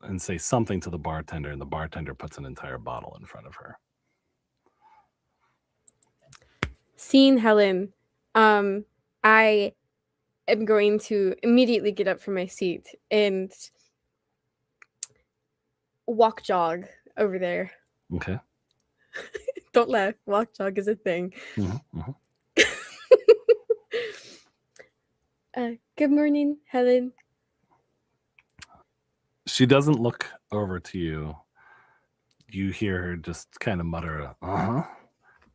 and say something to the bartender, and the bartender puts an entire bottle in front of her. Seeing Helen, I am going to immediately get up from my seat and jog over there. Okay. Don't laugh. Jog is a thing. Mm-hmm. Good morning, Helen. She doesn't look over to you. You hear her just kind of mutter, "Uh-huh."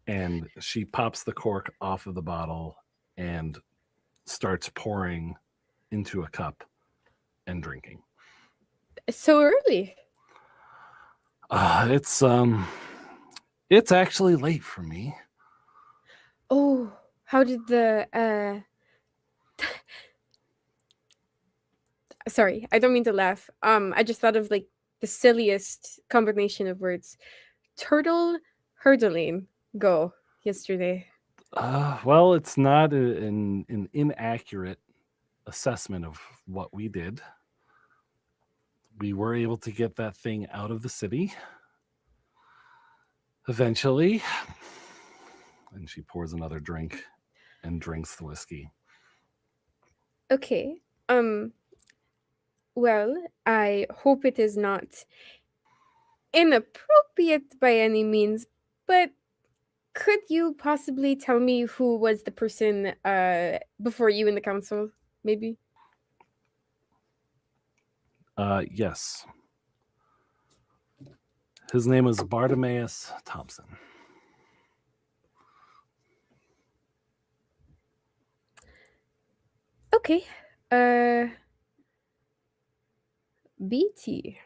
And she pops the cork off of the bottle and starts pouring into a cup and drinking. So early. It's actually late for me. Oh, how did the sorry, I don't mean to laugh. I just thought of like the silliest combination of words. Turtle hurdling go yesterday. Well, it's not an inaccurate assessment of what we did. We were able to get that thing out of the city eventually. And she pours another drink and drinks the whiskey. Okay. Well, I hope it is not inappropriate by any means, but could you possibly tell me who was the person before you in the council, maybe? Yes. His name is Bartimaeus Thompson. Okay. BT.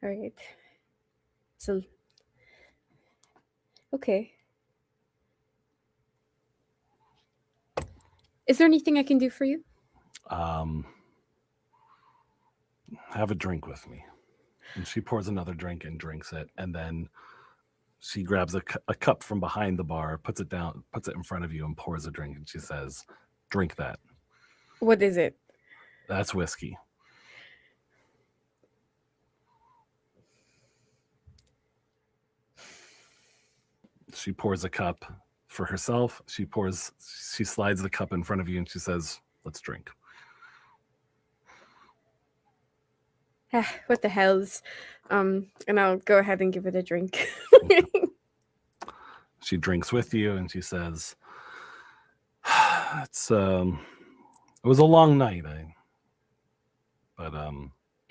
All right. So, okay. Is there anything I can do for you? Have a drink with me. And she pours another drink and drinks it. And then she grabs a cup from behind the bar, puts it down, puts it in front of you, and pours a drink. And she says, "Drink that." What is it? That's whiskey. She pours a cup for herself. She slides the cup in front of you and she says, "Let's drink." What the hells? And I'll go ahead and give it a drink. She drinks with you and she says, "It was a long night, but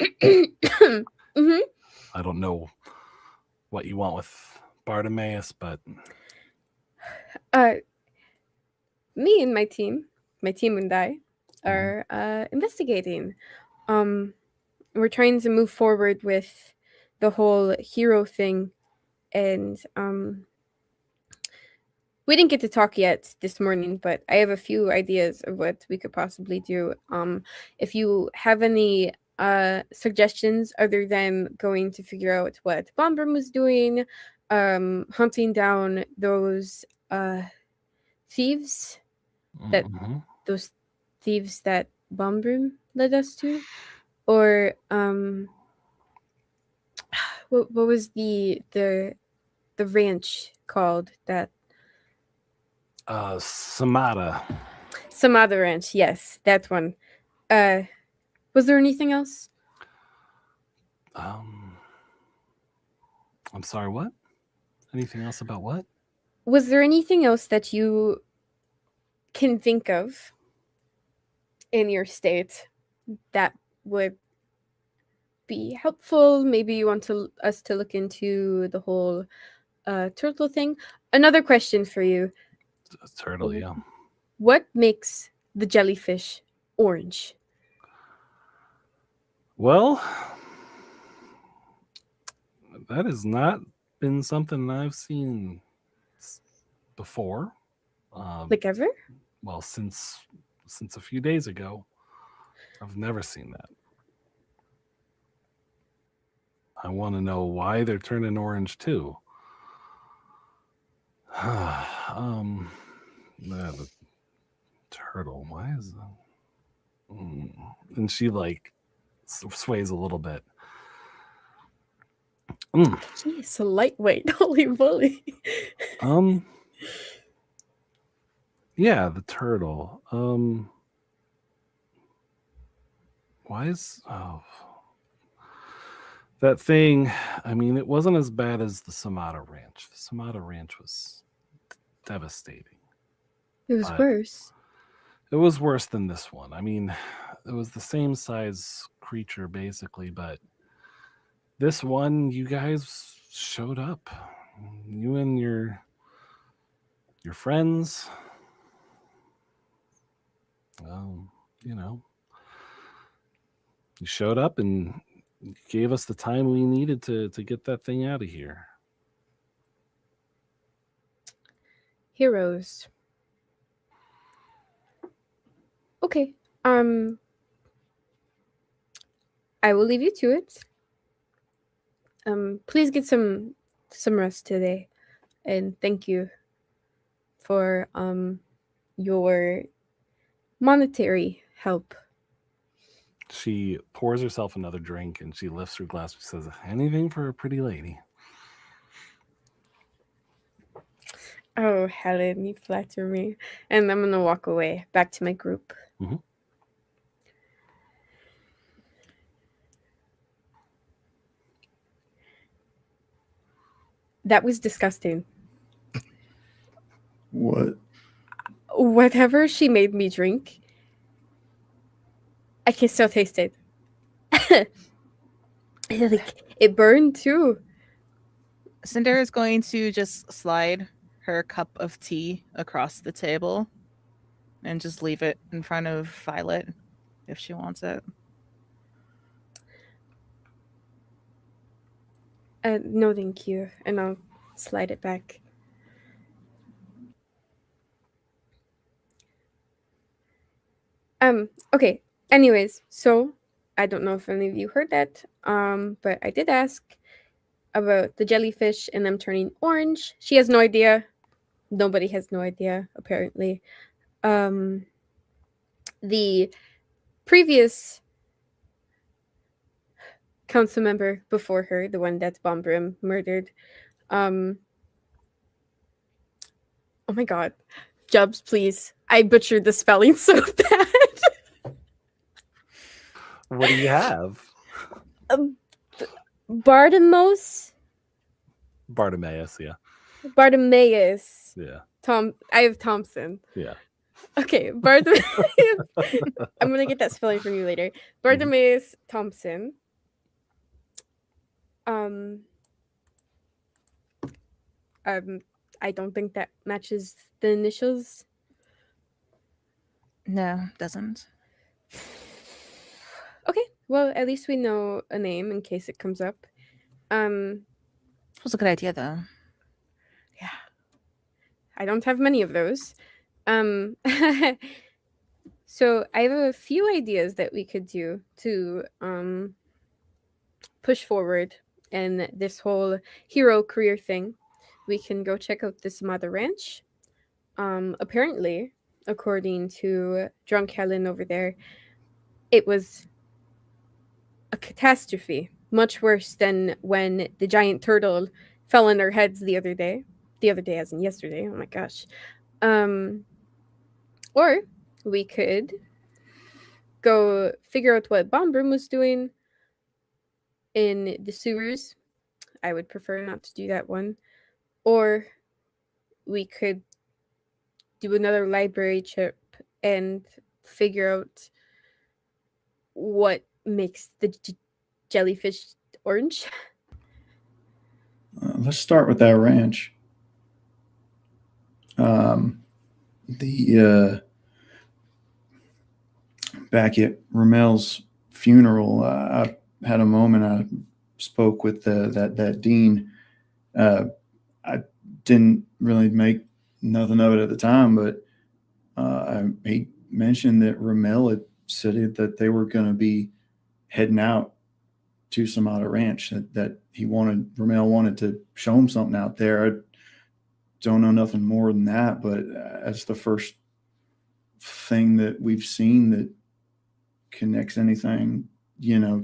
Mm-hmm. I don't know what you want with Bartimaeus, but Me and my team and I are investigating. We're trying to move forward with the whole hero thing, and we didn't get to talk yet this morning, but I have a few ideas of what we could possibly do. If you have any suggestions other than going to figure out what Bombroom was doing, hunting down those thieves that Mhm. those thieves that Bombroom led us to, or what was the ranch called that? Samada. Some other ranch, yes, that one. Was there anything else? I'm sorry, what? Anything else about what? Was there anything else that you can think of in your state that would be helpful? Maybe you want us to look into the whole turtle thing. Another question for you: A turtle, yeah. what makes the jellyfish orange? Well, that has not been something I've seen before. Like ever? Well, since a few days ago, I've never seen that. I want to know why they're turning orange too. The turtle. Why is that? And she like sways a little bit. Jeez, a lightweight. Holy moly. Yeah, the turtle. Why is that thing? I mean, it wasn't as bad as the Samada Ranch. The Samada Ranch was devastating. It was But worse. it was worse than this one. I mean, it was the same size creature basically, but this one, you guys showed up. You and your friends. You know, you showed up and gave us the time we needed to get that thing out of here. Heroes. Okay. I will leave you to it. Please get some rest today, and thank you for your monetary help. She pours herself another drink and she lifts her glass and says, "Anything for a pretty lady." Oh, Helen, you flatter me. And I'm gonna walk away back to my group. Mhm. That was disgusting. What? Whatever she made me drink, I can still taste it. Like, it burned too. Cinder is going to just slide her cup of tea across the table and just leave it in front of Violet if she wants it. No, thank you. And I'll slide it back. Okay. Anyways, so I don't know if any of you heard that. But I did ask about the jellyfish and them turning orange. She has no idea. Nobody has no idea, apparently. The previous council member before her, the one that Bombrim murdered, oh my god. Jubs, please. I butchered the spelling so bad. What do you have? Bartimaeus? Bartimaeus, yeah. Bartimaeus. Yeah. I have Thompson. Yeah. Okay, Bartimaeus. I'm gonna get that spelling from you later. Bartimaeus Thompson. I don't think that matches the initials. No, doesn't. Okay, well, at least we know a name in case it comes up. It was a good idea, though. Yeah. I don't have many of those. So I have a few ideas that we could do to push forward in this whole hero career thing. We can go check out this mother ranch. Apparently, according to Drunk Helen over there, it was a catastrophe, much worse than when the giant turtle fell on our heads the other day. The other day, as in yesterday. Oh my gosh. Or we could go figure out what Bombroom was doing in the sewers. I would prefer not to do that one. Or we could do another library trip and figure out what makes the jellyfish orange. Let's start with that ranch. The back at Ramel's funeral, I had a moment. I spoke with that dean. I didn't really make nothing of it at the time, but he mentioned that Ramel had said that they were going to be heading out to Samada Ranch. That Ramel wanted to show him something out there. I don't know nothing more than that, but that's the first thing that we've seen that connects anything,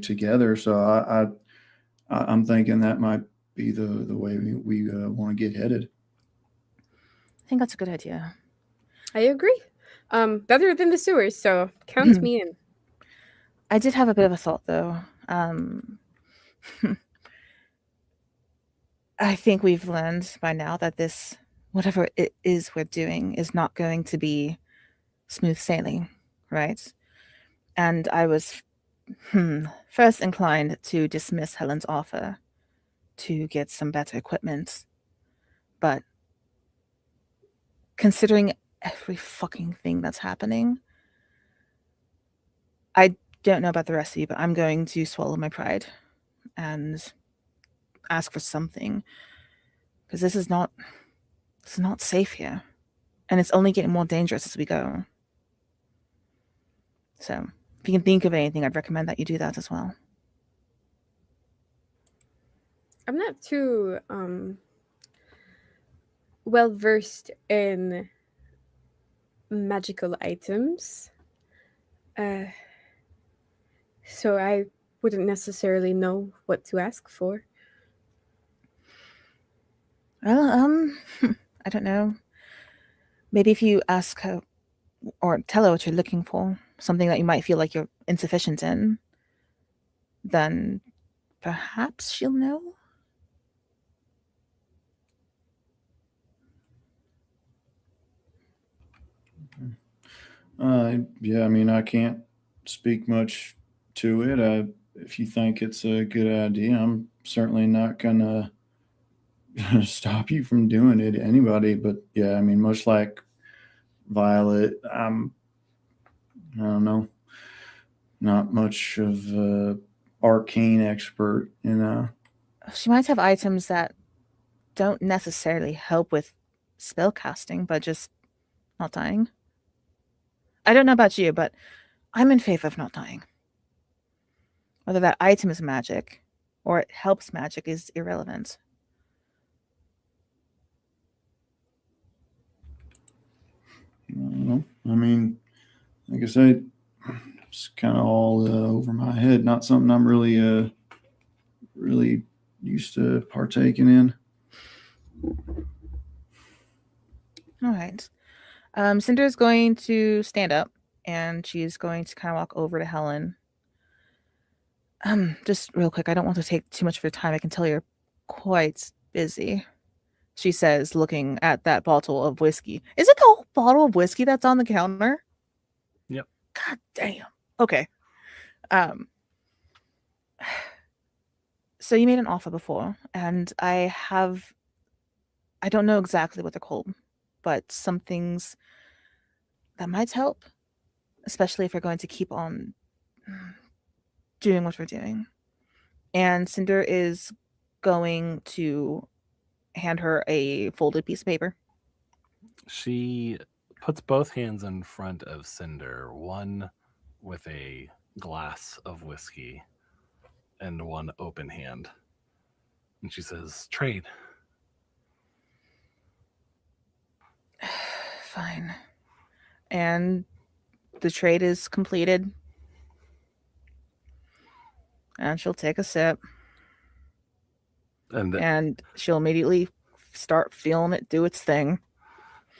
together. So I'm thinking that might be the way we want to get headed. I think that's a good idea. I agree. Better than the sewers, so count me in. I did have a bit of a thought, though. I think we've learned by now that this, whatever it is we're doing, is not going to be smooth sailing, right? And I was first inclined to dismiss Helen's offer to get some better equipment. But considering every fucking thing that's happening, I don't know about the rest of you, but I'm going to swallow my pride and ask for something, because this is not safe here, and it's only getting more dangerous as we go. So if you can think of anything, I'd recommend that you do that as well. I'm not too well versed in magical items. So I wouldn't necessarily know what to ask for. Well, I don't know. Maybe if you ask her or tell her what you're looking for, something that you might feel like you're insufficient in, then perhaps she'll know. Yeah, I mean, I can't speak much to it. If you think it's a good idea, I'm certainly not gonna stop you from doing it, anybody. But yeah, I mean, much like Violet, I don't know, not much of a arcane expert, you know. She might have items that don't necessarily help with spell casting, but just not dying. I don't know about you, but I'm in favor of not dying. Whether that item is magic or it helps magic is irrelevant. I don't know. I mean, like I said, it's kind of all over my head. Not something I'm really used to partaking in. All right. Cinder's going to stand up and she's going to kind of walk over to Helen. Just real quick, I don't want to take too much of your time. I can tell you're quite busy, she says, looking at that bottle of whiskey. Is it the whole bottle of whiskey that's on the counter? Yep. God damn. Okay. So you made an offer before, and I don't know exactly what they're called, but some things that might help, especially if we're going to keep on doing what we're doing. And Cinder is going to hand her a folded piece of paper. She puts both hands in front of Cinder, one with a glass of whiskey and one open hand. And she says, "Trade." Fine. And the trade is completed. And she'll take a sip. And she'll immediately start feeling it do its thing.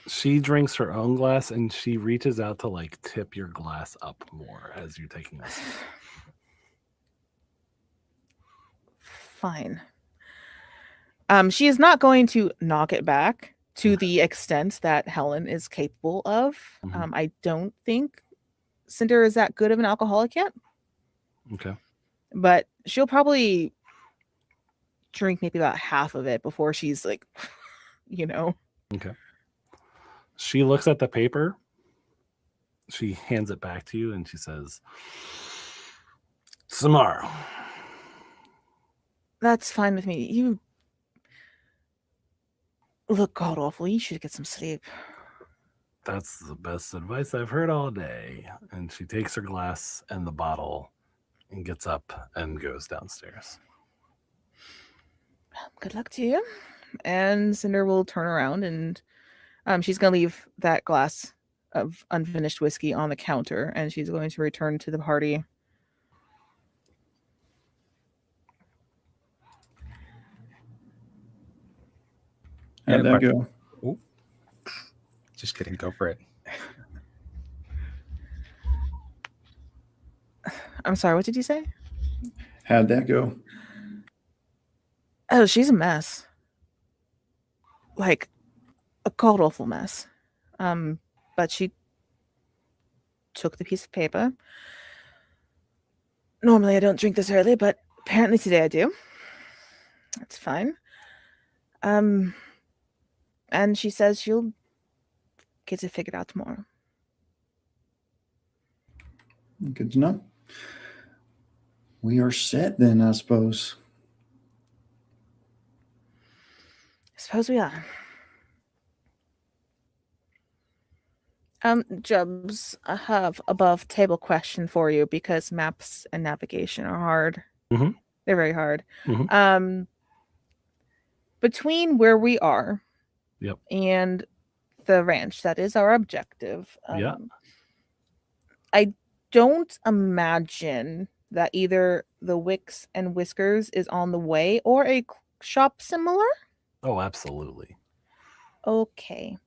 She drinks her own glass and she reaches out to like tip your glass up more as you're taking a sip. Fine. She is not going to knock it back to the extent that Helen is capable of. Mhm. I don't think Cinder is that good of an alcoholic yet. Okay. But she'll probably drink maybe about half of it before she's like, you know. Okay. She looks at the paper. She hands it back to you and she says, "Tomorrow." That's fine with me. You look god awful. You should get some sleep. That's the best advice I've heard all day. And she takes her glass and the bottle and gets up and goes downstairs. Good luck to you. And Cinder will turn around and she's going to leave that glass of unfinished whiskey on the counter and she's going to return to the party. How'd that go? Ooh. Just kidding. Go for it. I'm sorry, what did you say? How'd that go? Oh, she's a mess. Like a god awful mess. But she took the piece of paper. Normally I don't drink this early, but apparently today I do. That's fine. And she says she'll get it figured out tomorrow. Good to know. We are set then, I suppose. I suppose we are. Jubs, I have above table question for you because maps and navigation are hard. Mhm. They're very hard. Mhm. Between where we are Yep. and the ranch, that is our objective. Yeah. I don't imagine that either the Wicks and Whiskers is on the way or a shop similar. Oh, absolutely. Okay.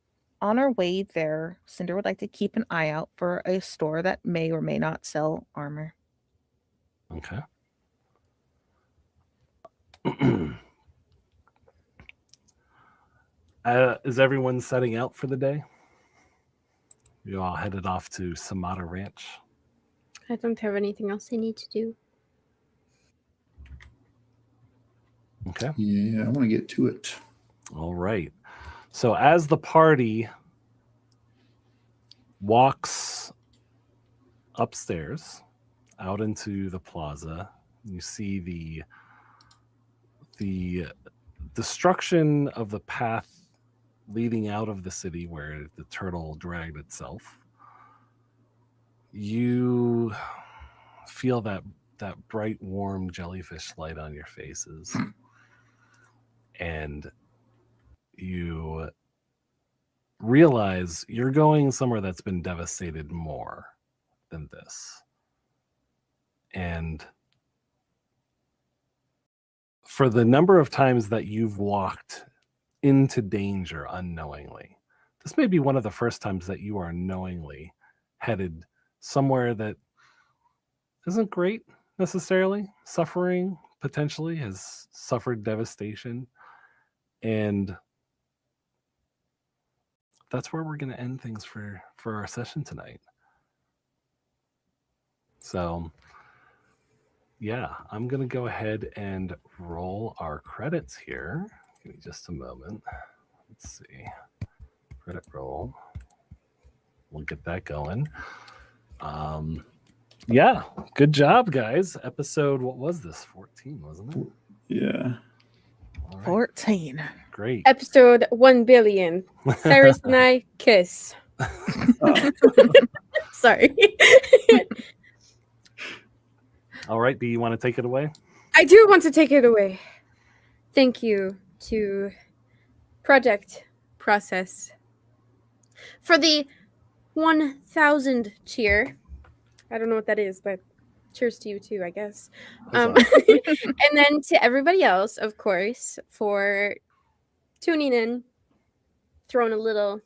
On our way there, Cinder would like to keep an eye out for a store that may or may not sell armor. Okay. Is everyone setting out for the day? You all headed off to Samata Ranch. I don't have anything else I need to do. Okay. Yeah, I want to get to it. All right. So as the party walks upstairs out into the plaza, you see the destruction of the path leading out of the city where the turtle dragged itself. You feel that bright, warm jellyfish light on your faces. And you realize you're going somewhere that's been devastated more than this. And for the number of times that you've walked into danger unknowingly, this may be one of the first times that you are knowingly headed somewhere that isn't great necessarily. Suffering potentially has suffered devastation. And that's where we're going to end things for our session tonight. So, yeah, I'm going to go ahead and roll our credits here. Give me just a moment. Let's see. Credit roll. We'll get that going. Yeah, good job, guys. Episode, what was this? 14, wasn't it? Yeah. All right, 14. great. Episode 1 billion. Cyrus and I kiss. Sorry. All right, do you want to take it away? I do want to take it away. Thank you to Project Process for the 1,000 cheer. I don't know what that is, but cheers to you too, I guess. And then to everybody else, of course, for tuning in, throwing a little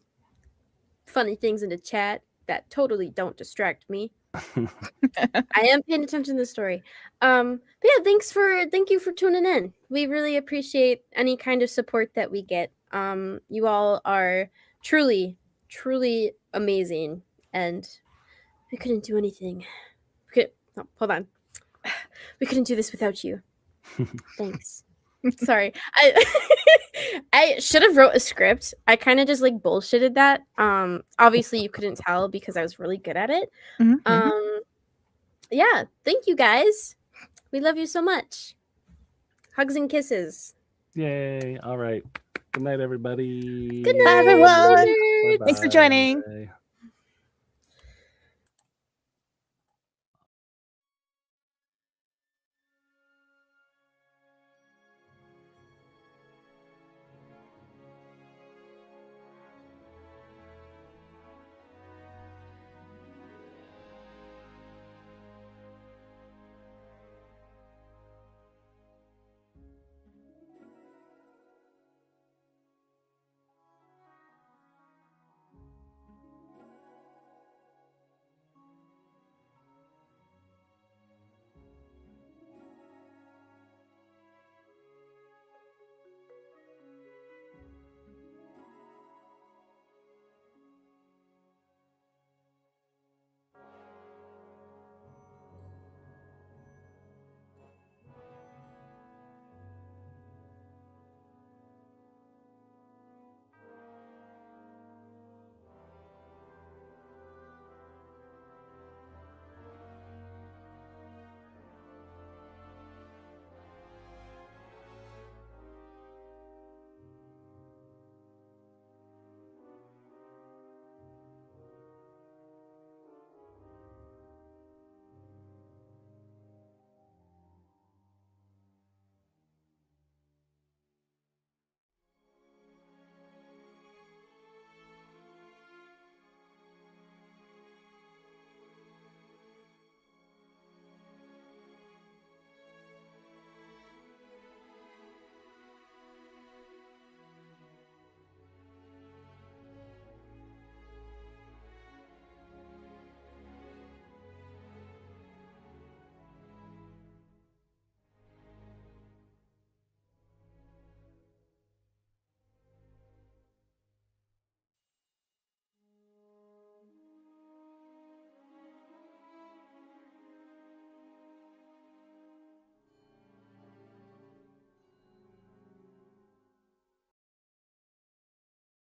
funny things into chat that totally don't distract me. I am paying attention to the story. But yeah, thank you for tuning in. We really appreciate any kind of support that we get. You all are truly, truly amazing, and we couldn't do anything. Hold on. We couldn't do this without you. Thanks. Sorry. I should have wrote a script. I kind of just like bullshitted that. Obviously you couldn't tell because I was really good at it. Yeah, thank you guys. We love you so much. Hugs and kisses. Yay. All right. Good night, everybody. Good night, everyone. Bye-bye. Thanks for joining.